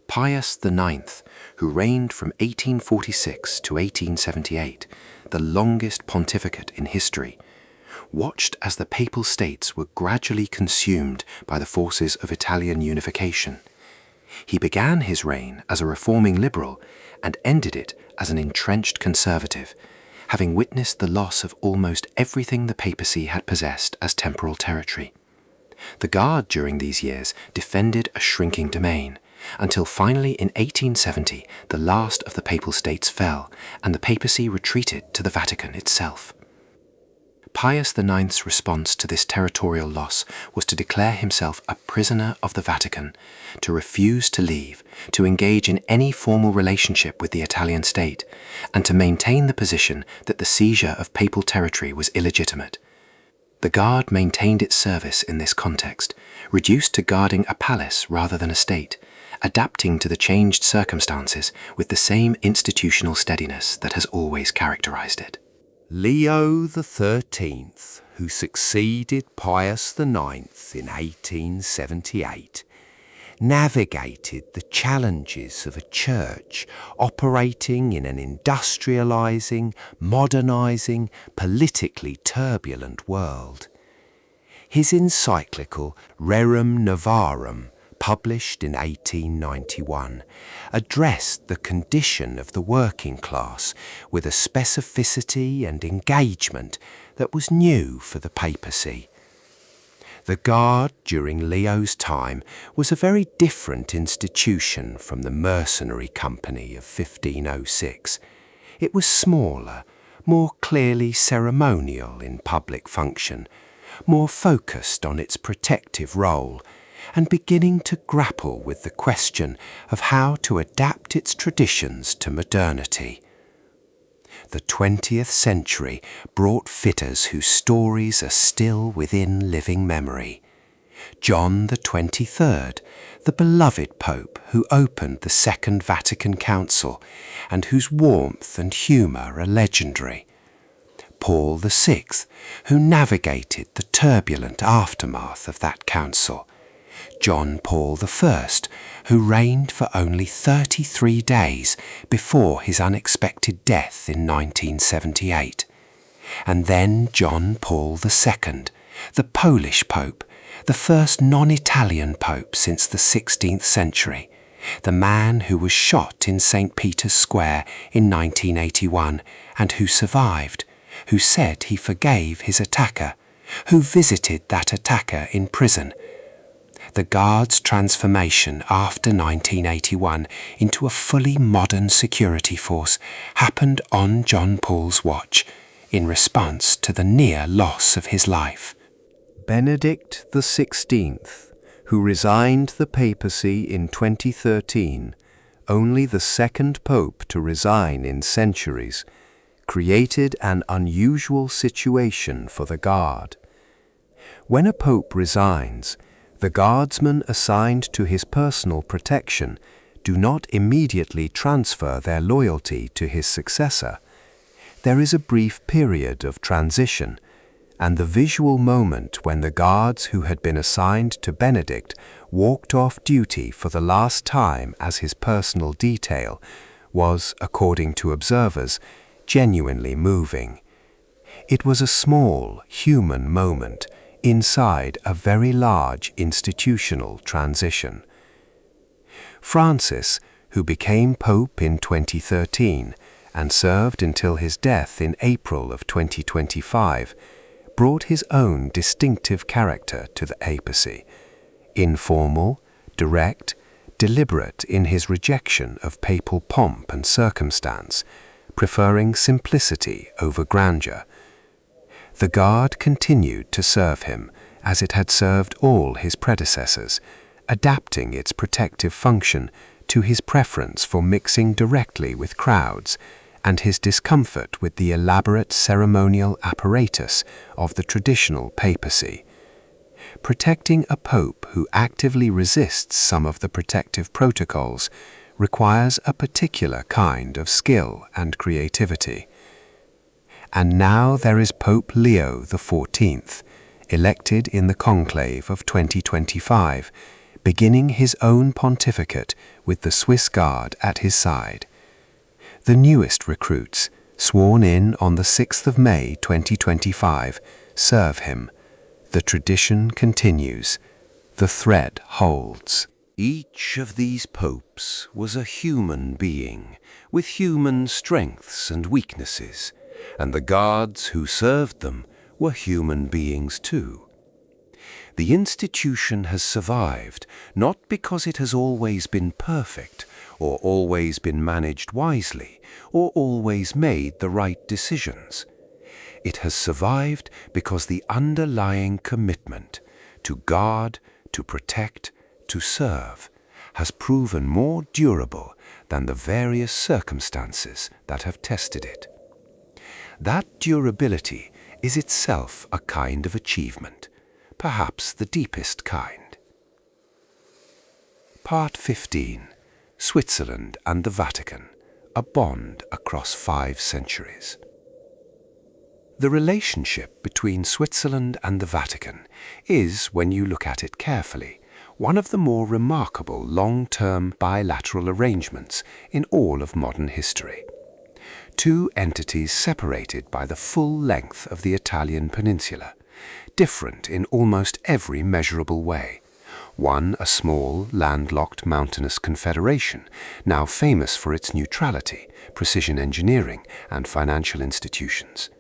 Pius IX, who reigned from 1846 to 1878, the longest pontificate in history, watched as the Papal States were gradually consumed by the forces of Italian unification. He began his reign as a reforming liberal and ended it as an entrenched conservative, having witnessed the loss of almost everything the papacy had possessed as temporal territory. The Guard during these years defended a shrinking domain, until finally in 1870 the last of the Papal States fell and the papacy retreated to the Vatican itself. Pius IX's response to this territorial loss was to declare himself a prisoner of the Vatican, to refuse to leave, to engage in any formal relationship with the Italian state, and to maintain the position that the seizure of papal territory was illegitimate. The Guard maintained its service in this context, reduced to guarding a palace rather than a state, adapting to the changed circumstances with the same institutional steadiness that has always characterized it. Leo XIII, who succeeded Pius IX in 1878, navigated the challenges of a church operating in an industrializing, modernizing, politically turbulent world. His encyclical Rerum Novarum, published in 1891, addressed the condition of the working class with a specificity and engagement that was new for the papacy. The Guard during Leo's time was a very different institution from the mercenary company of 1506. It was smaller, more clearly ceremonial in public function, more focused on its protective role, and beginning to grapple with the question of how to adapt its traditions to modernity. The 20th century brought fitters whose stories are still within living memory. John the 23rd, the beloved Pope who opened the Second Vatican Council and whose warmth and humour are legendary. Paul VI, who navigated the turbulent aftermath of that council. John Paul I, who reigned for only 33 days before his unexpected death in 1978. And then John Paul II, the Polish Pope, the first non-Italian Pope since the 16th century, the man who was shot in St. Peter's Square in 1981 and who survived, who said he forgave his attacker, who visited that attacker in prison. The Guard's transformation after 1981 into a fully modern security force happened on John Paul's watch, in response to the near loss of his life. Benedict XVI, who resigned the papacy in 2013, only the second pope to resign in centuries, created an unusual situation for the Guard. When a pope resigns, the guardsmen assigned to his personal protection do not immediately transfer their loyalty to his successor. There is a brief period of transition, and the visual moment when the guards who had been assigned to Benedict walked off duty for the last time as his personal detail was, according to observers, genuinely moving. It was a small, human moment inside a very large institutional transition. Francis, who became Pope in 2013 and served until his death in April of 2025, brought his own distinctive character to the papacy, informal, direct, deliberate in his rejection of papal pomp and circumstance, preferring simplicity over grandeur. The Guard continued to serve him as it had served all his predecessors, adapting its protective function to his preference for mixing directly with crowds and his discomfort with the elaborate ceremonial apparatus of the traditional papacy. Protecting a pope who actively resists some of the protective protocols requires a particular kind of skill and creativity. And now there is Pope Leo XIV, elected in the conclave of 2025, beginning his own pontificate with the Swiss Guard at his side. The newest recruits, sworn in on the 6th of May 2025, serve him. The tradition continues. The thread holds. Each of these popes was a human being with human strengths and weaknesses, and the guards who served them were human beings too. The institution has survived not because it has always been perfect, or always been managed wisely, or always made the right decisions. It has survived because the underlying commitment to guard, to protect, to serve has proven more durable than the various circumstances that have tested it. That durability is itself a kind of achievement, perhaps the deepest kind. Part 15. Switzerland and the Vatican, a bond across 5 centuries. The relationship between Switzerland and the Vatican is, when you look at it carefully, one of the more remarkable long-term bilateral arrangements in all of modern history. Two entities separated by the full length of the Italian peninsula, different in almost every measurable way. One a small, landlocked mountainous confederation, now famous for its neutrality, precision engineering, and financial institutions.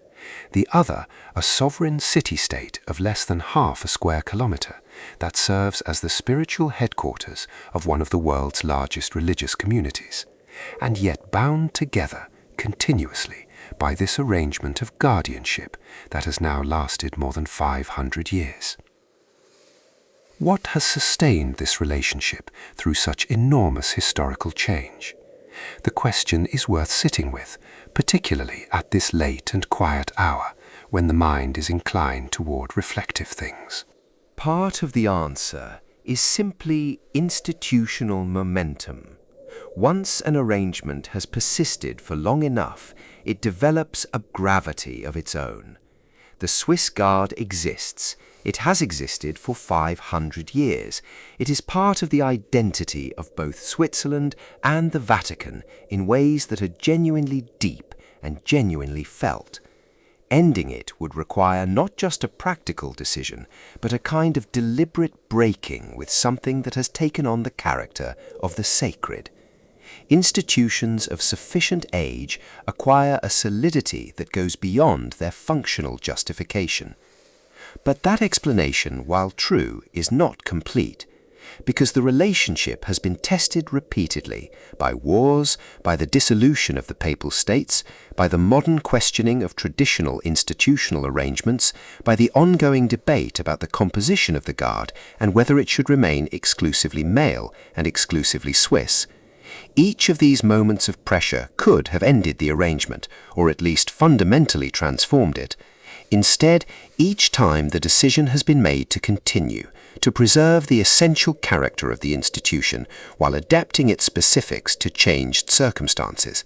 The other a sovereign city-state of less than half a square kilometre that serves as the spiritual headquarters of one of the world's largest religious communities, and yet bound together continuously by this arrangement of guardianship that has now lasted more than 500 years. What has sustained this relationship through such enormous historical change? The question is worth sitting with, particularly at this late and quiet hour, when the mind is inclined toward reflective things. Part of the answer is simply institutional momentum. Once an arrangement has persisted for long enough, it develops a gravity of its own. The Swiss Guard exists. It has existed for 500 years. It is part of the identity of both Switzerland and the Vatican in ways that are genuinely deep and genuinely felt. Ending it would require not just a practical decision, but a kind of deliberate breaking with something that has taken on the character of the sacred. Institutions of sufficient age acquire a solidity that goes beyond their functional justification. But that explanation, while true, is not complete, because the relationship has been tested repeatedly by wars, by the dissolution of the Papal States, by the modern questioning of traditional institutional arrangements, by the ongoing debate about the composition of the Guard and whether it should remain exclusively male and exclusively Swiss. Each of these moments of pressure could have ended the arrangement, or at least fundamentally transformed it. Instead, each time the decision has been made to continue, to preserve the essential character of the institution while adapting its specifics to changed circumstances.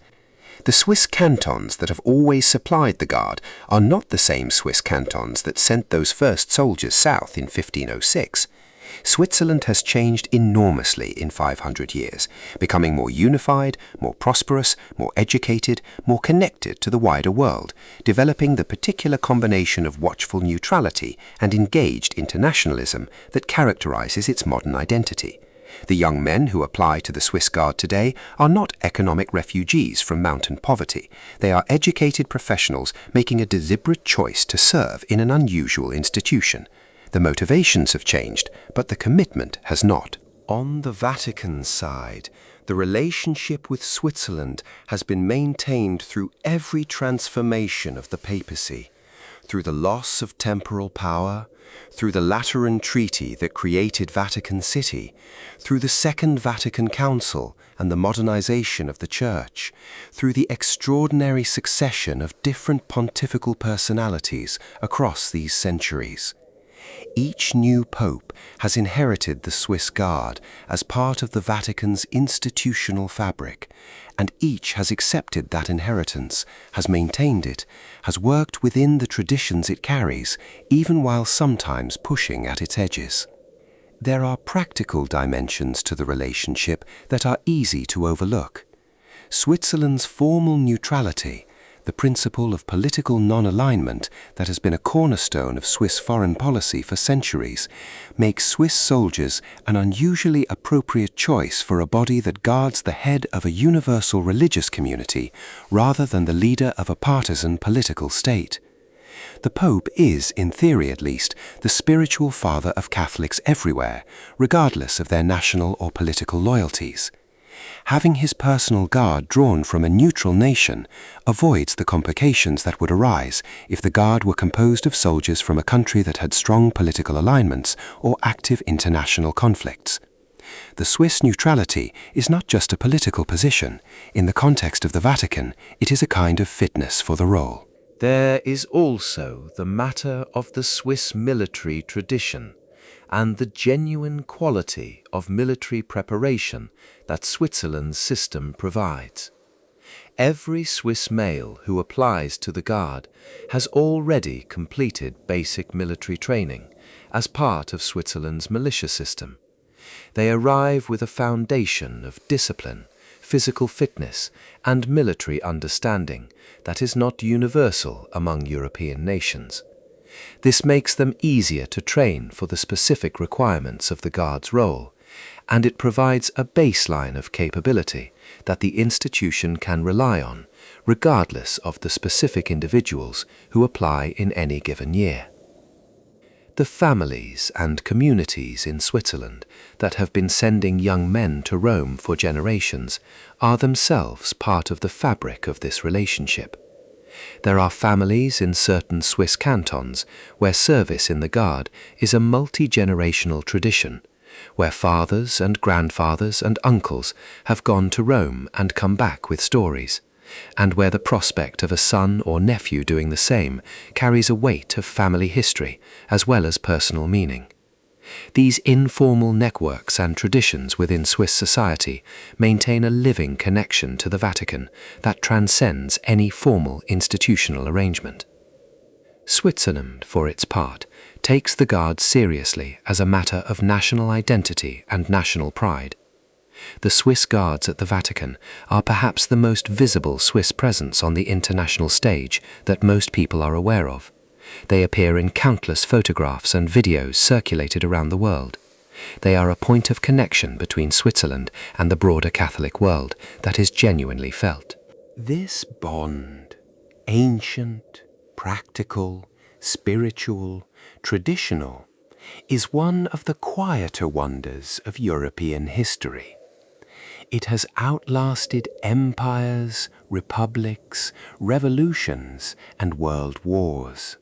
The Swiss cantons that have always supplied the Guard are not the same Swiss cantons that sent those first soldiers south in 1506. Switzerland has changed enormously in 500 years, becoming more unified, more prosperous, more educated, more connected to the wider world, developing the particular combination of watchful neutrality and engaged internationalism that characterizes its modern identity. The young men who apply to the Swiss Guard today are not economic refugees from mountain poverty. They are educated professionals making a deliberate choice to serve in an unusual institution. The motivations have changed, but the commitment has not. On the Vatican side, the relationship with Switzerland has been maintained through every transformation of the papacy, through the loss of temporal power, through the Lateran Treaty that created Vatican City, through the Second Vatican Council and the modernization of the Church, through the extraordinary succession of different pontifical personalities across these centuries. Each new pope has inherited the Swiss Guard as part of the Vatican's institutional fabric, and each has accepted that inheritance, has maintained it, has worked within the traditions it carries, even while sometimes pushing at its edges. There are practical dimensions to the relationship that are easy to overlook. Switzerland's formal neutrality, the principle of political non-alignment that has been a cornerstone of Swiss foreign policy for centuries, makes Swiss soldiers an unusually appropriate choice for a body that guards the head of a universal religious community rather than the leader of a partisan political state. The Pope is, in theory at least, the spiritual father of Catholics everywhere, regardless of their national or political loyalties. Having his personal guard drawn from a neutral nation avoids the complications that would arise if the guard were composed of soldiers from a country that had strong political alignments or active international conflicts. The Swiss neutrality is not just a political position. In the context of the Vatican, it is a kind of fitness for the role. There is also the matter of the Swiss military tradition and the genuine quality of military preparation that Switzerland's system provides. Every Swiss male who applies to the Guard has already completed basic military training as part of Switzerland's militia system. They arrive with a foundation of discipline, physical fitness, and military understanding that is not universal among European nations. This makes them easier to train for the specific requirements of the Guard's role, and it provides a baseline of capability that the institution can rely on, regardless of the specific individuals who apply in any given year. The families and communities in Switzerland that have been sending young men to Rome for generations are themselves part of the fabric of this relationship. There are families in certain Swiss cantons where service in the Guard is a multi-generational tradition, where fathers and grandfathers and uncles have gone to Rome and come back with stories, and where the prospect of a son or nephew doing the same carries a weight of family history as well as personal meaning. These informal networks and traditions within Swiss society maintain a living connection to the Vatican that transcends any formal institutional arrangement. Switzerland, for its part, takes the Guards seriously as a matter of national identity and national pride. The Swiss Guards at the Vatican are perhaps the most visible Swiss presence on the international stage that most people are aware of. They appear in countless photographs and videos circulated around the world. They are a point of connection between Switzerland and the broader Catholic world that is genuinely felt. This bond, ancient, practical, spiritual, traditional, is one of the quieter wonders of European history. It has outlasted empires, republics, revolutions, and world wars.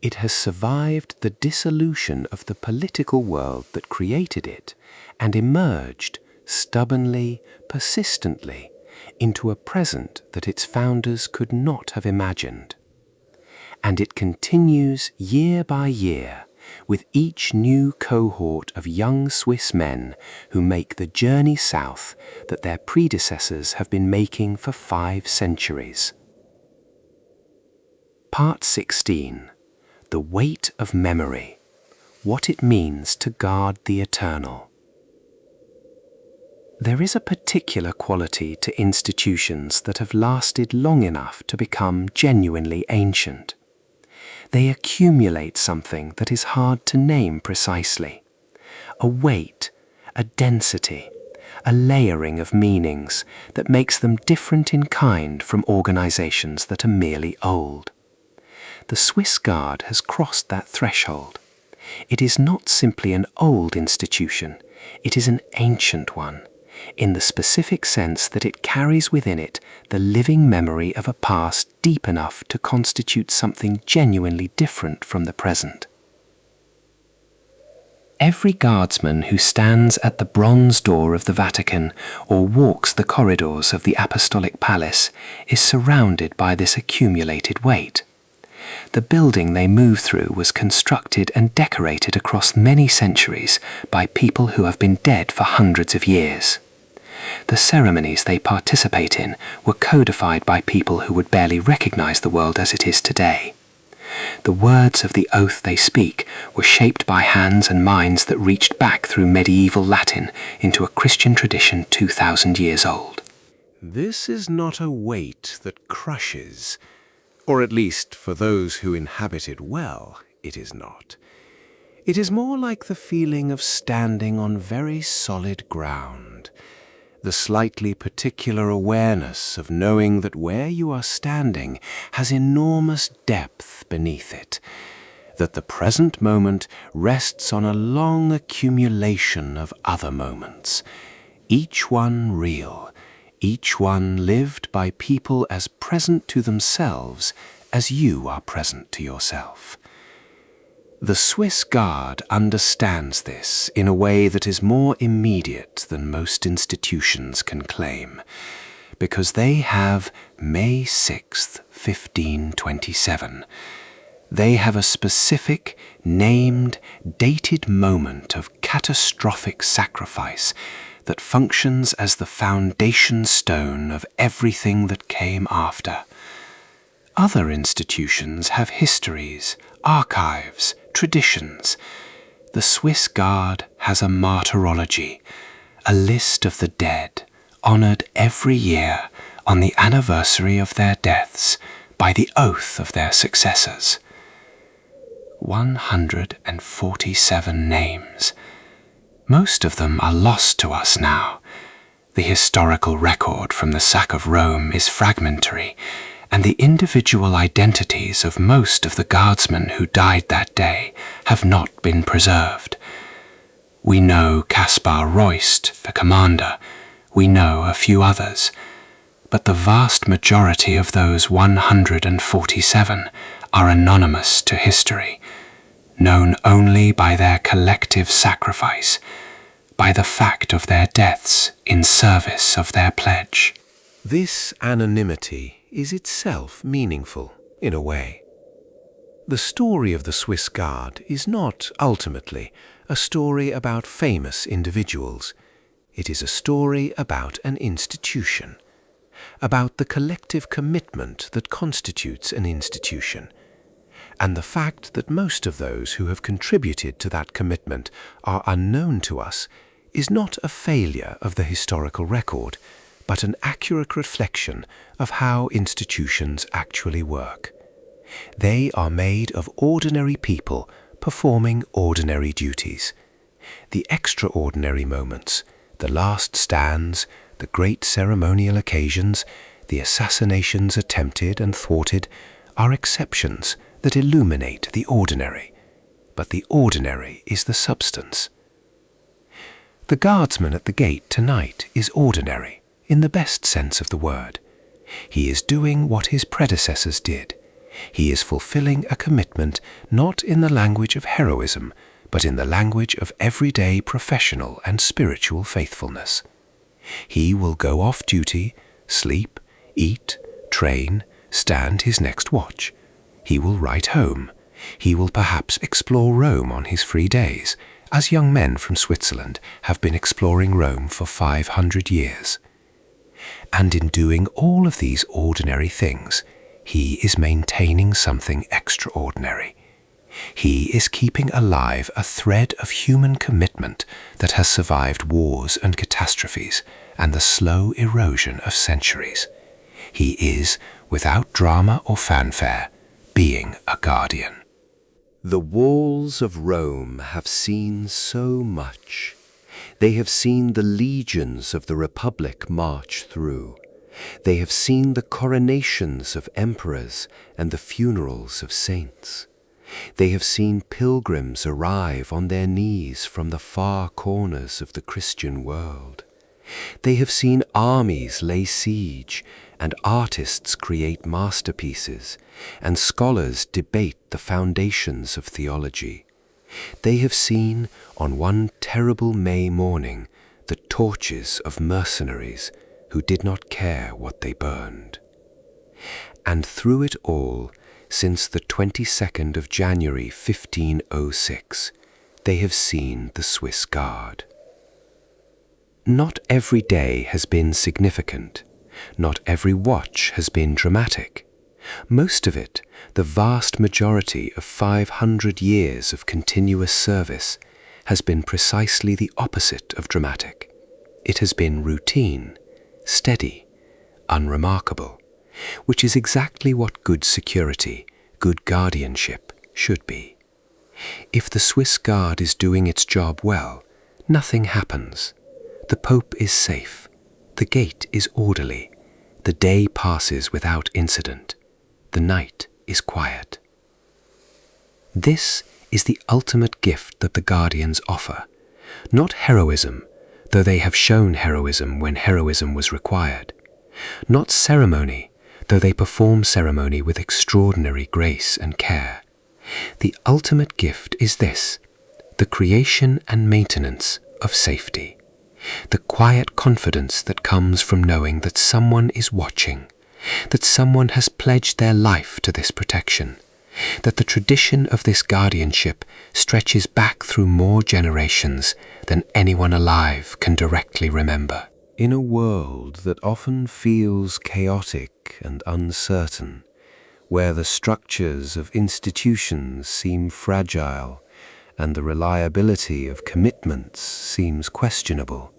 It has survived the dissolution of the political world that created it and emerged, stubbornly, persistently, into a present that its founders could not have imagined. And it continues year by year, with each new cohort of young Swiss men who make the journey south that their predecessors have been making for 5 centuries. Part 16. The Weight of Memory. What it means to guard the eternal. There is a particular quality to institutions that have lasted long enough to become genuinely ancient. They accumulate something that is hard to name precisely. A weight, a density, a layering of meanings that makes them different in kind from organizations that are merely old. The Swiss Guard has crossed that threshold. It is not simply an old institution, it is an ancient one, in the specific sense that it carries within it the living memory of a past deep enough to constitute something genuinely different from the present. Every guardsman who stands at the bronze door of the Vatican or walks the corridors of the Apostolic Palace is surrounded by this accumulated weight. The building they move through was constructed and decorated across many centuries by people who have been dead for hundreds of years. The ceremonies they participate in were codified by people who would barely recognize the world as it is today. The words of the oath they speak were shaped by hands and minds that reached back through medieval Latin into a Christian tradition 2,000 years old. This is not a weight that crushes, or at least for those who inhabit it well, it is not. It is more like the feeling of standing on very solid ground, the slightly particular awareness of knowing that where you are standing has enormous depth beneath it, that the present moment rests on a long accumulation of other moments, each one real, each one lived by people as present to themselves as you are present to yourself. The Swiss Guard understands this in a way that is more immediate than most institutions can claim, because they have May 6th, 1527. They have a specific, named, dated moment of catastrophic sacrifice that functions as the foundation stone of everything that came after. Other institutions have histories, archives, traditions. The Swiss Guard has a martyrology, a list of the dead, honored every year on the anniversary of their deaths by the oath of their successors. 147 names. Most of them are lost to us now. The historical record from the sack of Rome is fragmentary, and the individual identities of most of the guardsmen who died that day have not been preserved. We know Caspar Royst, the commander. We know a few others. But the vast majority of those 147 are anonymous to history, known only by their collective sacrifice, by the fact of their deaths in service of their pledge. This anonymity is itself meaningful, in a way. The story of the Swiss Guard is not, ultimately, a story about famous individuals. It is a story about an institution, about the collective commitment that constitutes an institution, and the fact that most of those who have contributed to that commitment are unknown to us is not a failure of the historical record, but an accurate reflection of how institutions actually work. They are made of ordinary people performing ordinary duties. The extraordinary moments, the last stands, the great ceremonial occasions, the assassinations attempted and thwarted, are exceptions that illuminate the ordinary, but the ordinary is the substance. The guardsman at the gate tonight is ordinary, in the best sense of the word. He is doing what his predecessors did. He is fulfilling a commitment not in the language of heroism, but in the language of everyday professional and spiritual faithfulness. He will go off duty, sleep, eat, train, stand his next watch. He will write home. He will perhaps explore Rome on his free days, as young men from Switzerland have been exploring Rome for 500 years. And in doing all of these ordinary things, he is maintaining something extraordinary. He is keeping alive a thread of human commitment that has survived wars and catastrophes and the slow erosion of centuries. He is, without drama or fanfare, being a guardian. The walls of Rome have seen so much. They have seen the legions of the Republic march through. They have seen the coronations of emperors and the funerals of saints. They have seen pilgrims arrive on their knees from the far corners of the Christian world. They have seen armies lay siege, and artists create masterpieces, and scholars debate the foundations of theology. They have seen, on one terrible May morning, the torches of mercenaries who did not care what they burned. And through it all, since the 22nd of January 1506, they have seen the Swiss Guard. Not every day has been significant. Not every watch has been dramatic. Most of it, the vast majority of 500 years of continuous service, has been precisely the opposite of dramatic. It has been routine, steady, unremarkable, which is exactly what good security, good guardianship should be. If the Swiss Guard is doing its job well, nothing happens. The Pope is safe. The gate is orderly. The day passes without incident. The night is quiet. This is the ultimate gift that the Guardians offer. Not heroism, though they have shown heroism when heroism was required. Not ceremony, though they perform ceremony with extraordinary grace and care. The ultimate gift is this: the creation and maintenance of safety. The quiet confidence that comes from knowing that someone is watching, that someone has pledged their life to this protection, that the tradition of this guardianship stretches back through more generations than anyone alive can directly remember. In a world that often feels chaotic and uncertain, where the structures of institutions seem fragile and the reliability of commitments seems questionable,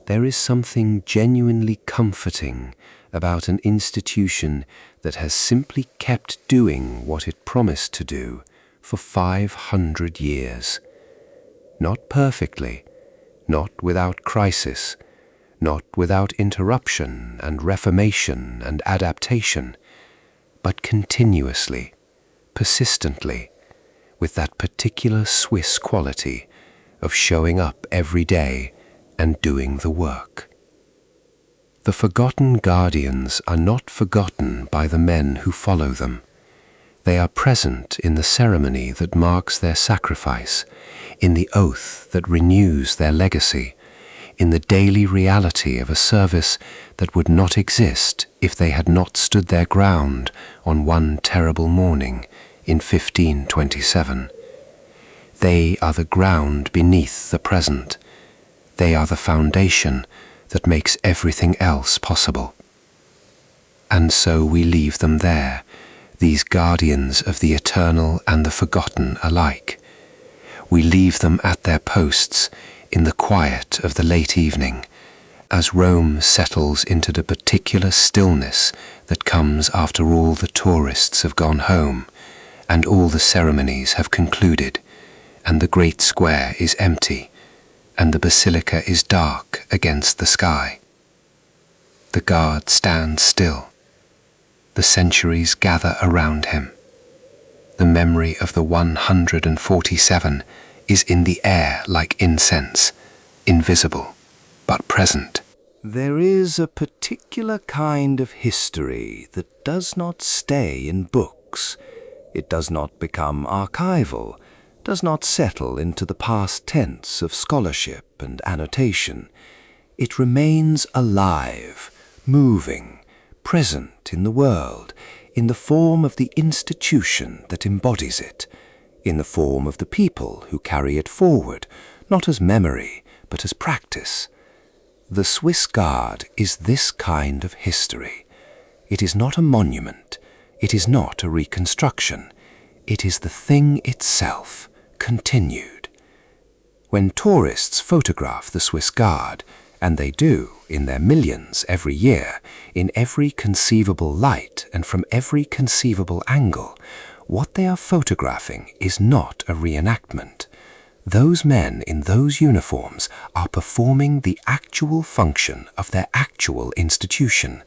there is something genuinely comforting about an institution that has simply kept doing what it promised to do for 500 years. Not perfectly, not without crisis, not without interruption and reformation and adaptation, but continuously, persistently, with that particular Swiss quality of showing up every day and doing the work. The forgotten guardians are not forgotten by the men who follow them. They are present in the ceremony that marks their sacrifice, in the oath that renews their legacy, in the daily reality of a service that would not exist if they had not stood their ground on one terrible morning in 1527. They are the ground beneath the present. They are the foundation that makes everything else possible. And so we leave them there, these guardians of the eternal and the forgotten alike. We leave them at their posts in the quiet of the late evening, as Rome settles into the particular stillness that comes after all the tourists have gone home, and all the ceremonies have concluded, and the great square is empty, and the basilica is dark against the sky. The guard stands still. The centuries gather around him. The memory of the 147 is in the air like incense, invisible, but present. There is a particular kind of history that does not stay in books. It does not become archival, does not settle into the past tense of scholarship and annotation. It remains alive, moving, present in the world, in the form of the institution that embodies it, in the form of the people who carry it forward, not as memory, but as practice. The Swiss Guard is this kind of history. It is not a monument. It is not a reconstruction. It is the thing itself, continued. When tourists photograph the Swiss Guard, and they do, in their millions every year, in every conceivable light and from every conceivable angle, what they are photographing is not a reenactment. Those men in those uniforms are performing the actual function of their actual institution.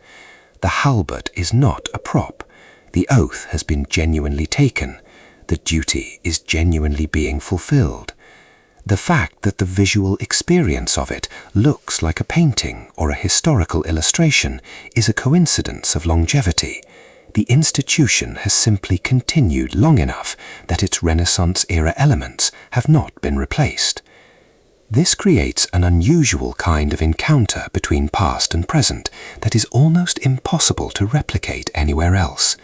The halberd is not a prop. The oath has been genuinely taken. The duty is genuinely being fulfilled. The fact that the visual experience of it looks like a painting or a historical illustration is a coincidence of longevity. The institution has simply continued long enough that its Renaissance-era elements have not been replaced. This creates an unusual kind of encounter between past and present that is almost impossible to replicate anywhere else.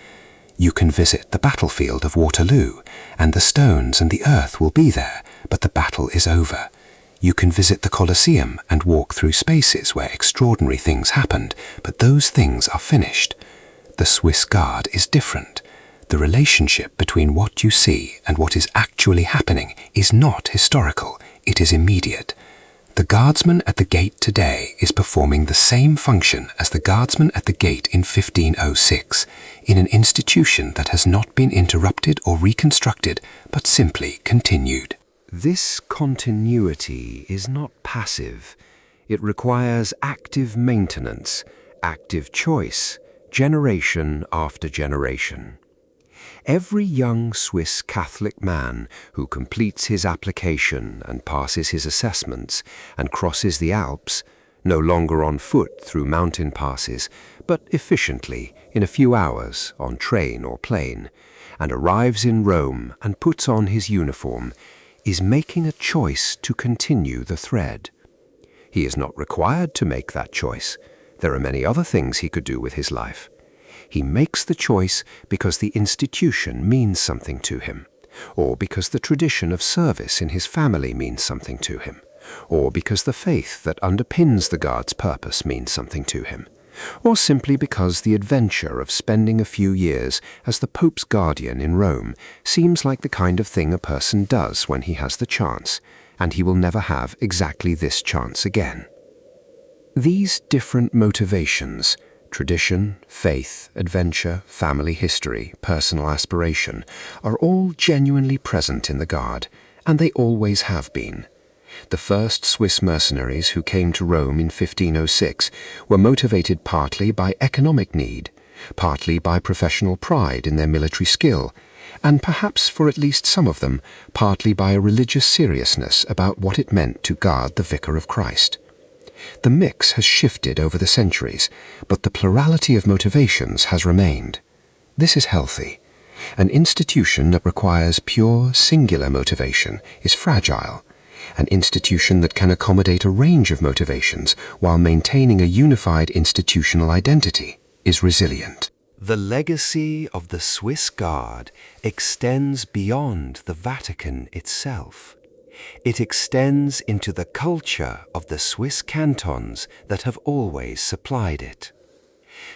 You can visit the battlefield of Waterloo, and the stones and the earth will be there, but the battle is over. You can visit the Colosseum and walk through spaces where extraordinary things happened, but those things are finished. The Swiss Guard is different. The relationship between what you see and what is actually happening is not historical, it is immediate. The guardsman at the gate today is performing the same function as the guardsman at the gate in 1506, in an institution that has not been interrupted or reconstructed, but simply continued. This continuity is not passive. It requires active maintenance, active choice, generation after generation. Every young Swiss Catholic man who completes his application and passes his assessments and crosses the Alps, no longer on foot through mountain passes, but efficiently in a few hours on train or plane, and arrives in Rome and puts on his uniform, is making a choice to continue the thread. He is not required to make that choice. There are many other things he could do with his life. He makes the choice because the institution means something to him, or because the tradition of service in his family means something to him, or because the faith that underpins the Guard's purpose means something to him, or simply because the adventure of spending a few years as the Pope's guardian in Rome seems like the kind of thing a person does when he has the chance, and he will never have exactly this chance again. These different motivations, tradition, faith, adventure, family history, personal aspiration, are all genuinely present in the Guard, and they always have been. The first Swiss mercenaries who came to Rome in 1506 were motivated partly by economic need, partly by professional pride in their military skill, and perhaps for at least some of them, partly by a religious seriousness about what it meant to guard the Vicar of Christ. The mix has shifted over the centuries, but the plurality of motivations has remained. This is healthy. An institution that requires pure, singular motivation is fragile. An institution that can accommodate a range of motivations while maintaining a unified institutional identity is resilient. The legacy of the Swiss Guard extends beyond the Vatican itself. It extends into the culture of the Swiss cantons that have always supplied it.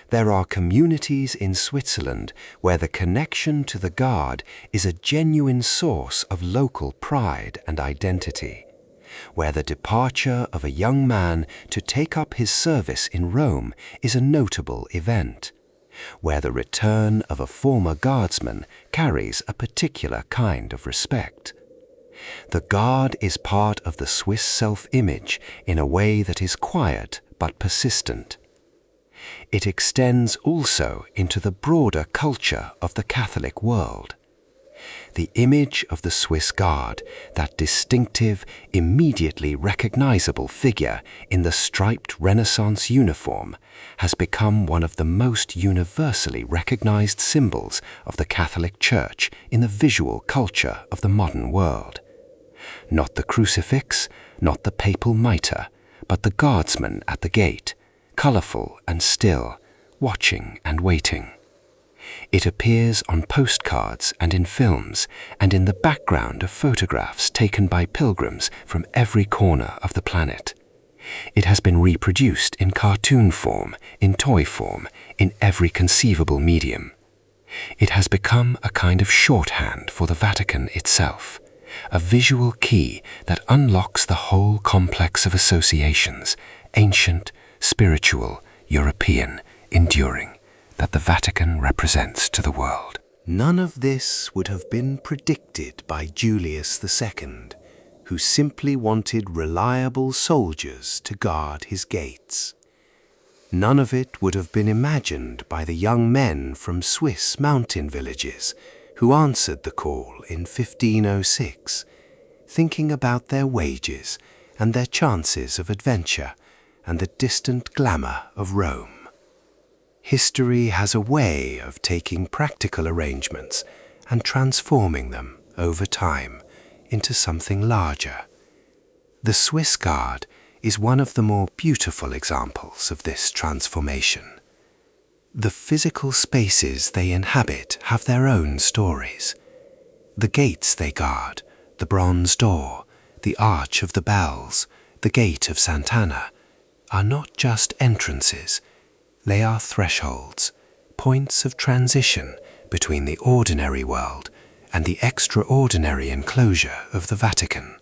There are communities in Switzerland where the connection to the Guard is a genuine source of local pride and identity, where the departure of a young man to take up his service in Rome is a notable event, where the return of a former guardsman carries a particular kind of respect. The Guard is part of the Swiss self-image in a way that is quiet but persistent. It extends also into the broader culture of the Catholic world. The image of the Swiss Guard, that distinctive, immediately recognizable figure in the striped Renaissance uniform, has become one of the most universally recognized symbols of the Catholic Church in the visual culture of the modern world. Not the crucifix, not the papal mitre, but the guardsman at the gate, colorful and still, watching and waiting. It appears on postcards and in films and in the background of photographs taken by pilgrims from every corner of the planet. It has been reproduced in cartoon form, in toy form, in every conceivable medium. It has become a kind of shorthand for the Vatican itself, a visual key that unlocks the whole complex of associations, ancient, spiritual, European, enduring, that the Vatican represents to the world. None of this would have been predicted by Julius II, who simply wanted reliable soldiers to guard his gates. None of it would have been imagined by the young men from Swiss mountain villages who answered the call in 1506, thinking about their wages and their chances of adventure and the distant glamour of Rome. History has a way of taking practical arrangements and transforming them over time into something larger. The Swiss Guard is one of the more beautiful examples of this transformation. The physical spaces they inhabit have their own stories. The gates they guard, the bronze door, the arch of the bells, the gate of Sant'Anna, are not just entrances. They are thresholds, points of transition between the ordinary world and the extraordinary enclosure of the Vatican.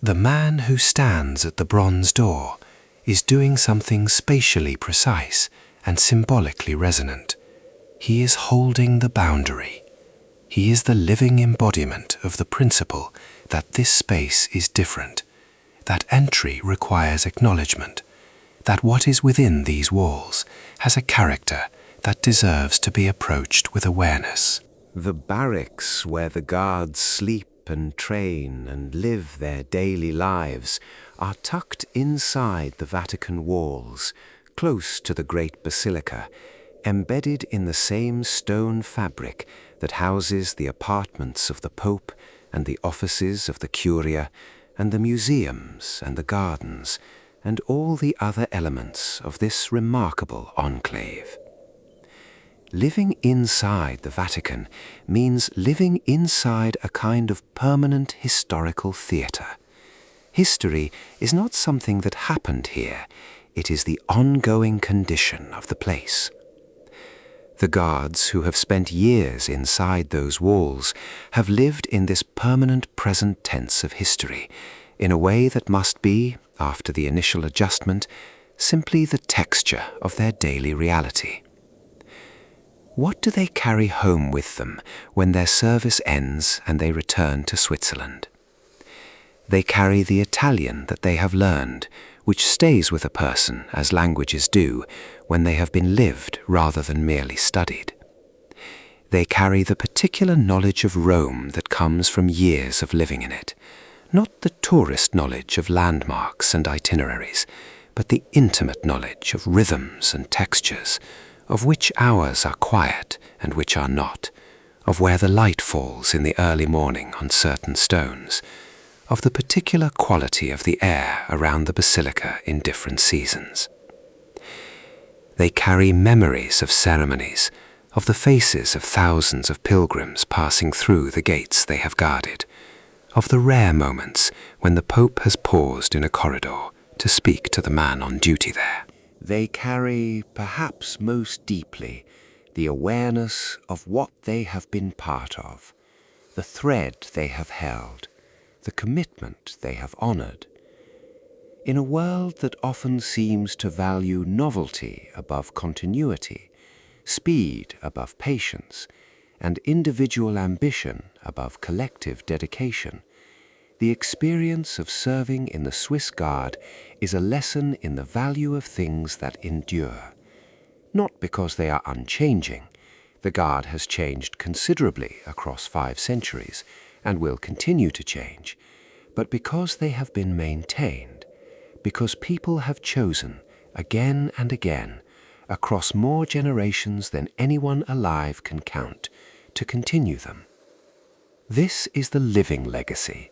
The man who stands at the bronze door is doing something spatially precise and symbolically resonant. He is holding the boundary. He is the living embodiment of the principle that this space is different, that entry requires acknowledgement, that what is within these walls has a character that deserves to be approached with awareness. The barracks where the guards sleep and train and live their daily lives are tucked inside the Vatican walls, close to the great basilica, embedded in the same stone fabric that houses the apartments of the Pope and the offices of the Curia and the museums and the gardens and all the other elements of this remarkable enclave. Living inside the Vatican means living inside a kind of permanent historical theatre. History is not something that happened here, it is the ongoing condition of the place. The guards who have spent years inside those walls have lived in this permanent present tense of history, in a way that must be, after the initial adjustment, simply the texture of their daily reality. What do they carry home with them when their service ends and they return to Switzerland? They carry the Italian that they have learned, which stays with a person, as languages do, when they have been lived rather than merely studied. They carry the particular knowledge of Rome that comes from years of living in it, not the tourist knowledge of landmarks and itineraries, but the intimate knowledge of rhythms and textures, of which hours are quiet and which are not, of where the light falls in the early morning on certain stones, of the particular quality of the air around the basilica in different seasons. They carry memories of ceremonies, of the faces of thousands of pilgrims passing through the gates they have guarded, of the rare moments when the Pope has paused in a corridor to speak to the man on duty there. They carry, perhaps most deeply, the awareness of what they have been part of, the thread they have held, the commitment they have honored. In a world that often seems to value novelty above continuity, speed above patience, and individual ambition above collective dedication, the experience of serving in the Swiss Guard is a lesson in the value of things that endure. Not because they are unchanging. The Guard has changed considerably across 5 centuries and will continue to change, but because they have been maintained, because people have chosen, again and again, across more generations than anyone alive can count, to continue them. This is the living legacy,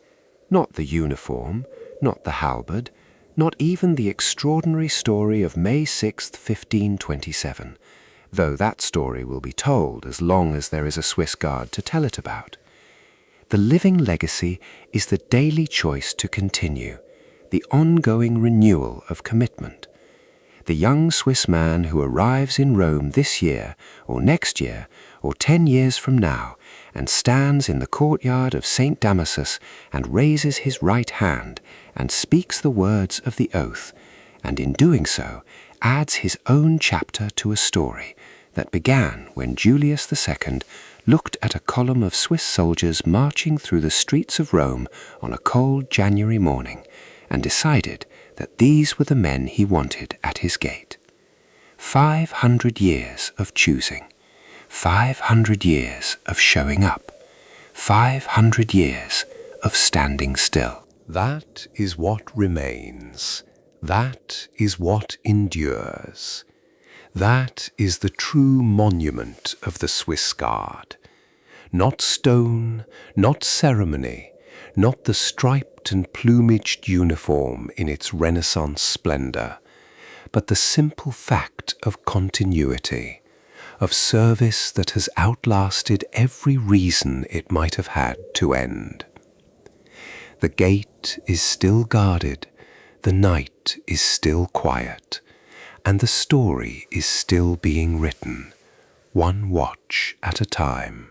not the uniform, not the halberd, not even the extraordinary story of May 6th, 1527, though that story will be told as long as there is a Swiss Guard to tell it about. The living legacy is the daily choice to continue, the ongoing renewal of commitment. The young Swiss man who arrives in Rome this year, or next year, or 10 years from now, and stands in the courtyard of St. Damasus and raises his right hand and speaks the words of the oath, and in doing so adds his own chapter to a story that began when Julius II looked at a column of Swiss soldiers marching through the streets of Rome on a cold January morning and decided that these were the men he wanted at his gate. 500 years of choosing, 500 years of showing up, 500 years of standing still. That is what remains. That is what endures. That is the true monument of the Swiss Guard. Not stone, not ceremony, not the striped and plumaged uniform in its Renaissance splendor, but the simple fact of continuity, of service that has outlasted every reason it might have had to end. The gate is still guarded, the night is still quiet, and the story is still being written, one watch at a time,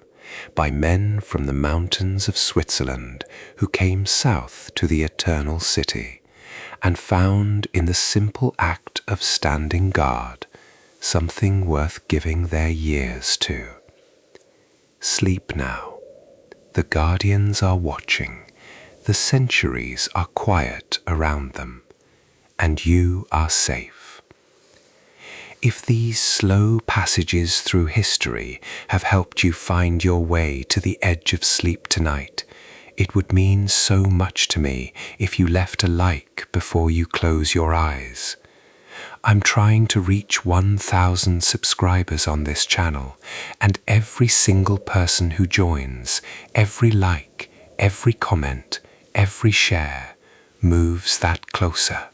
by men from the mountains of Switzerland who came south to the Eternal City and found in the simple act of standing guard something worth giving their years to. Sleep now. The guardians are watching. The centuries are quiet around them, and you are safe. If these slow passages through history have helped you find your way to the edge of sleep tonight, it would mean so much to me if you left a like before you close your eyes. I'm trying to reach 1,000 subscribers on this channel, and every single person who joins, every like, every comment, every share, moves that closer.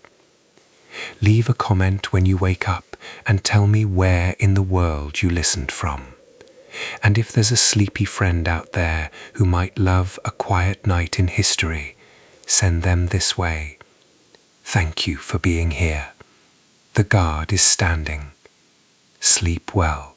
Leave a comment when you wake up and tell me where in the world you listened from. And if there's a sleepy friend out there who might love a quiet night in history, send them this way. Thank you for being here. The Guard is standing. Sleep well.